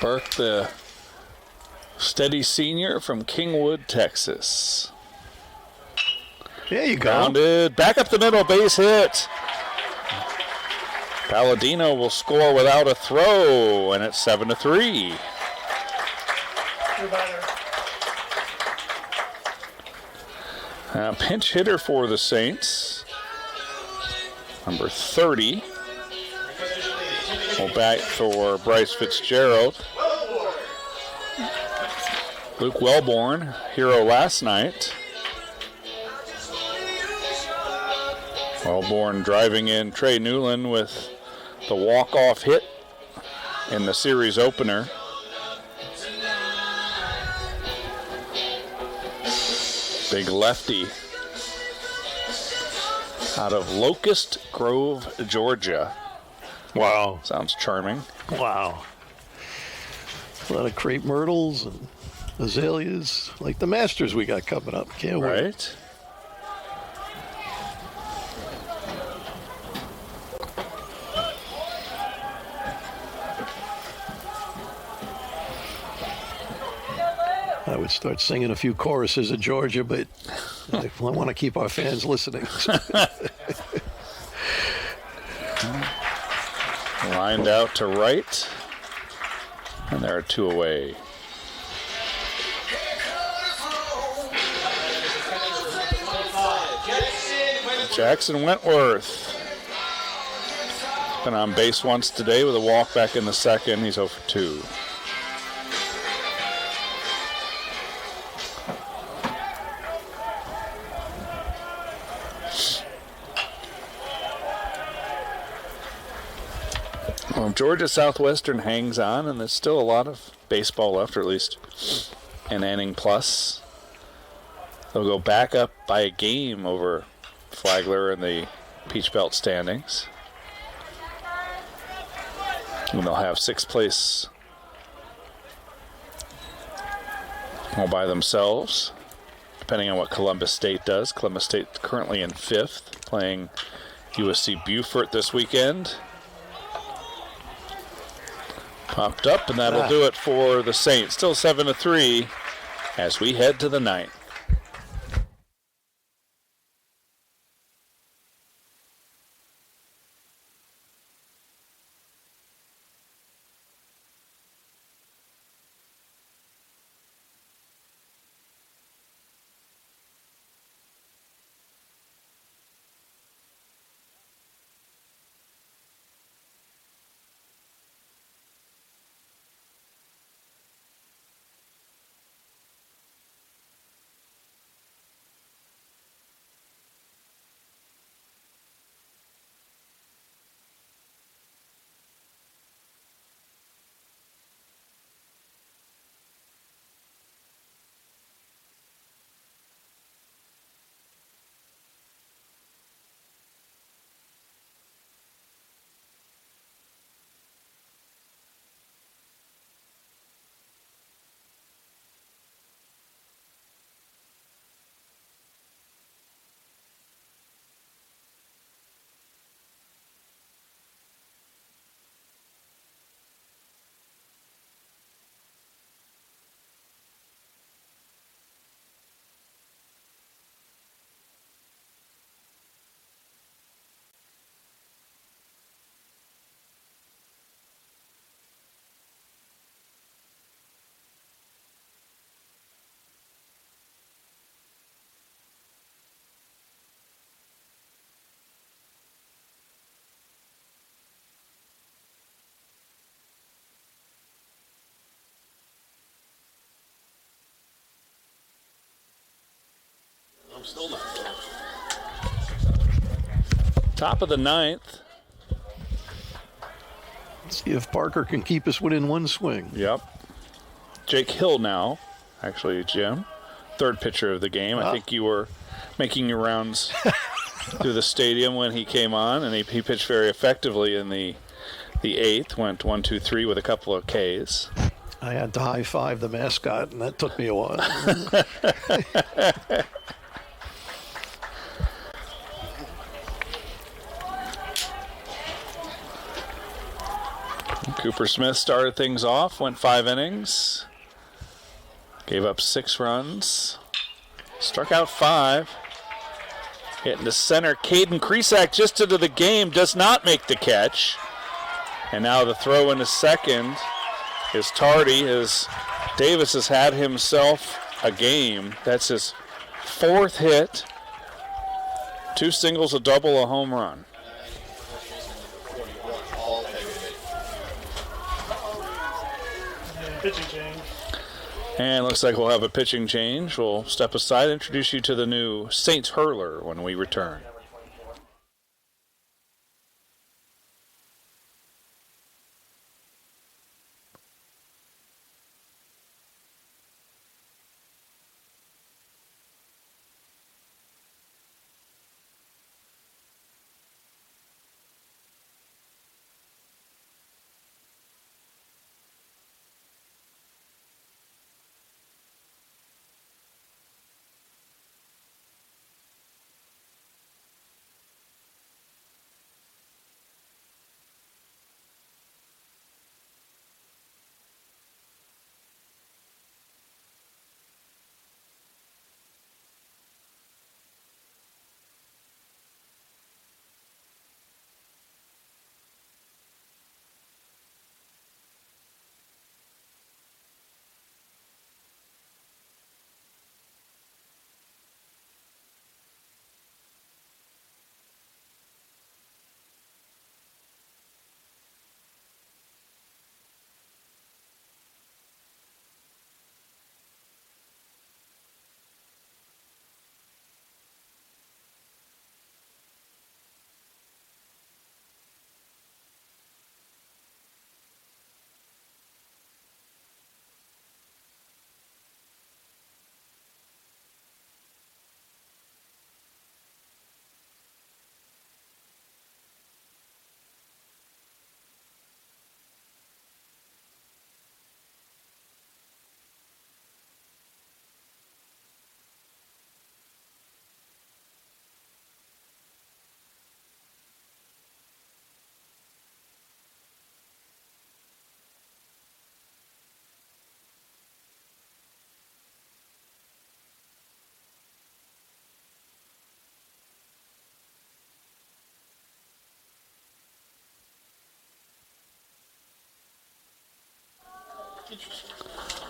Burke, the steady senior from Kingwood, Texas. There you go. Grounded, back up the middle, base hit. Palladino will score without a throw, and it's 7-3. Pinch hitter for the Saints, number 30. Will bat for Bryce Fitzgerald. Luke Wellborn, hero last night. Wellborn driving in Trey Newland with the walk-off hit in the series opener. Big lefty out of Locust Grove, Georgia. Wow. Sounds charming. Wow. A lot of crepe myrtles and azaleas, like the Masters we got coming up. Can't wait. Right? I would start singing a few choruses of Georgia, but I want to keep our fans listening. Lined out to right. And there are 2 away. Jackson Wentworth. Been on base once today with a walk back in the second. He's 0 for 2. Well, Georgia Southwestern hangs on, and there's still a lot of baseball left, or at least an inning plus. They'll go back up by a game over Flagler in the Peach Belt standings. And they'll have 6th place all by themselves, depending on what Columbus State does. Columbus State currently in 5th, playing USC Beaufort this weekend. Popped up, and that'll do it for the Saints. Still 7-3 as we head to the 9th. I'm still not done. Top of the 9th. See if Parker can keep us within one swing. Yep. Jake Hill now, actually, Jim. 3rd pitcher of the game. I think you were making your rounds through the stadium when he came on, and he pitched very effectively in the 8th. Went 1, 2, 3 with a couple of Ks. I had to high-five the mascot, and that took me a while. Cooper Smith started things off, went 5 innings, gave up 6 runs, struck out 5. Hitting to center, Caden Kresak just into the game, does not make the catch. And now the throw into second is tardy, as Davis has had himself a game. That's his 4th hit, 2 singles, a double, a home run. Pitching change. And looks like we'll have a pitching change. We'll step aside and introduce you to the new Saints hurler when we return.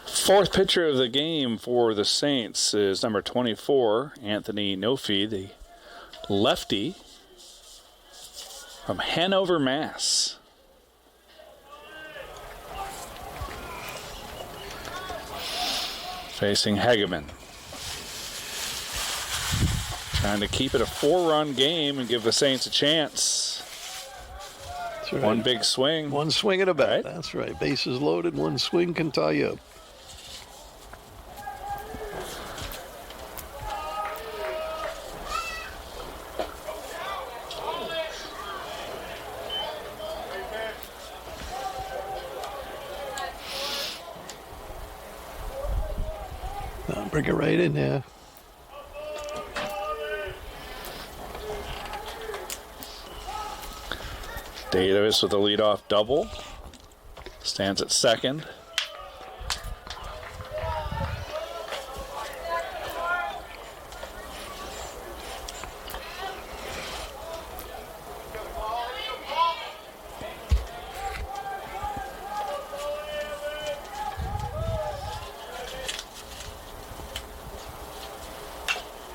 Fourth pitcher of the game for the Saints is number 24, Anthony Nofi, the lefty from Hanover, Mass. Facing Hageman. Trying to keep it a 4-run game and give the Saints a chance. That's right. One big swing. One swing and a bat. Right. That's right. Bases loaded. One swing can tie you up. Bring it right in there. Davis with a leadoff double. Stands at second.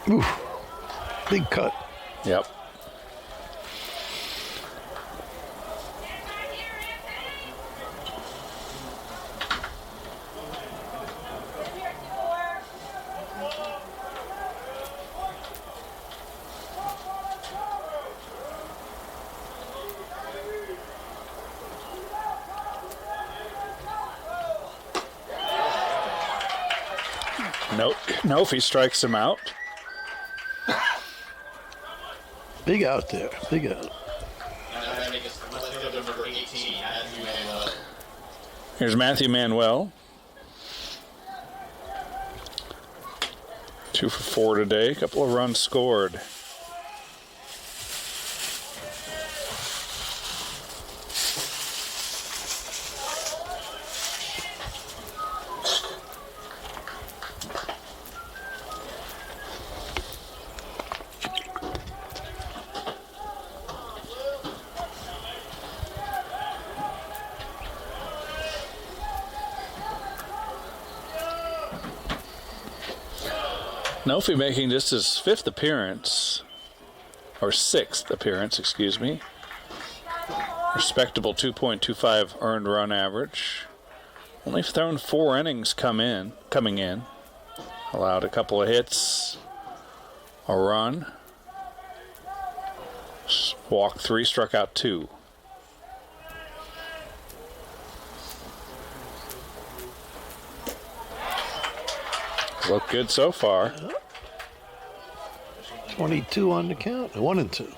Oof. Big cut. Yep. No, if he strikes him out. Big out there. Big out. Here's Matthew Manuel. 2 for 4 today. A couple of runs scored. Nofi making just his fifth appearance, or sixth appearance, excuse me. Respectable 2.25 earned run average. Only thrown 4 innings coming in. Allowed a couple of hits, a run. Walked 3, struck out 2. Look good so far. 22 on the count. 1-2.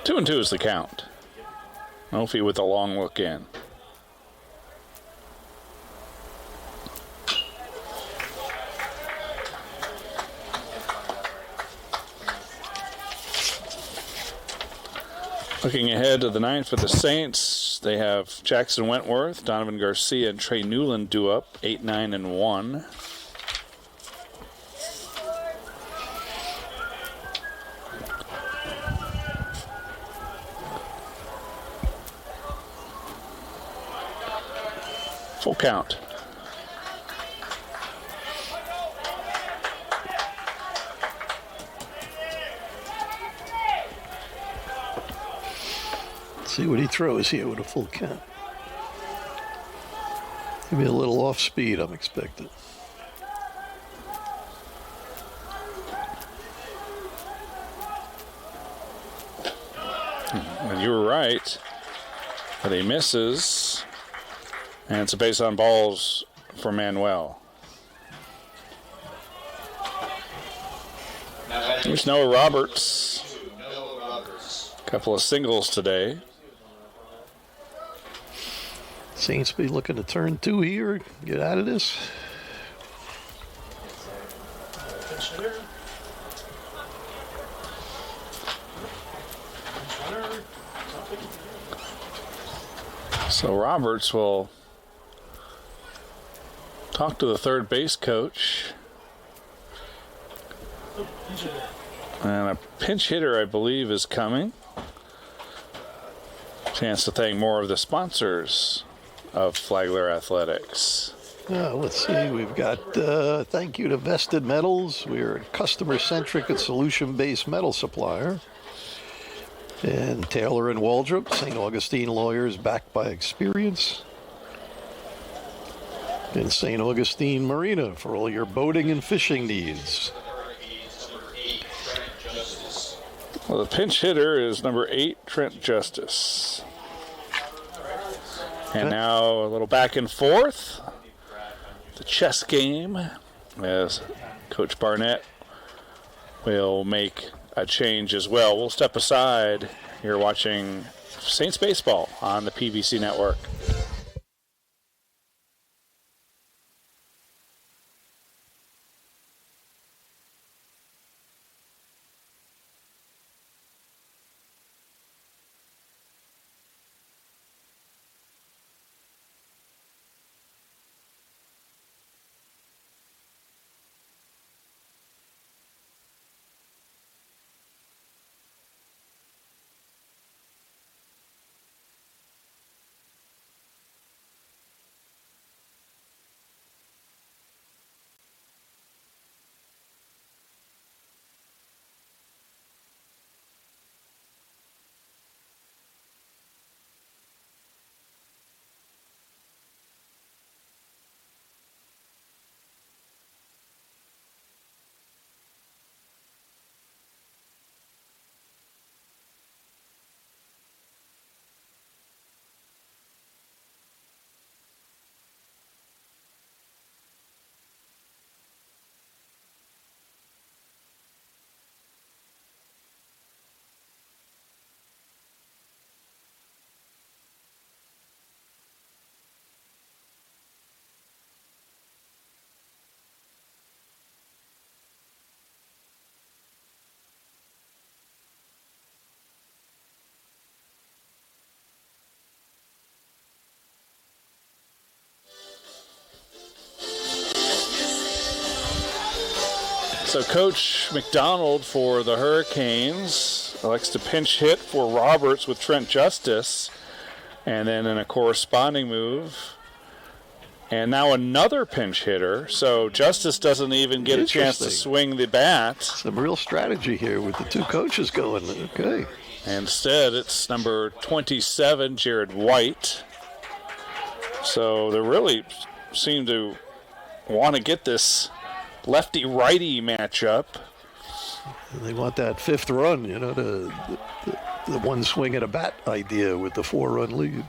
Two and 2 is the count. Nofi with a long look in. Looking ahead to the ninth for the Saints, they have Jackson Wentworth, Donovan Garcia, and Trey Newland due up, 8, 9, and 1. Full count. Let's see what he throws here with a full count. Maybe a little off speed, I'm expecting. And you were right. But he misses. And it's a base on balls for Manuel. There's Noah Roberts. A couple of singles today. Saints be looking to turn 2 here, get out of this. Pinch hitter. Pinch runner. Nothing. So Roberts will talk to the third base coach. Oh, pinch hitter. And a pinch hitter, I believe, is coming. Chance to thank more of the sponsors of Flagler Athletics. Let's see. We've got thank you to Vested Metals. We're a customer-centric and solution-based metal supplier. And Taylor and Waldrop, St. Augustine lawyers backed by experience. And St. Augustine Marina for all your boating and fishing needs. Well, the pinch hitter is number 8, Trent Justice. And now a little back and forth. The chess game as Coach Barnett will make a change as well. We'll step aside. You're watching Saints baseball on the PBC Network. So Coach McDonald for the Hurricanes elects to pinch hit for Roberts with Trent Justice. And then in a corresponding move, and now another pinch hitter. So Justice doesn't even get a chance to swing the bat. Some real strategy here with the two coaches going. Okay. Instead, it's number 27, Jared White. So they really seem to want to get this lefty-righty matchup. They want that fifth run, you know, the one swing at a bat idea with the 4-run lead.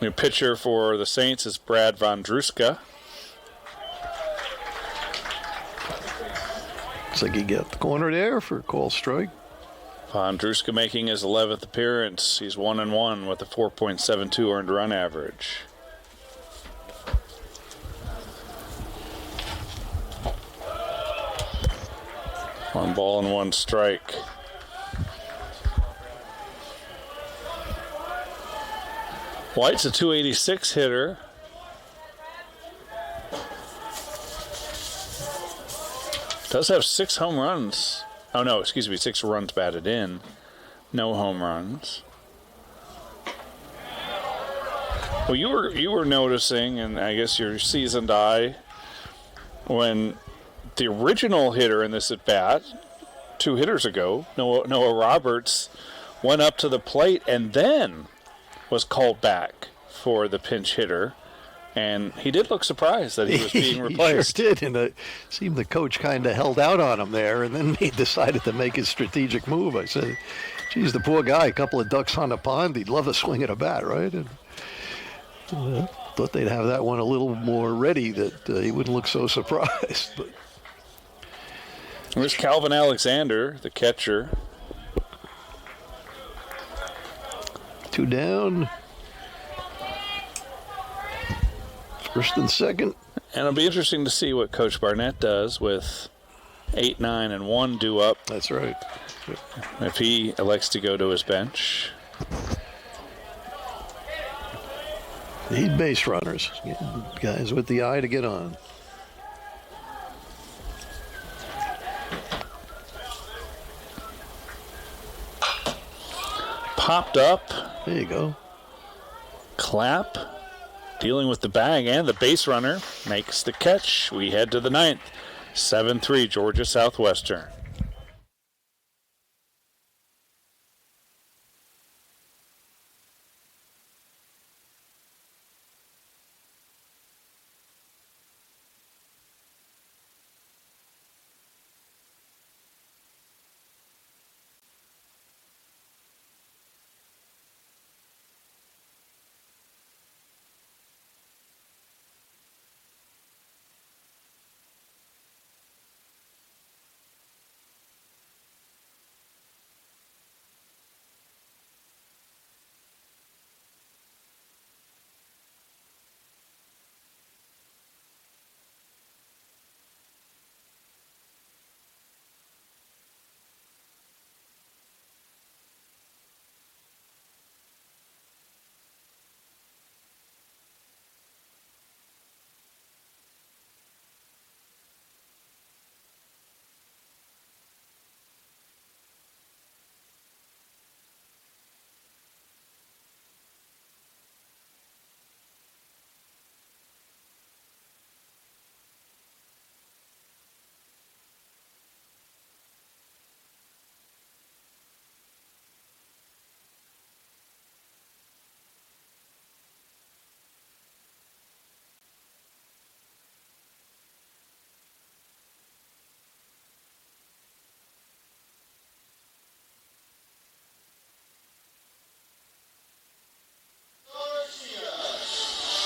New pitcher for the Saints is Brad Vondruska. Looks like he got the corner there for a call strike. Vondruska making his 11th appearance. He's 1-1 with a 4.72 earned run average. One ball and one strike. White's a 286 hitter. Does have 6 home runs. Oh no, excuse me, 6 runs batted in. No home runs. Well, you were noticing, and I guess your seasoned eye, when the original hitter in this at bat 2 hitters ago, Noah Roberts, went up to the plate and then was called back for the pinch hitter, and he did look surprised that he was being replaced. He sure did, and it seemed the coach kind of held out on him there, and then he decided to make his strategic move. I said, geez, the poor guy, a couple of ducks on the pond, he'd love a swing at a bat, right? And thought they'd have that one a little more ready, that he wouldn't look so surprised. But there's Calvin Alexander, the catcher. 2 down. First and second. And it'll be interesting to see what Coach Barnett does with 8, 9, and 1 due up That's right. if he elects to go to his bench. Need base runners. Guys with the eye to get on. Popped up. There you go. Clapp dealing with the bag, and the base runner makes the catch. We head to the 9th. 7-3 Georgia Southwestern.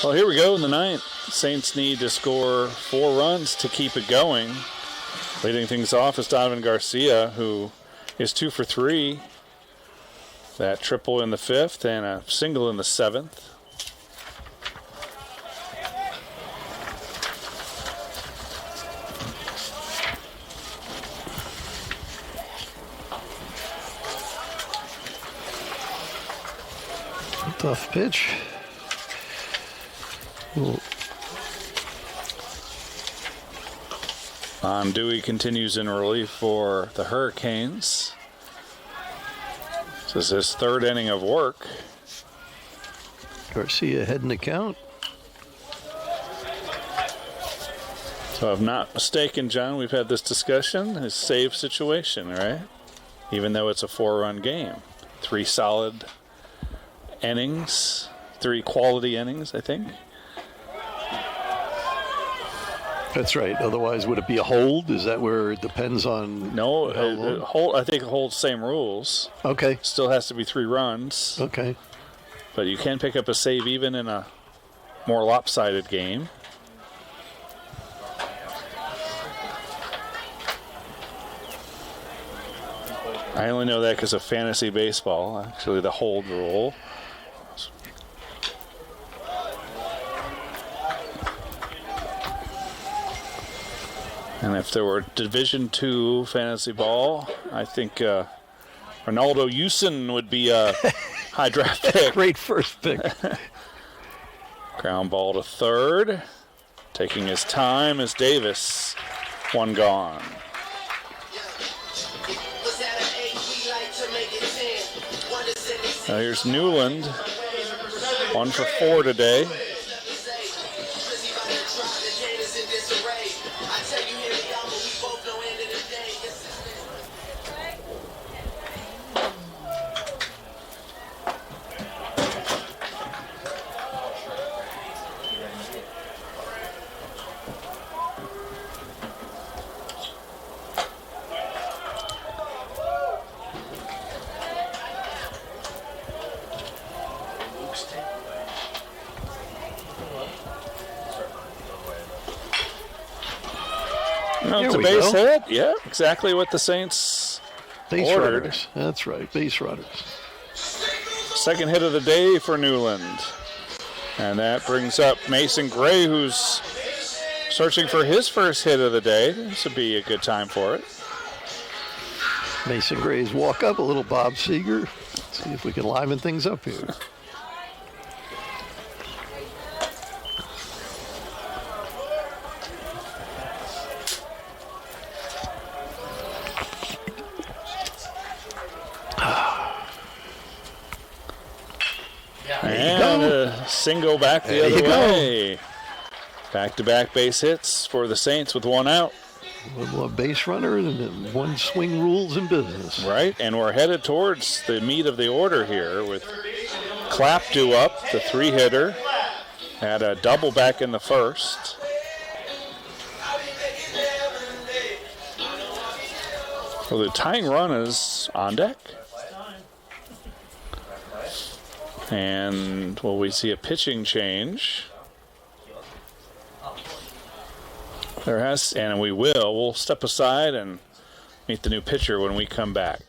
Well, here we go in the 9th. Saints need to score 4 runs to keep it going. Leading things off is Donovan Garcia, who is 2 for 3. That triple in the 5th and a single in the 7th. Tough pitch. Ooh. Dewey continues in relief for the Hurricanes. This is his 3rd inning of work. Garcia heading the count. So if I'm not mistaken, John, we've had this discussion. His save situation, right? Even though it's a 4-run game. 3 solid innings. 3 quality innings, I think. That's right. Otherwise, would it be a hold? Is that where it depends on? No, I think it holds same rules. Okay. Still has to be 3 runs. Okay. But you can pick up a save even in a more lopsided game. I only know that because of fantasy baseball, actually the hold rule. And if there were Division II fantasy ball, I think Ronaldo Houston would be a high draft pick. Great first pick. Ground ball to third. Taking his time is Davis. 1 gone. Now here's Newland. 1 for 4 today. No, it's a base hit. Yeah, exactly what the Saints base ordered. Runners. That's right, base runners. 2nd hit of the day for Newland. And that brings up Mason Gray, who's searching for his first hit of the day. This would be a good time for it. Mason Gray's walk up, a little Bob Seeger. Let's see if we can liven things up here. And a single back the other way. Back-to-back base hits for the Saints with one out. One more base runner and one swing rules in business. Right, and we're headed towards the meat of the order here with Clapp due up, the three-hitter. Had a double back in the first. Well, the tying run is on deck. And will we see a pitching change? There has, and we will. We'll step aside and meet the new pitcher when we come back.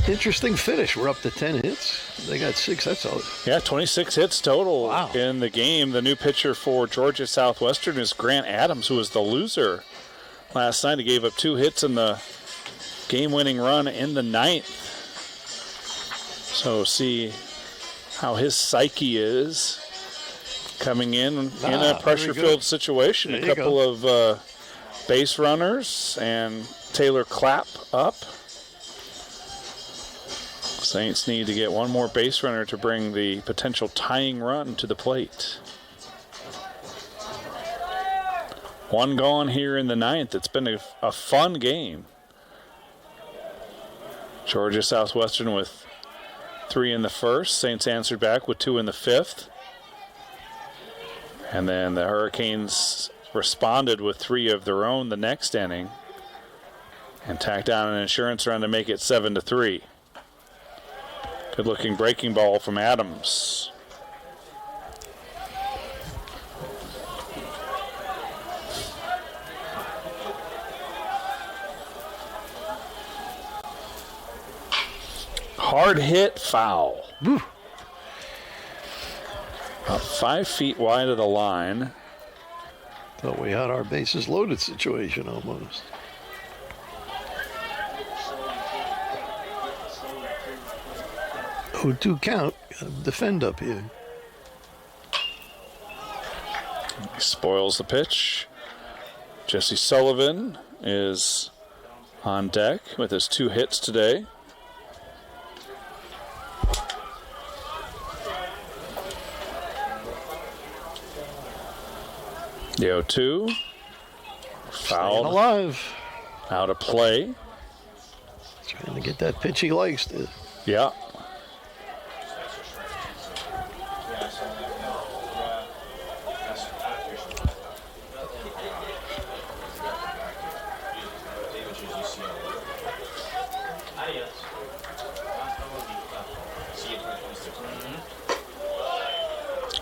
Interesting finish. We're up to 10 hits. They got 6. That's all. Yeah, 26 hits total Wow. in the game. The new pitcher for Georgia Southwestern is Grant Adams, who was the loser last night. He gave up 2 hits in the game-winning run in the 9th. So see how his psyche is coming in a pressure-filled situation. A couple of base runners and Taylor Clapp up. Saints need to get one more base runner to bring the potential tying run to the plate. One gone here in the 9th. It's been a fun game. Georgia Southwestern with 3 in the first. Saints answered back with 2 in the 5th. And then the Hurricanes responded with 3 of their own the next inning and tacked down an insurance run to make it 7-3. Good looking breaking ball from Adams. Hard hit foul. Woo. About 5 feet wide of the line. Thought we had our bases loaded situation almost. 0-2 count. Gotta defend up here. He spoils the pitch. Jesse Sullivan is on deck with his 2 hits today. The 0-2. Fouled. Alive. Out of play. Trying to get that pitch he likes. Yeah.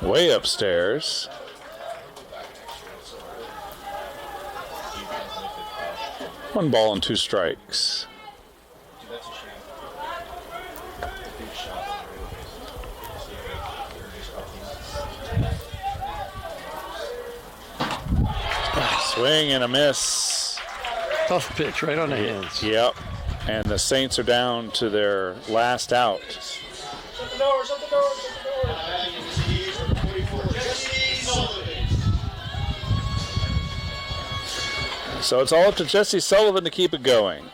Way upstairs. One ball and 2 strikes. Swing and a miss. Tough pitch right on the hands. Yep. And the Saints are down to their last out. Shut the door, shut the door, shut the door. So it's all up to Jesse Sullivan to keep it going.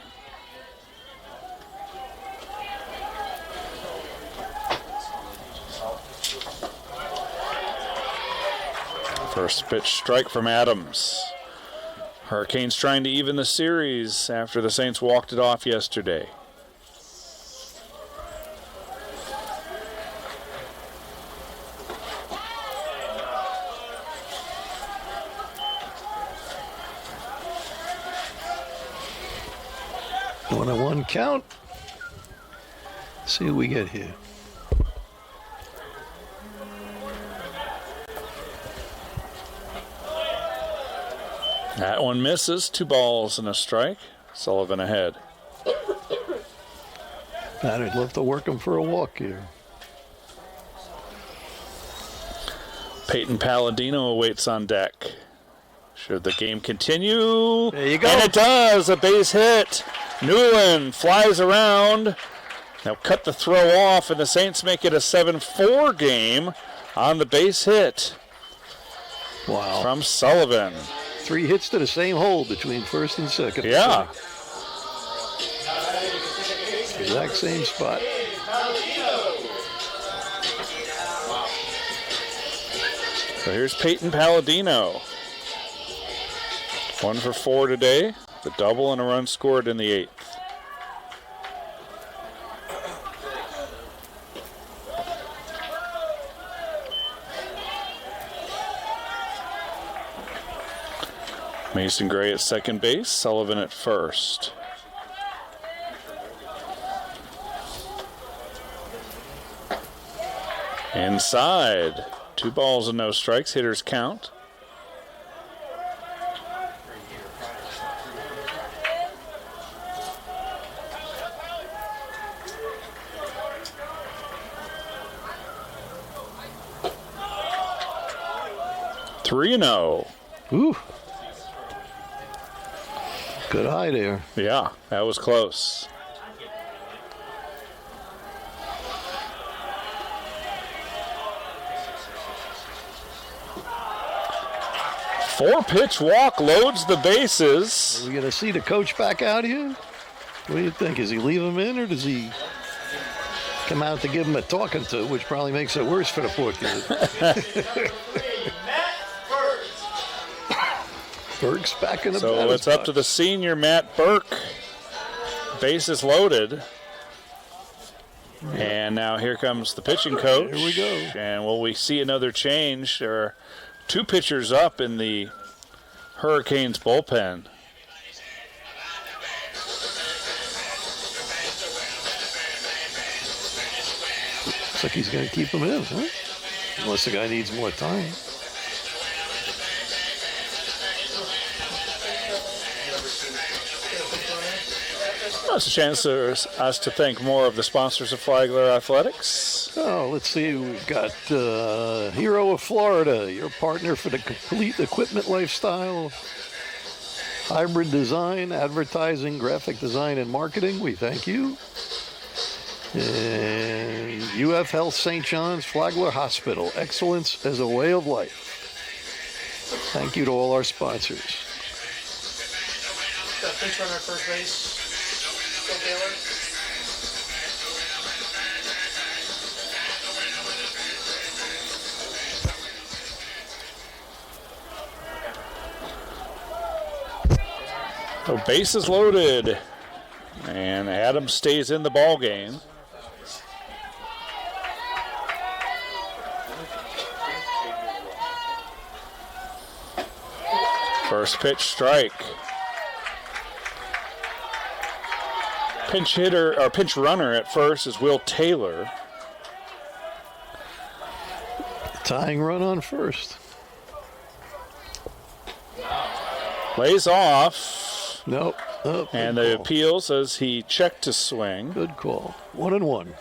First pitch strike from Adams. Hurricanes trying to even the series after the Saints walked it off yesterday. One on one count. See what we get here. That one misses. 2 balls and a strike. Sullivan ahead. Man, I'd love to work him for a walk here. Peyton Palladino awaits on deck. Should the game continue? There you go. And it does. A base hit. Newland flies around. Now cut the throw off, and the Saints make it a 7-4 game on the base hit. Wow. From Sullivan. 3 hits to the same hole between first and second. Yeah. Exact same spot. So here's Peyton Palladino. 1 for 4 today. The double and a run scored in the 8th. Mason Gray at second base, Sullivan at first. Inside, 2 balls and no strikes, hitters count. Three and 0. Ooh. Good eye there. Yeah, that was close. Four-pitch walk loads the bases. Are we going to see the coach back out here? What do you think? Does he leave him in, or does he come out to give him a talking to, which probably makes it worse for the poor kid? Burke's back in the So it's up to the senior, Matt Burke. Bases loaded. And now here comes the pitching coach. Here we go. And will we see another change? There are 2 pitchers up in the Hurricanes bullpen. Looks like he's going to keep him in, huh? Unless the guy needs more time. It's a chance for us to thank more of the sponsors of Flagler Athletics. Oh, let's see. We've got Hero of Florida, your partner for the complete equipment lifestyle. Hybrid design, advertising, graphic design, and marketing. We thank you. And UF Health St. John's Flagler Hospital. Excellence as a way of life. Thank you to all our sponsors. Got a pitch runner at first base. Phil Taylor. So base is loaded, and Adams stays in the ball game. First pitch strike. Pinch hitter or pinch runner at first is Will Taylor. Tying run on first. Lays off. Nope. Oh, And good the call. appeal says he checked to swing. Good call. 1-1.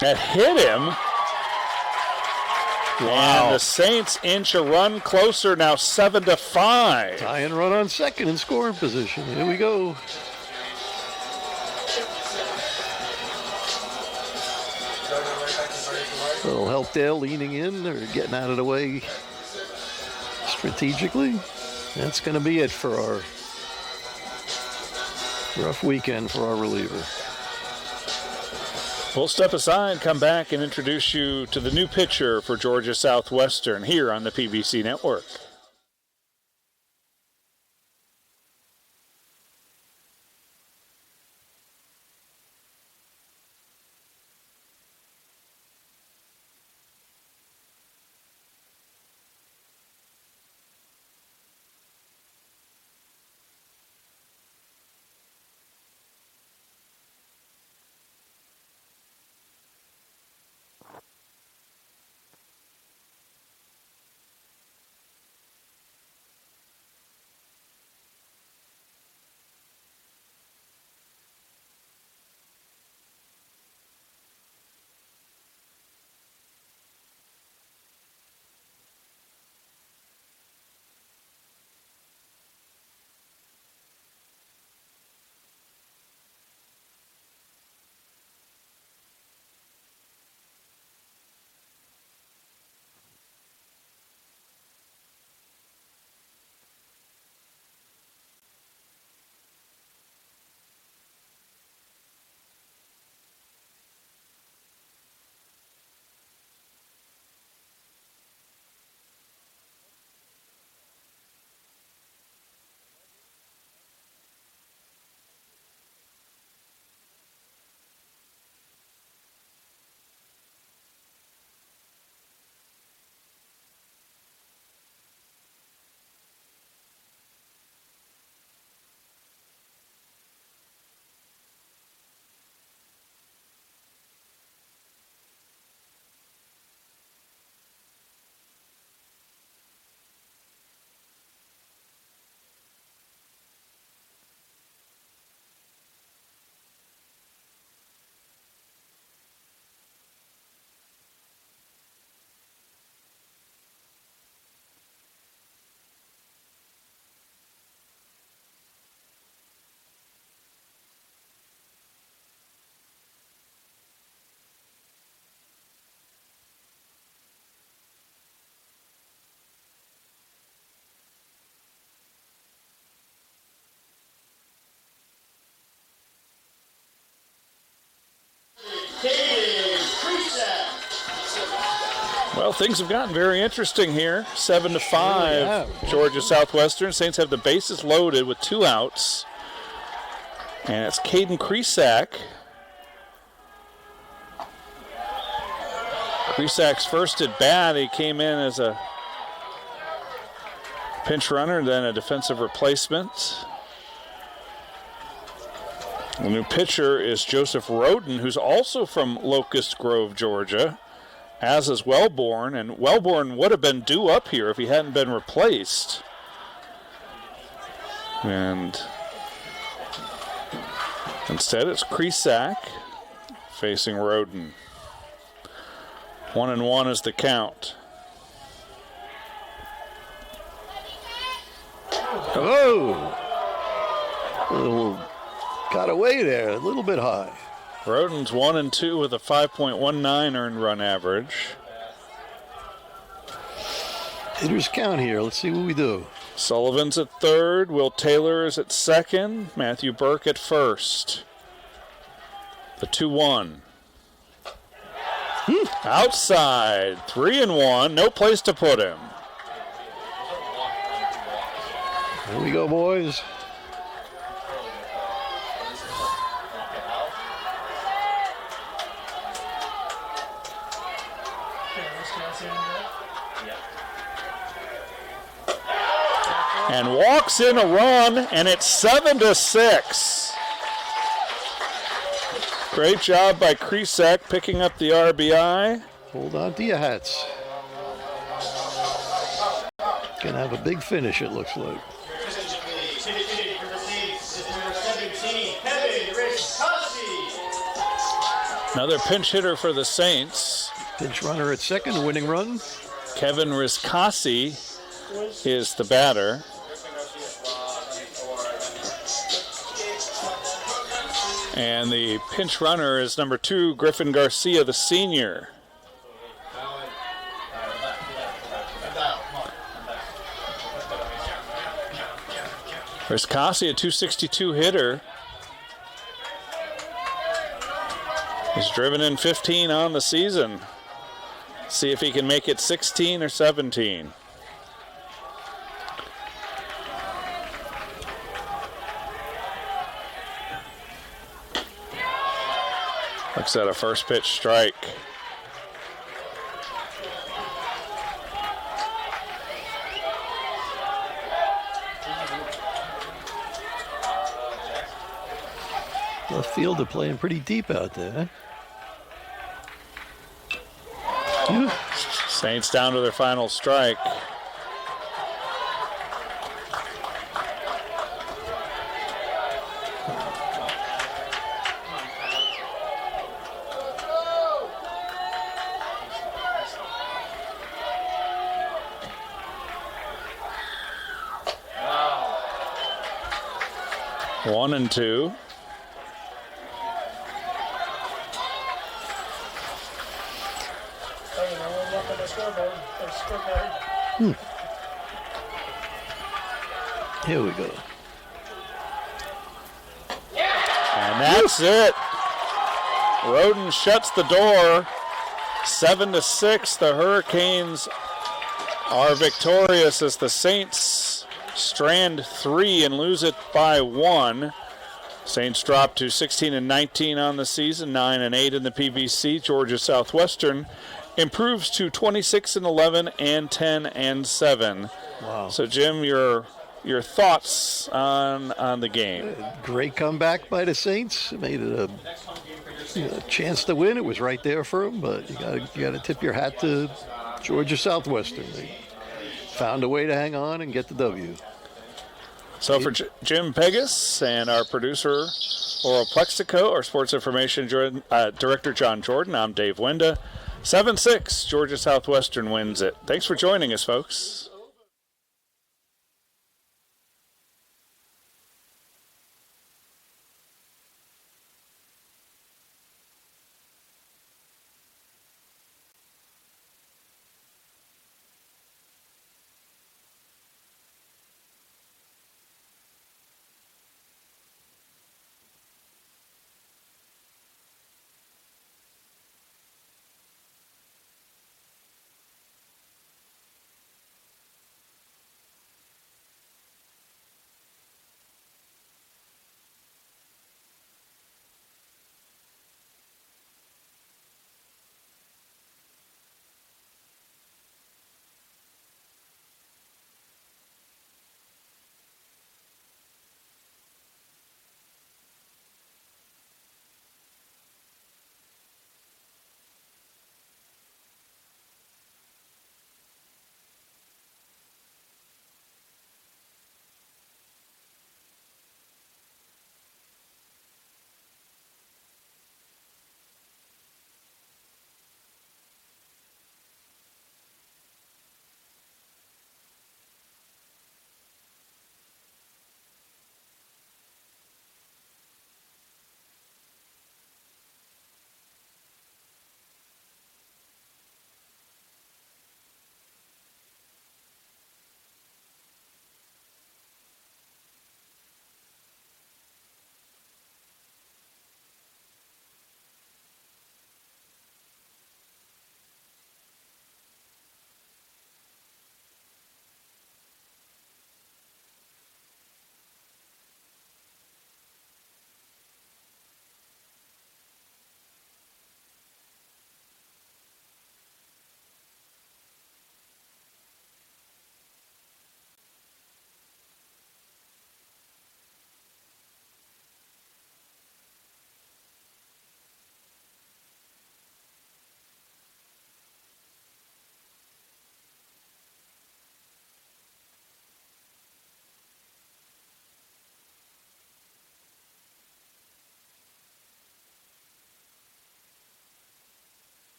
That hit him. Wow. And the Saints inch a run closer now, 7-5. Tying run on second in scoring position. Here we go. Little help there, leaning in or getting out of the way strategically. That's going to be it for our rough weekend for our reliever. We'll step aside, come back, and introduce you to the new pitcher for Georgia Southwestern here on the PBC Network. Well, things have gotten very interesting here. 7-5, Georgia Southwestern. Saints have the bases loaded with 2 outs. And it's Caden Kresak. Kresak's first at bat. He came in as a pinch runner, then a defensive replacement. The new pitcher is Joseph Roden, who's also from Locust Grove, Georgia, as is Wellborn, and Wellborn would have been due up here if he hadn't been replaced. And instead it's Kresak facing Roden. 1-1 is the count. Oh! Got away there, a little bit high. Roden's 1-2 with a 5.19 earned run average. Hitters count here. Let's see what we do. Sullivan's at third. Will Taylor is at second. Matthew Burke at first. The 2-1. Outside. 3-1. No place to put him. Here we go, boys. And walks in a run, and it's 7-6. Great job by Kresak picking up the RBI. Hold on to your hats. Gonna have a big finish, it looks like. Another pinch hitter for the Saints. Pinch runner at second, winning run. Kevin Riscassi is the batter. And the pinch runner is number 2, Griffin Garcia, the senior. Riscassi, a .262 hitter. He's driven in 15 on the season. See if he can make it 16 or 17. Looks at a first pitch strike. Left fielder playing pretty deep out there. Saints down to their final strike. One and two. Here we go. And that's it. Roden shuts the door. 7-6. The Hurricanes are victorious as the Saints strand 3 and lose it by 1. Saints drop to 16-19 on the season, 9-8 in the PVC. Georgia Southwestern improves to 26-11 and 10-7. Wow. So Jim, your thoughts on the game? Great comeback by the Saints. Made it a chance to win. It was right there for them, but you got to tip your hat to Georgia Southwestern. They found a way to hang on and get the W. So for Jim Pegas and our producer, Oral Plexico, our sports information director, John Jordan, I'm Dave Wenda. 7-6, Georgia Southwestern wins it. Thanks for joining us, folks.